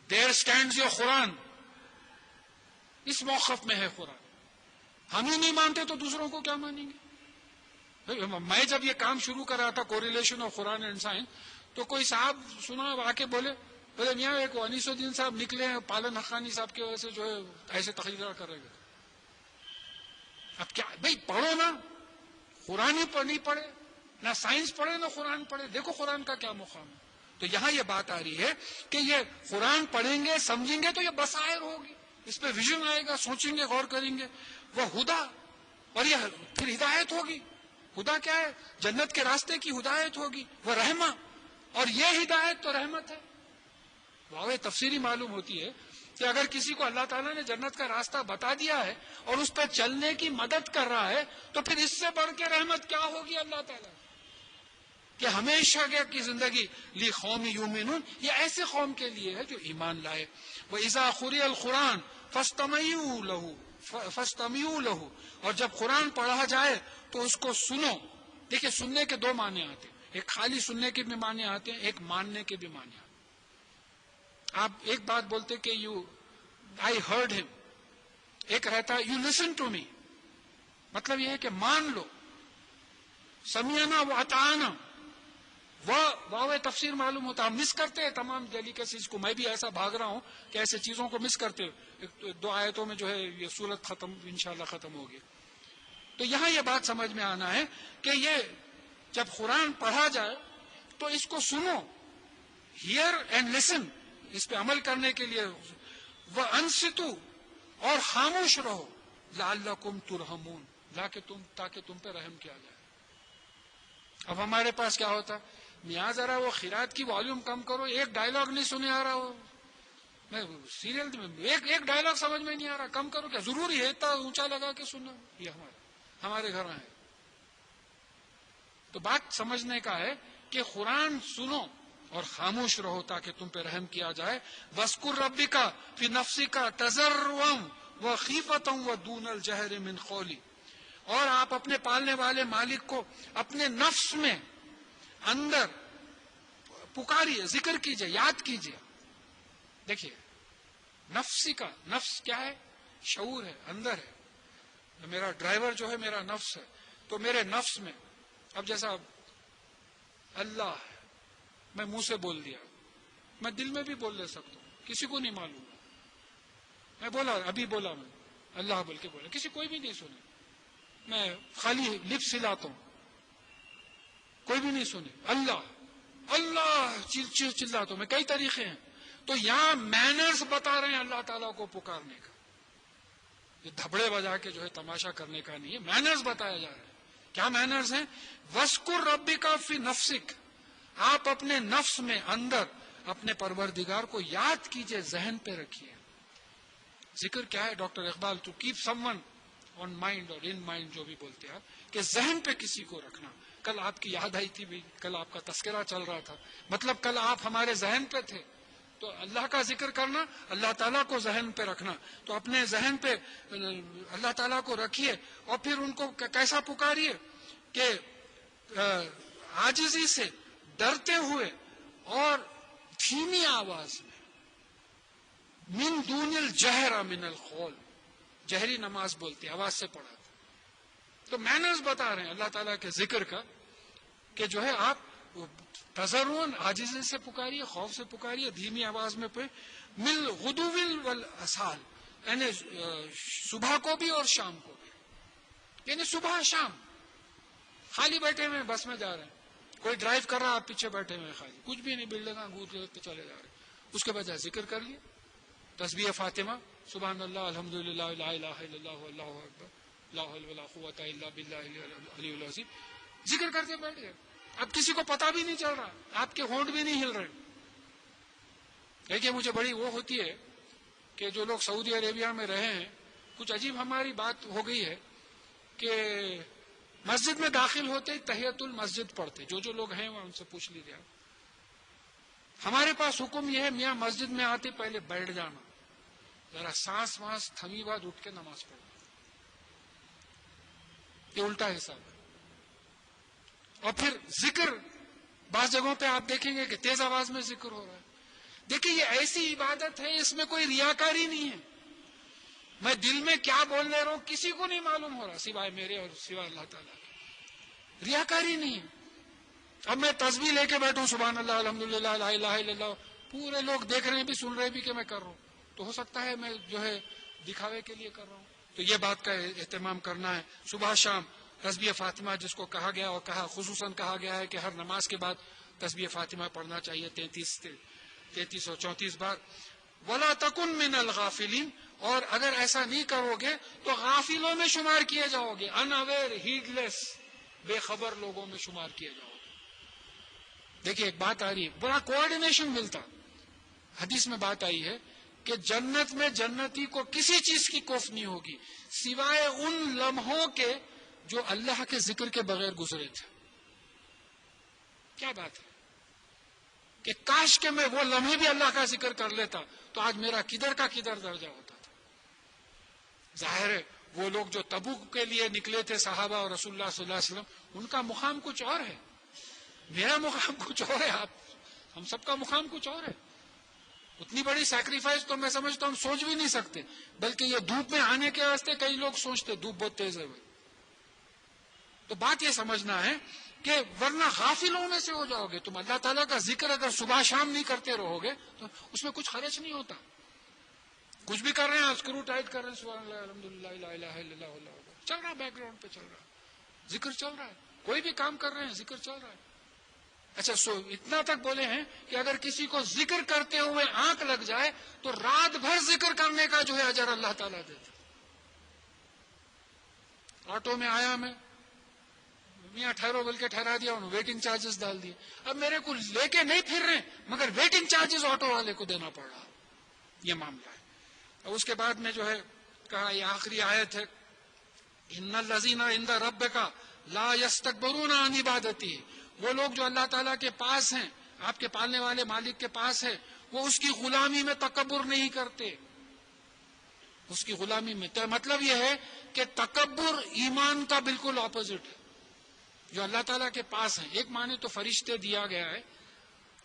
دیر اسٹینڈز یور قرآن. اس موقف میں ہے قرآن. ہم ہی نہیں مانتے تو دوسروں کو کیا مانیں گے؟ میں جب یہ کام شروع کر رہا تھا correlation of Quran and science, تو کوئی صاحب سنا آ کے بولے میاں ایک انیس الدین صاحب نکلے ہیں پالن حقانی صاحب کی وجہ سے جو ہے ایسے تقریر کر رہے گا. اب کیا بھئی پڑھو نا، قرآن ہی نہیں پڑھے، نہ سائنس پڑھے نہ قرآن پڑھے. دیکھو قرآن کا کیا مقام ہے. تو یہاں یہ بات آ رہی ہے کہ یہ قرآن پڑھیں گے، سمجھیں گے تو یہ بصائر ہوگی، اس پہ ویژن آئے گا، سوچیں گے، غور کریں گے. وہ ہدا، اور یہ پھر ہدایت ہوگی. ہدا کیا ہے؟ جنت کے راستے کی ہدایت ہوگی. وہ رحمہ، اور یہ ہدایت تو رحمت ہے. واہ تفسیری معلوم ہوتی ہے کہ اگر کسی کو اللہ تعالیٰ نے جنت کا راستہ بتا دیا ہے اور اس پہ چلنے کی مدد کر رہا ہے، تو پھر اس سے بڑھ کے رحمت کیا ہوگی اللہ تعالیٰ؟ کہ ہمیشہ کی زندگی لی قوم یؤمنون، یہ ایسے قوم کے لیے ہے جو ایمان لائے. وَإِذَا قُرِئَ الْقُرْآنُ فَاسْتَمِعُوا لَهُ، اور جب قرآن پڑھا جائے تو اس کو سنو. دیکھیں سننے کے دو معنی آتے ہیں، ایک خالی سننے کے بھی معنی آتے ہیں، ایک ماننے کے بھی معنی آتے ہیں. آپ ایک بات بولتے کہ آئی ہرڈ ہم، ایک رہتا ہے یو لسن ٹو می، مطلب یہ ہے کہ مان لو. سمیعنا و اطعنا، واو تفسیر معلوم ہوتا. ہم مس کرتے ہیں تمام ڈیلیکیسیز کو. میں بھی ایسا بھاگ رہا ہوں کہ ایسے چیزوں کو مس کرتے. دو آیتوں میں جو ہے یہ سورت ختم انشاءاللہ ختم ہوگی. تو یہاں یہ بات سمجھ میں آنا ہے کہ یہ جب قرآن پڑھا جائے تو اس کو سنو، ہیئر اینڈ لسن، اس پہ عمل کرنے کے لیے. وَأَنصِتُوا، اور خاموش رہو. لَعَلَّكُمْ تُرْحَمُونَ، تاکہ تم پہ رحم کیا جائے. اب ہمارے پاس کیا ہوتا، میاں ذرا وہ خیرات کی والیوم کم کرو، ایک ڈائلاگ نہیں سنے آ رہا ہو، میں سیریل میں ایک ڈائلاگ سمجھ میں نہیں آ رہا، کم کرو. کیا ضروری ہے اتنا اونچا لگا کے سننا؟ یہ ہمارے گھر میں ہے. تو بات سمجھنے کا ہے کہ قرآن سنو اور خاموش رہو تاکہ تم پہ رحم کیا جائے. وَاذْكُرْ رَبِّكَ فِي نَفْسِكَ تَضَرُّعًا وَخِيفَةً وَدُونَ الْجَهْرِ مِنْ قَوْلِ، اور آپ اپنے پالنے والے مالک کو اپنے نفس میں اندر پکاریے، ذکر کیجئے، یاد کیجئے. دیکھیے نفسی کا، نفس کیا ہے؟ شعور ہے، اندر ہے. میرا ڈرائیور جو ہے میرا نفس ہے. تو میرے نفس میں اب جیسا اللہ ہے، میں منہ سے بول دیا، میں دل میں بھی بول لے سکتا ہوں، کسی کو نہیں معلوم. میں بولا، ابھی بولا، میں اللہ بول کے بولا، کسی کوئی بھی نہیں سنے. میں خالی لپس ہلاتا ہوں، کوئی بھی نہیں سنے. اللہ اللہ چلاتا ہوں. میں کئی طریقے ہیں. تو یہاں مینرز بتا رہے ہیں اللہ تعالیٰ کو پکارنے کا. یہ دھبڑے بجا کے جو ہے تماشا کرنے کا نہیں ہے، مینرز بتایا جا رہا ہے. کیا مینرز ہیں؟ وَاذْكُرْ رَبِّكَ فِي نَفْسِكَ، آپ اپنے نفس میں اندر اپنے پروردگار کو یاد کیجئے، ذہن پہ رکھیے. ذکر کیا ہے doctor Iqbal? To keep someone on mind اور ان مائنڈ، جو بھی بولتے ہیں آپ، کہ ذہن پہ کسی کو رکھنا. کل آپ کی یاد آئی تھی بھی، کل آپ کا تذکرہ چل رہا تھا، مطلب کل آپ ہمارے ذہن پہ تھے. تو اللہ کا ذکر کرنا، اللہ تعالیٰ کو ذہن پہ رکھنا. تو اپنے ذہن پہ اللہ تعالیٰ کو رکھیے اور پھر ان کو کیسا پکاریے کہ عاجزی سے، ڈرتے ہوئے اور دھیمی آواز میں. من دون الجہر من القول، جہری نماز بولتے آواز سے پڑھا. تو مینرز بتا رہے ہیں اللہ تعالیٰ کے ذکر کا کہ جو ہے آپ تضرعاً، عاجزی سے پکاریے، خوف سے پکاریے، دھیمی آواز میں پہ. مل غدو والآصال، یعنی صبح کو بھی اور شام کو بھی. یعنی صبح شام. خالی بیٹھے ہوئے بس میں جا رہے ہیں، کوئی ڈرائیو کر رہا، آپ پیچھے بیٹھے ہوئے خالی، کچھ بھی نہیں، بلڈنگ انگور پہ چلے جا رہے ہیں. اس کے بجائے ذکر کر لیے، تسبیح فاطمہ، سبحان اللہ، الحمدللہ، لا الہ الا اللہ، اللہ اکبر، لا حول ولا قوت الا باللہ العلی العظیم. ذکر کرتے بیٹھ گئے. اب کسی کو پتا بھی نہیں چل رہا، آپ کے ہونٹ بھی نہیں ہل رہے. دیکھیے مجھے بڑی وہ ہوتی ہے کہ جو لوگ سعودی عربیہ میں رہے ہیں، کچھ عجیب ہماری بات ہو گئی ہے کہ مسجد میں داخل ہوتے ہی تحیت المسجد پڑھتے. جو لوگ ہیں وہ ان سے پوچھ لیجیے. ہمارے پاس حکم یہ ہے، میاں مسجد میں آتے پہلے بیٹھ جانا، ذرا سانس وانس تھمی بعد اٹھ کے نماز پڑھنا. یہ الٹا حساب ہے. اور پھر ذکر، بعض جگہوں پہ آپ دیکھیں گے کہ تیز آواز میں ذکر ہو رہا ہے. دیکھیں یہ ایسی عبادت ہے، اس میں کوئی ریاکاری نہیں ہے. میں دل میں کیا بولنے رہا ہوں کسی کو نہیں معلوم ہو رہا سوائے میرے اور سوائے اللہ تعالیٰ کے. ریاکاری نہیں ہے. اب میں تسبیح لے کے بیٹھوں، سبحان اللہ، الحمدللہ، لا الہ الا اللہ، پورے لوگ دیکھ رہے ہیں بھی، سن رہے بھی کہ میں کر رہا ہوں. تو ہو سکتا ہے میں جو ہے دکھاوے کے لیے کر رہا ہوں. تو یہ بات کا اہتمام کرنا ہے. صبح شام تسبیح فاطمہ جس کو کہا گیا، اور کہا خصوصاً کہا گیا ہے کہ ہر نماز کے بعد تسبیح فاطمہ پڑھنا چاہیے 33 اور 34 بار. وَلَا تَكُن مِّنَ الْغَافِلِينَ، اور اگر ایسا نہیں کرو گے تو غافلوں میں شمار کیے جاؤ گے. ان اویئر، ہیڈ لیس، بے خبر لوگوں میں شمار کیے جاؤ گے. دیکھیے ایک بات آ رہی ہے، بڑا کوآرڈینیشن ملتا. حدیث میں بات آئی ہے کہ جنت میں جنتی کو کسی چیز کی کوف نہیں ہوگی سوائے ان لمحوں کے جو اللہ کے ذکر کے بغیر گزرے تھے. کیا بات ہے کہ کاش کہ میں وہ لمحے بھی اللہ کا ذکر کر لیتا تو آج میرا کدھر کا کدھر درجہ ہوتا تھا. ظاہر ہے وہ لوگ جو تبوک کے لیے نکلے تھے صحابہ اور رسول اللہ صلی اللہ علیہ وسلم، ان کا مقام کچھ اور ہے، میرا مقام کچھ اور ہے، ہم سب کا مقام کچھ اور ہے. اتنی بڑی سیکریفائس تو میں سمجھتا ہوں ہم سوچ بھی نہیں سکتے، بلکہ یہ دھوپ میں آنے کے واسطے کئی لوگ سوچتے دھوپ بہت تیز ہے. تو بات یہ سمجھنا ہے کہ ورنہ غافل ہونے سے ہو جاؤ گے. تم اللہ تعالیٰ کا ذکر اگر صبح شام نہیں کرتے رہو گے تو اس میں کچھ حرج نہیں ہوتا. کچھ بھی کر رہے ہیں، اسکرو ٹائٹ کر رہے ہیں، سبحان اللہ الحمدللہ لا الہ الا اللہ واللہ اکبر چل رہا ہے، بیک گراؤنڈ پہ چل رہا ہے، ذکر چل رہا ہے. کوئی بھی کام کر رہے ہیں، ذکر چل رہا ہے. اچھا اتنا تک بولے ہیں کہ اگر کسی کو ذکر کرتے ہوئے آنکھ لگ جائے تو رات بھر ذکر کرنے کا جو ہے اجر اللہ تعالیٰ دیتا. آٹو میں آیا میں، میاں ٹھہرو بول کے ٹھہرا دیا، انہوں ویٹنگ چارجز ڈال دیے. اب میرے کو لے کے نہیں پھر رہے مگر ویٹنگ چارجز آٹو والے کو دینا پڑ رہا. یہ معاملہ ہے. اور اس کے بعد میں جو ہے کہا یہ آخری آیت ہے، ان الذین عند ربک لا یستکبرون عن عبادتی. وہ لوگ جو اللہ تعالیٰ کے پاس ہیں، آپ کے پالنے والے مالک کے پاس ہے، وہ اس کی غلامی میں تکبر نہیں کرتے. اس کی غلامی میں مطلب یہ ہے کہ تکبر ایمان کا بالکل اپوزٹ ہے. جو اللہ تعالیٰ کے پاس ہیں، ایک معنی تو فرشتے دیا گیا ہے،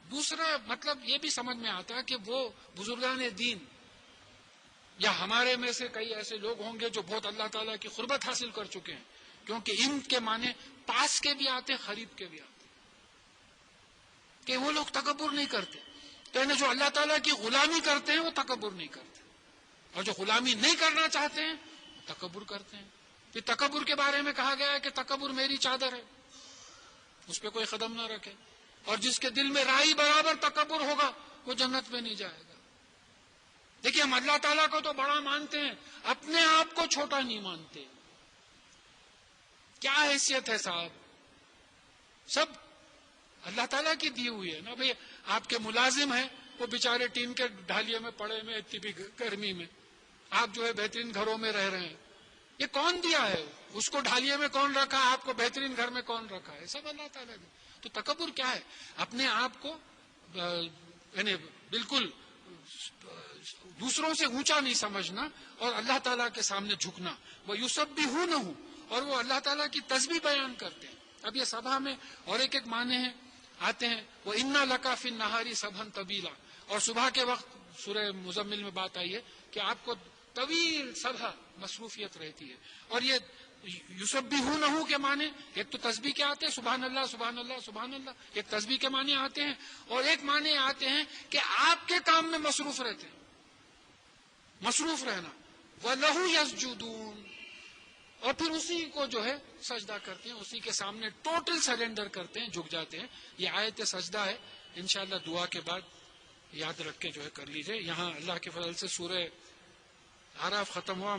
دوسرا مطلب یہ بھی سمجھ میں آتا ہے کہ وہ بزرگان دین یا ہمارے میں سے کئی ایسے لوگ ہوں گے جو بہت اللہ تعالیٰ کی قربت حاصل کر چکے ہیں، کیونکہ ان کے معنی پاس کے بھی آتے، خرید کے بھی آتے، کہ وہ لوگ تکبر نہیں کرتے. تو انہیں جو اللہ تعالیٰ کی غلامی کرتے ہیں وہ تکبر نہیں کرتے، اور جو غلامی نہیں کرنا چاہتے ہیں وہ تکبر کرتے ہیں. پھر تکبر کے بارے میں کہا گیا ہے کہ تکبر میری چادر ہے، اس پہ کوئی قدم نہ رکھے، اور جس کے دل میں رائی برابر تکبر ہوگا وہ جنت میں نہیں جائے گا. دیکھیے ہم اللہ تعالیٰ کو تو بڑا مانتے ہیں، اپنے آپ کو چھوٹا نہیں مانتے. کیا حیثیت ہے صاحب؟ سب اللہ تعالیٰ کی دی ہوئی ہے نا. بھئی آپ کے ملازم ہیں، وہ بیچارے ٹین کے ڈھالیے میں پڑے میں اتنی بھی گرمی میں، آپ جو ہے بہترین گھروں میں رہ رہے ہیں. یہ کون دیا ہے؟ اس کو ڈھالیے میں کون رکھا ہے؟ آپ کو بہترین گھر میں کون رکھا ہے؟ سب اللہ تعالیٰ نے. تو تکبر کیا ہے؟ اپنے آپ کو یعنی بالکل دوسروں سے اونچا نہیں سمجھنا اور اللہ تعالیٰ کے سامنے جھکنا. وہ یسبحونہ، اور وہ اللہ تعالیٰ کی تسبیح بیان کرتے ہیں. اب یہ سبھا میں اور ایک ایک معنی ہیں آتے ہیں. وہ انا لکا فی النہاری سبحن طویلا، اور صبح کے وقت سورہ مزمل میں بات آئی ہے کہ آپ کو طویل سبھا مصروفیت رہتی ہے. اور یہ یسبحونہ کے معنی ایک تو تسبیح کے آتے ہیں، سبحان اللہ سبحان اللہ سبحان اللہ، ایک تسبیح کے معنی آتے ہیں، اور ایک معنی آتے ہیں کہ آپ کے کام میں مصروف رہتے ہیں. مصروف رہنا. وَلَهُ يَسْجُدُونَ، اور پھر اسی کو جو ہے سجدہ کرتے ہیں، اسی کے سامنے ٹوٹل سرنڈر کرتے ہیں، جھک جاتے ہیں. یہ آیت سجدہ ہے، انشاءاللہ دعا کے بعد یاد رکھ کے جو ہے کر لیجئے. یہاں اللہ کے فضل سے سورہ اعراف ختم ہوا.